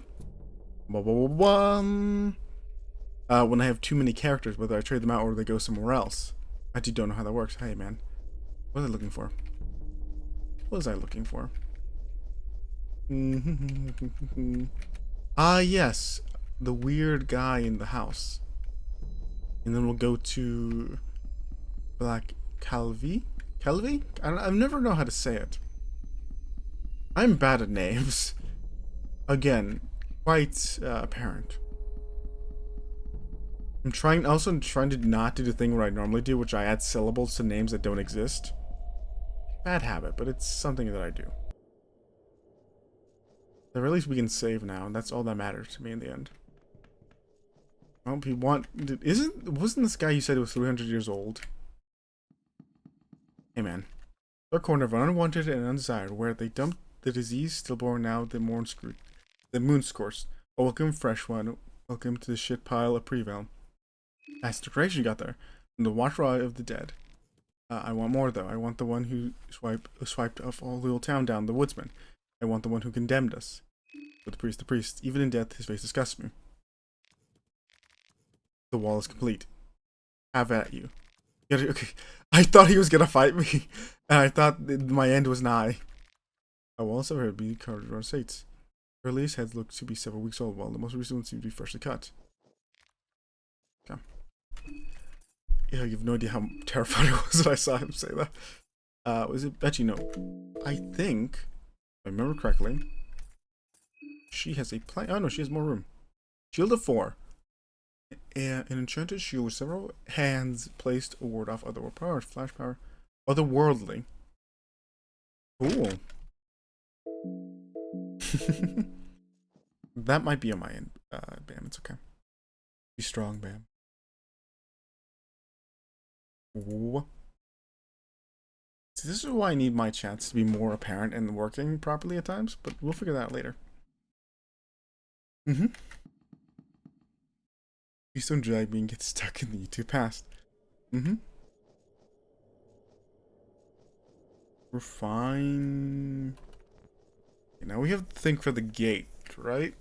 when I have too many characters, whether I trade them out or they go somewhere else. I actually don't know how that works. Hey man, what was I looking for? What was I looking for? Ah yes, the weird guy in the house. And then we'll go to Black Calvi? Calvi? I've never know how to say it. I'm bad at names. Again, quite apparent. I'm trying to not do the thing where I normally do, which I add syllables to names that don't exist. Bad habit, but it's something that I do. So at least we can save now, and that's all that matters to me in the end. Well, wasn't this guy you said was 300 years old? Hey man. The corner of unwanted and undesired, where they dumped the disease stillborn now the moon scorched. Oh, welcome, fresh one. Welcome to the shit pile of Preval. Nice decoration you got there. From the Watcher of the Dead. I want more though. I want the one who swiped off all the old town down, the woodsman. I want the one who condemned us. But the priest. Even in death, his face disgusts me. The wall is complete. Have at you. Okay. I thought he was gonna fight me, and I thought my end was nigh. I will also heard be carved on sates. Earliest heads look to be several weeks old, while the most recent ones seem to be freshly cut. Okay. Yeah, you have no idea how terrified I was when I saw him say that. Was it? Actually, no. I think, if I remember correctly, she has a plan. Oh no, she has more room. Shield of 4. An enchanted shield with several hands placed a ward off otherworld power, flash power, otherworldly. Cool. That might be on my end. Bam, it's okay. Be strong, Bam. Ooh. See, this is why I need my chats to be more apparent and working properly at times, but we'll figure that out later. Please don't drag me and get stuck in the YouTube past. We're fine. Okay, now we have to think for the gate, right?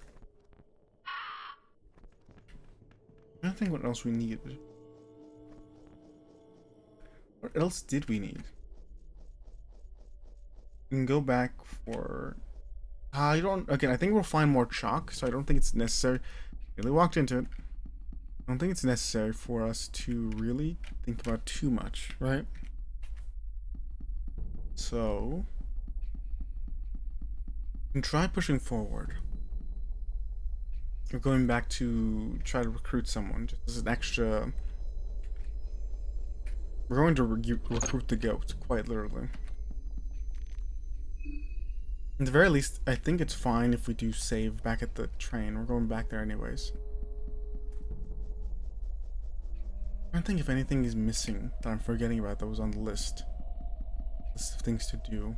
I don't think what else we needed. What else did we need? We can go back for... I don't... Again, I think we'll find more chalk, so I don't think it's necessary. Really walked into it. I don't think it's necessary for us to really think about too much, right? So... we can try pushing forward. We're going back to try to recruit someone, just as an extra... We're going to recruit the goat, quite literally. At the very least, I think it's fine if we do save back at the train. We're going back there anyways. I don't think if anything is missing that I'm forgetting about that was on the list. List of things to do.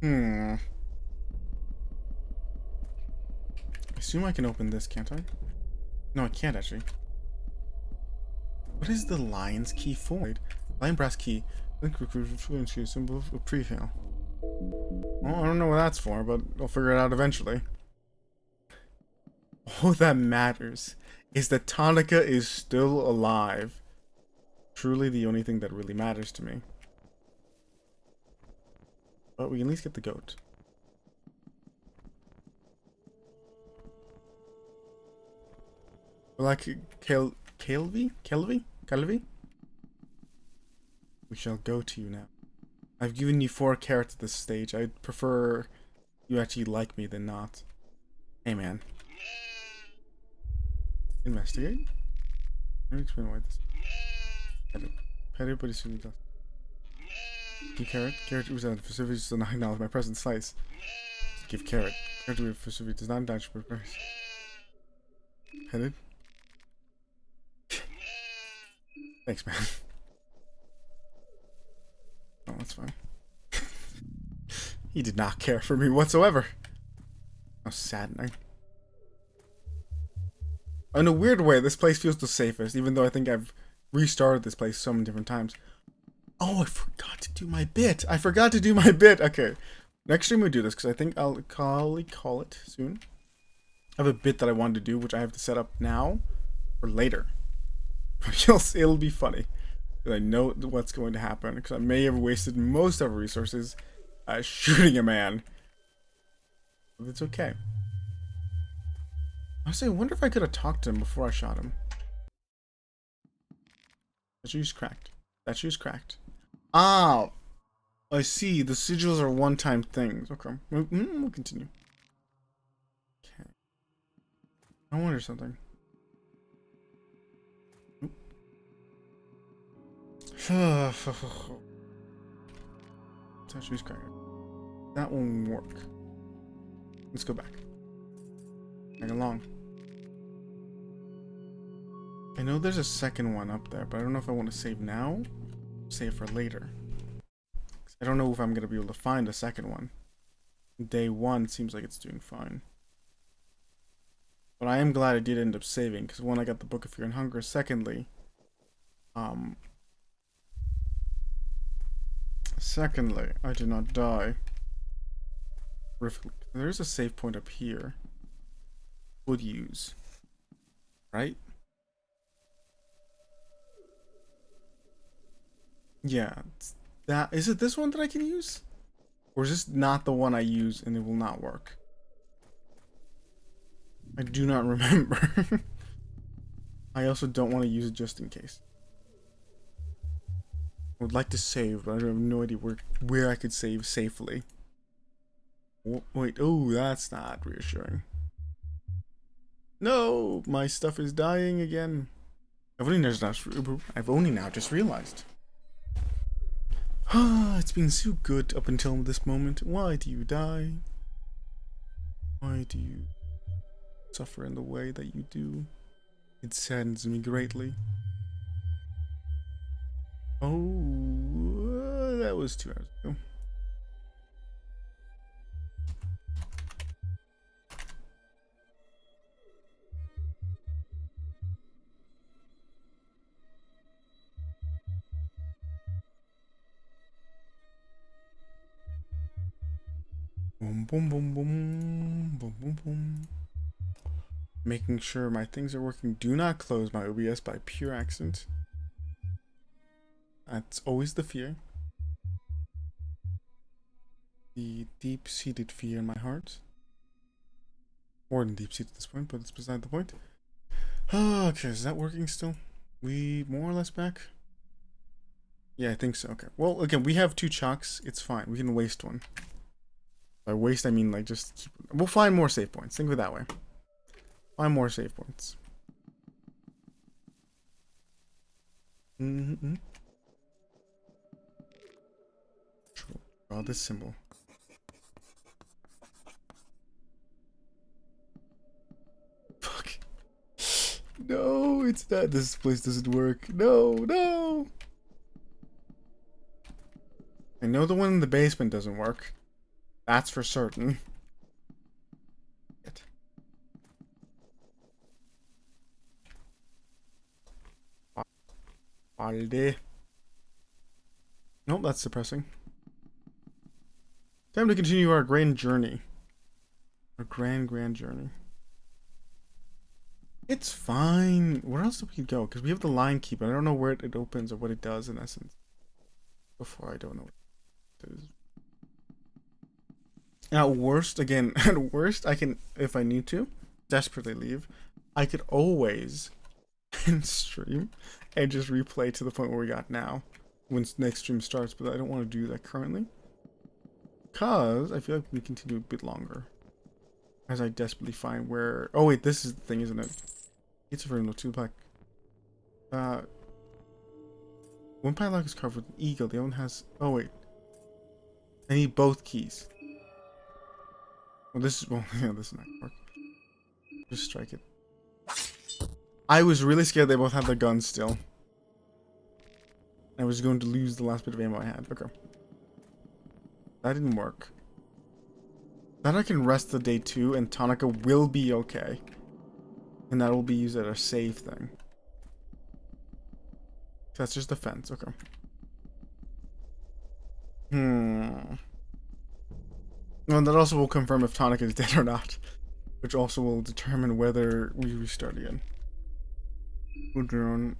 I assume I can open this, can't I? No, I can't actually. What is the lion's key for? Lion brass key. Link recruit symbol of pre-fail. Well, I don't know what that's for, but I'll figure it out eventually. All that matters is that Tonica is still alive. Truly the only thing that really matters to me. But we can at least get the goat. Like Kelvy? We shall go to you now. I've given you 4 carrots at this stage. I'd prefer you actually like me than not. Hey man. Investigate? Let me explain why this. Pet it, but it's really does. Give carrot. Carrot was out of facility does not acknowledge my presence. Slice. Give carrot. Carrot to a facility does not acknowledge my presence. Petted. Thanks, man. Oh, that's fine. He did not care for me whatsoever. How saddening. In a weird way, this place feels the safest, even though I think I've restarted this place so many different times. Oh, I forgot to do my bit. Okay. Next stream we do this, because I think I'll call it soon. I have a bit that I wanted to do, which I have to set up now or later. But it'll be funny. Because I know what's going to happen, because I may have wasted most of our resources shooting a man. But it's okay. Honestly, I wonder if I could have talked to him before I shot him. That shoe's cracked. Ah! I see. The sigils are one-time things. Okay. We'll continue. Okay. I wonder something. That shoe's cracked. That won't work. Let's go back. Tag along. I know there's a second one up there, but I don't know if I want to save now. Save for later. I don't know if I'm going to be able to find a second one. Day 1 seems like it's doing fine. But I am glad I did end up saving, because one, I got the Book of Fear and Hunger. Secondly, I did not die. There's a save point up here. Would use. Right? Yeah. Is it this one that I can use? Or is this not the one I use and it will not work? I do not remember. I also don't want to use it just in case. I would like to save, but I have no idea where I could save safely. Wait, oh, that's not reassuring. No, my stuff is dying again. I've only now just realized. It's been so good up until this moment. Why do you die? Why do you suffer in the way that you do? It saddens me greatly. Oh, that was 2 hours ago. Boom, boom, boom, boom, boom, boom, boom. Making sure my things are working. Do not close my OBS by pure accident. That's always the fear. The deep-seated fear in my heart. More than deep-seated at this point, but it's beside the point. Okay, is that working still? We more or less back? Yeah, I think so. Okay. Well, again, we have 2 chalks. It's fine. We can waste one. By waste, I mean like just keep... We'll find more save points. Think of it that way. Find more save points. Mm-hmm. Draw this symbol. Fuck. No, it's not. This place doesn't work. No, no. I know the one in the basement doesn't work. That's for certain. Alde. Nope, that's depressing. Time to continue our grand journey. Our grand journey. It's fine. Where else do we go? Because we have the line key, but I don't know where it opens or what it does in essence. Before I don't know what it is. At worst, again, at worst, I can, if I need to, desperately leave. I could always end stream and just replay to the point where we got now when next stream starts, but I don't want to do that currently. Because I feel like we continue a bit longer. As I desperately find where... Oh wait, this is the thing, isn't it? It's very low, 2 black. One padlock is covered with an eagle, the other one has... Oh wait. I need both keys. Well, this is... Well, yeah, this is not gonna work. Just strike it. I was really scared they both had their guns still. I was going to lose the last bit of ammo I had. Okay. That didn't work. Then I can rest the day 2 and Tonica will be okay. And that will be used as a save thing. That's just defense. Okay. Well, that also will confirm if Tonica is dead or not. Which also will determine whether we restart again. Drone.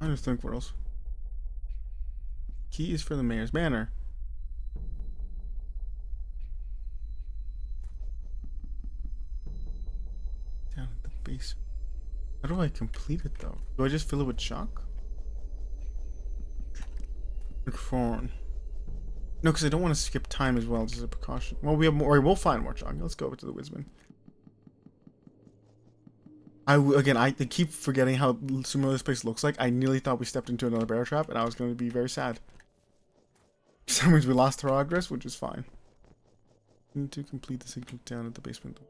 I just think what else. Key is for the mayor's manor. Down at the base. How do I complete it though? Do I just fill it with chalk? Refrain. No, because I don't want to skip time as well, just as a precaution. Well, we have more. We'll find more chalk. Let's go over to the Wisman. I keep forgetting how similar this place looks like. I nearly thought we stepped into another bear trap, and I was going to be very sad. That means we lost progress, which is fine. Need to complete the signal down at the basement.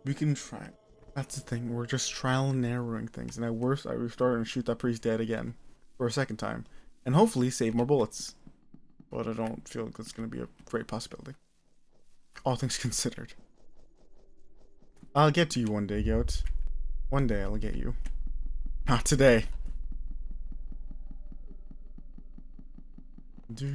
We can try. That's the thing. We're just trial and erroring things. And at worst, I restart and shoot that priest dead again for a second time, and hopefully save more bullets. But I don't feel like that's going to be a great possibility. All things considered. I'll get to you one day, Goat. One day I'll get you. Not today. Little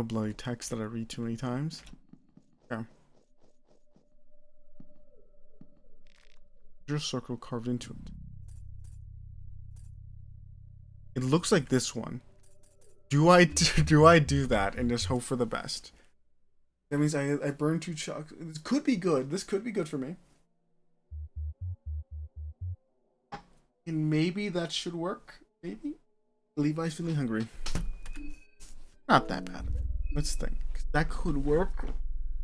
bloody text that I read too many times. Okay. There's a circle carved into it. It looks like this one. Do I do that and just hope for the best? That means I burn 2 chocolates. This could be good. This could be good for me. And maybe that should work. Maybe. Levi's feeling hungry. Not that bad. Let's think. That could work.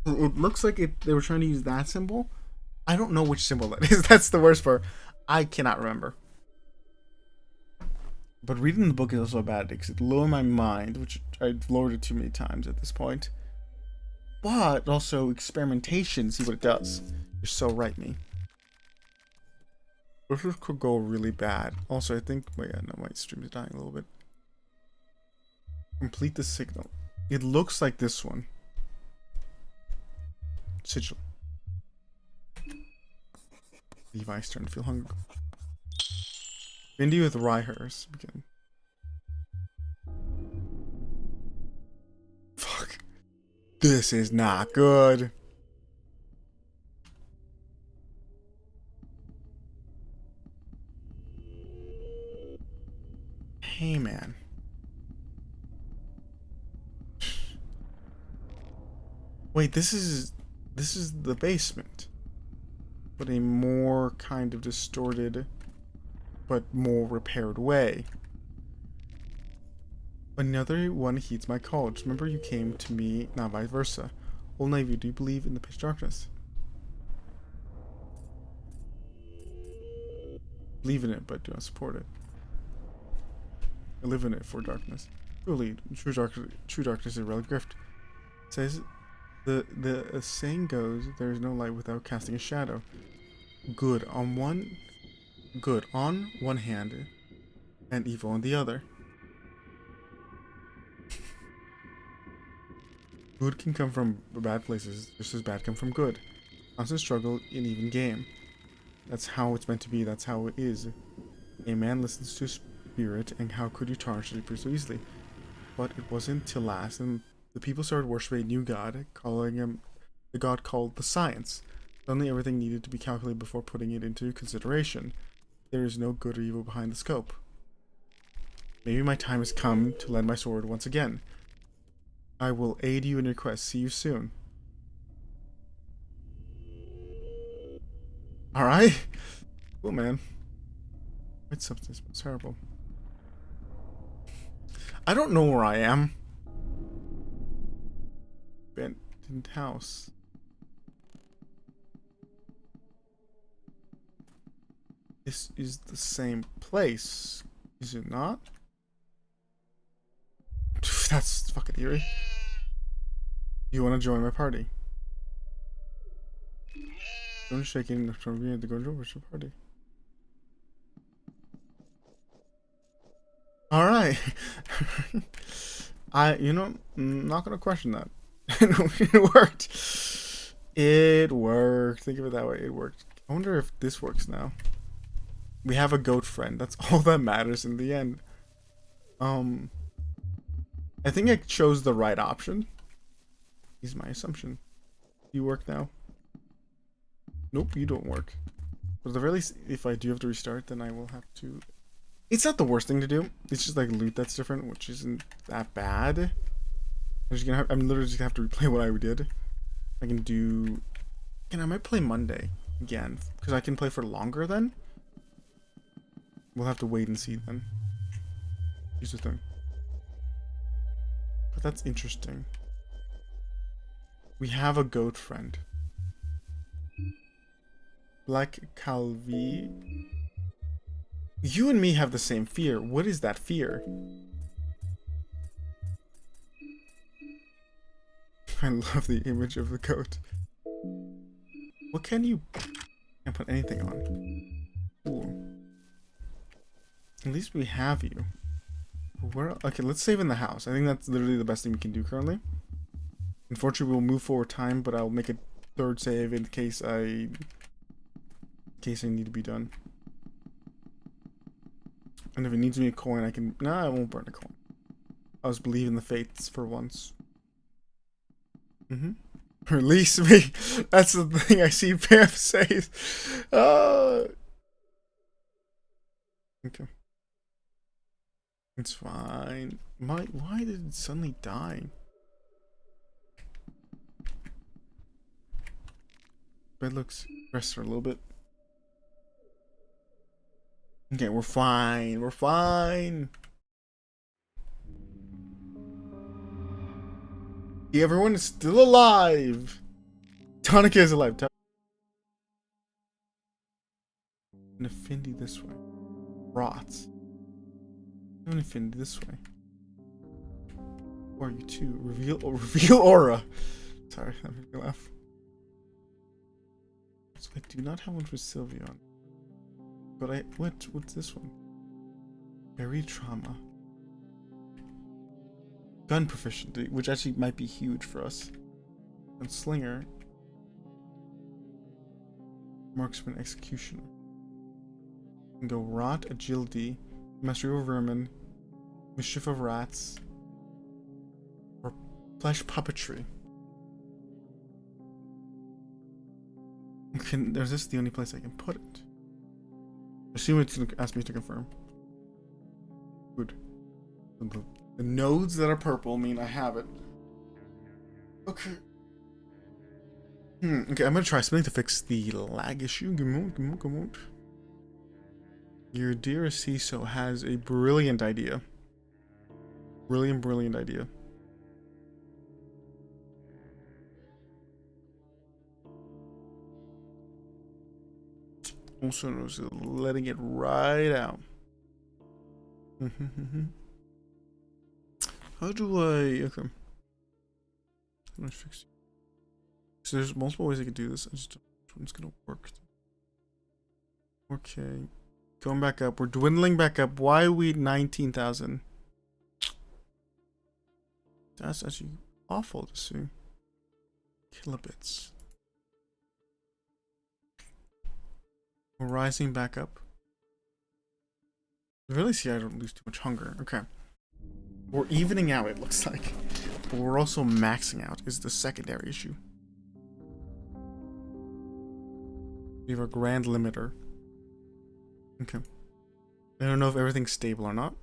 It looks like they were trying to use that symbol. I don't know which symbol that is. That's the worst part. I cannot remember. But reading the book is also bad because it lowered my mind, which I've lowered it too many times at this point. But also experimentation, see what it does. You're so right, me. This could go really bad. Also, I think, well, yeah, no, my stream is dying a little bit. Complete the signal. It looks like this one. Sigil. Levi's starting to feel hungry. Bindi with Ryhurst. Begin. Fuck. This is not good. Hey, man. Wait, this is the basement. But a more kind of distorted but more repaired way. Another one heeds my call. Just remember you came to me, not vice versa. Old Navy, do you believe in the pitch darkness? Believe in it, but do not support it. I live in it for darkness. Truly, true darkness is a relic gift. It says the saying goes, there is no light without casting a shadow. Good on one hand and evil on the other. Good can come from bad places, just as bad come from good. Constant struggle in even game. That's how it's meant to be, that's how it is. A man listens to spirit, and how could you tarnish it so easily? But it wasn't till last, and the people started worshiping a new god, calling him the god called the Science. Suddenly everything needed to be calculated before putting it into consideration. There is no good or evil behind the scope. Maybe my time has come to lend my sword once again. I will aid you in your quest. See you soon. Alright. Cool, man. White substance, but it's terrible. I don't know where I am. Abandoned house. This is the same place, is it not? That's fucking eerie. You want to join my party? Don't shake in from being at the Gojo. What's your party? Alright. I'm not gonna question that. It worked. It worked. Think of it that way. It worked. I wonder if this works now. We have a goat friend. That's all that matters in the end. I think I chose the right option. Is my assumption. You work now? Nope, you don't work. But at the very least, if I do have to restart, then I will have to... It's not the worst thing to do. It's just like loot that's different, which isn't that bad. I'm literally just gonna have to replay what I did. I can do... I might play Monday again, because I can play for longer then. We'll have to wait and see then. Here's the thing. But that's interesting. We have a goat friend. Black Calvi. You and me have the same fear. What is that fear? I love the image of the coat. What can you... Can't put anything on. Ooh. At least we have you. Where... Okay, let's save in the house. I think that's literally the best thing we can do currently. Unfortunately, we'll move forward time, but I'll make a third save in case I need to be done. And if it needs me a coin, I can... Nah, I won't burn a coin. I was believing the fates for once. Release me. That's the thing I see Pam says. Okay. It's fine. Why did it suddenly die? Bed looks rest for a little bit. Okay, we're fine. We're fine. Yeah, everyone is still alive. Tonica is alive. An affinity this way. Rots. An affinity this way. Who are you two? Reveal aura. Sorry, that made me laugh. So I do not have one for Sylveon. But what's this one? Buried trauma. Gun proficiency, which actually might be huge for us. And slinger. Marksman, executioner. And go rot, agility, mastery of vermin, mischief of rats, or flesh puppetry. There's this the only place I can put it. Assume it's gonna ask me to confirm. Good. The nodes that are purple mean I have it. Okay. Okay, I'm gonna try something to fix the lag issue. Come on. Your dearest Hiso has a brilliant idea. Brilliant idea. Also knows letting it right out. How do I... Okay. How do I fix it? So there's multiple ways I could do this. I just don't know which one's gonna work. Okay. Going back up. We're dwindling back up. Why are we 19,000? That's actually awful to see. Kilobits. We're rising back up. I really see I don't lose too much hunger. Okay. We're evening out, it looks like. But we're also maxing out is the secondary issue. We have a grand limiter. Okay. I don't know if everything's stable or not.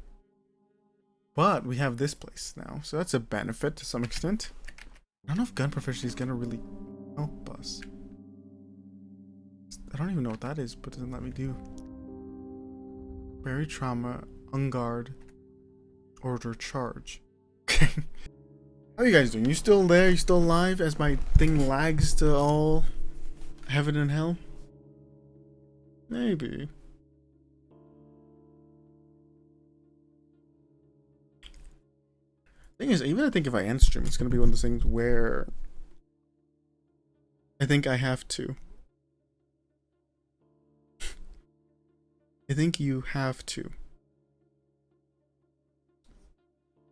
But we have this place now. So that's a benefit to some extent. I don't know if gun proficiency is going to really help us. I don't even know what that is, but it doesn't let me do. Buried trauma, unguard, order charge. Okay. How are you guys doing? You still there? You still alive as my thing lags to all heaven and hell? Maybe. Thing is, even I think if I end stream, it's gonna be one of those things where I think I have to. I think you have to.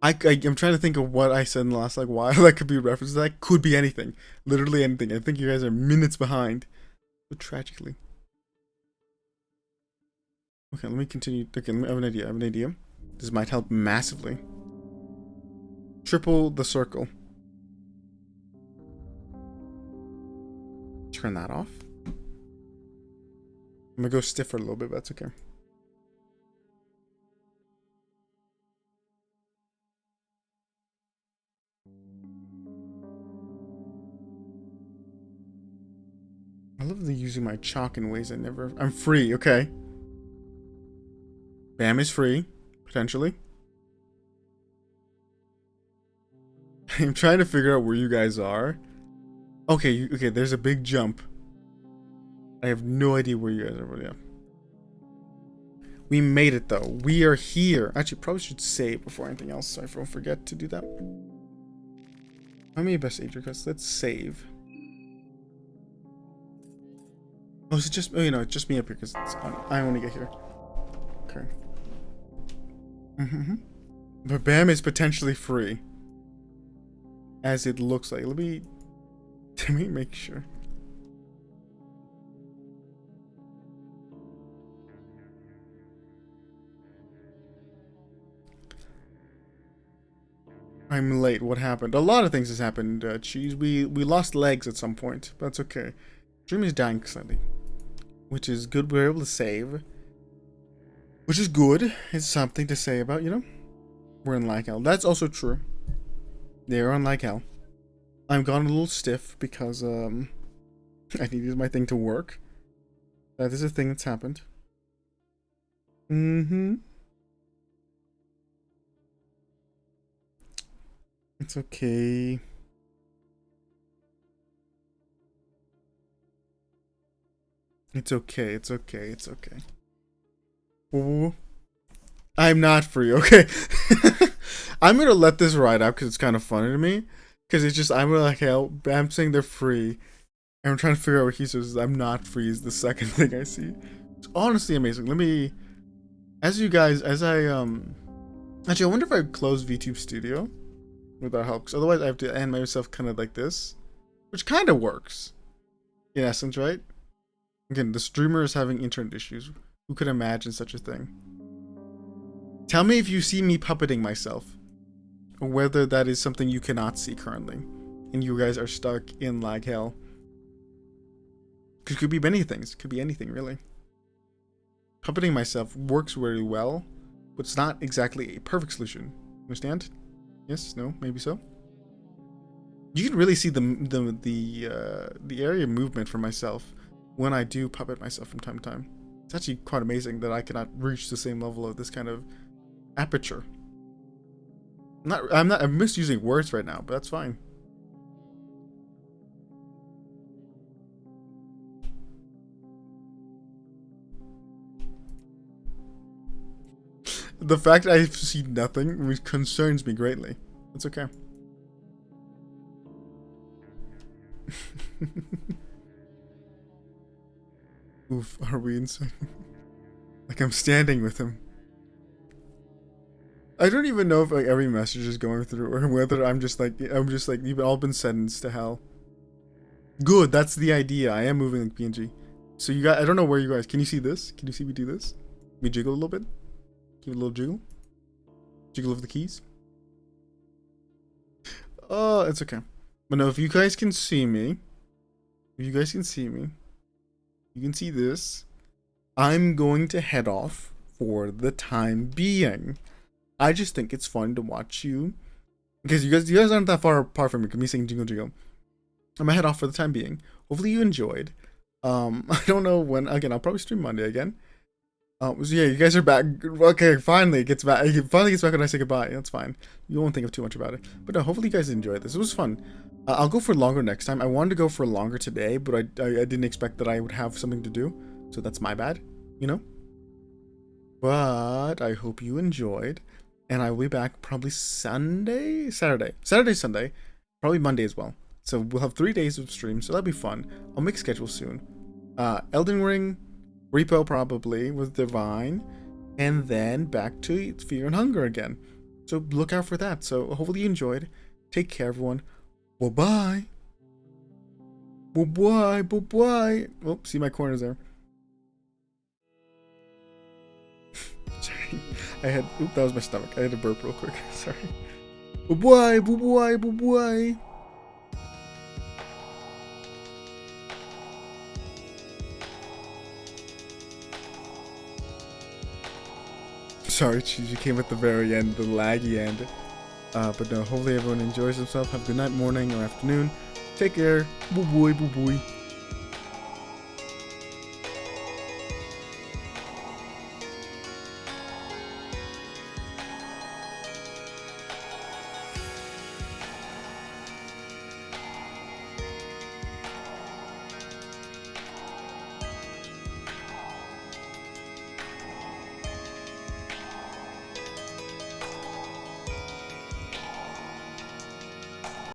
I'm trying to think of what I said in the last while that could be referenced. That could be anything, literally anything. I think you guys are minutes behind, so tragically. Okay, let me continue. Okay, I have an idea. This might help massively. Triple the circle. Turn that off. I'm gonna go stiff for a little bit, but that's okay. I love using my chalk in ways I never... I'm free, okay. Bam is free, potentially. I'm trying to figure out where you guys are. Okay, okay, there's a big jump. I have no idea where you guys are, but yeah. We made it though. We are here. Actually, probably should save before anything else, so I don't forget to do that. How many best age requests? Let's save. Oh, is it just? Oh, you know, it's just me up here because I only get here. Okay. But Bam is potentially free, as it looks like. Let me make sure. I'm late. What happened? A lot of things has happened. Cheese. We lost legs at some point, but that's okay. Dream is dying slightly, which is good. We're able to save, which is good. It's something to say about, you know. We're in like hell. That's also true. They're on like hell. I'm gone a little stiff because I needed my thing to work. That is a thing that's happened. It's okay. It's okay. It's okay. It's okay. Ooh. I'm not free. Okay. I'm gonna let this ride out because it's kind of funny to me. Because it's just, I'm like, hell, I'm saying they're free. And I'm trying to figure out what Hiso says. I'm not free is the second thing I see. It's honestly amazing. Let me, actually, I wonder if I close VTube Studio. Would that help? Because otherwise I have to animate myself kind of like this. Which kind of works. In essence, right? Again, the streamer is having internet issues. Who could imagine such a thing? Tell me if you see me puppeting myself. Or whether that is something you cannot see currently. And you guys are stuck in like hell. Because it could be many things. It could be anything, really. Puppeting myself works very well. But it's not exactly a perfect solution. Understand? Yes? No? Maybe so? You can really see the area movement for myself when I do puppet myself from time to time. It's actually quite amazing that I cannot reach the same level of this kind of aperture. I'm misusing words right now, but that's fine. The fact I see nothing concerns me greatly. It's okay. Oof, are we insane? Like I'm standing with him. I don't even know if like every message is going through or whether I'm just like you've all been sentenced to hell. Good, that's the idea. I am moving like PNG. So you guys, I don't know where you guys, can you see this? Can you see me do this? Me jiggle a little bit? Give it a little jiggle. Jiggle of the keys. Oh, it's okay. But no, if you guys can see me, you can see this. I'm going to head off for the time being. I just think it's fun to watch you. Because you guys aren't that far apart from me. Me saying jingle jingle. I'm gonna head off for the time being. Hopefully you enjoyed. I don't know when, again, I'll probably stream Monday again. So yeah, you guys are back. Okay, finally it gets back. It finally gets back when I say goodbye. That's fine. You won't think of too much about it. But no, hopefully you guys enjoyed this. It was fun. I'll go for longer next time. I wanted to go for longer today, but I didn't expect that I would have something to do. So that's my bad, you know? But I hope you enjoyed. And I will be back probably Saturday, Sunday, probably Monday as well. So we'll have 3 days of stream, so that'll be fun. I'll make schedules soon. Elden Ring, Repo probably with Divine, and then back to Fear and Hunger again. So look out for that. So hopefully you enjoyed. Take care, everyone. Bye-bye. Bye-bye. Bye-bye. Oh, see my corners there. Sorry. That was my stomach. I had to burp real quick. Sorry. Bye-bye. Bye-bye. Bye-bye. Sorry, you came at the very end, the laggy end. But no, hopefully everyone enjoys themselves. Have a good night, morning, or afternoon. Take care. Boo boy, boo boy.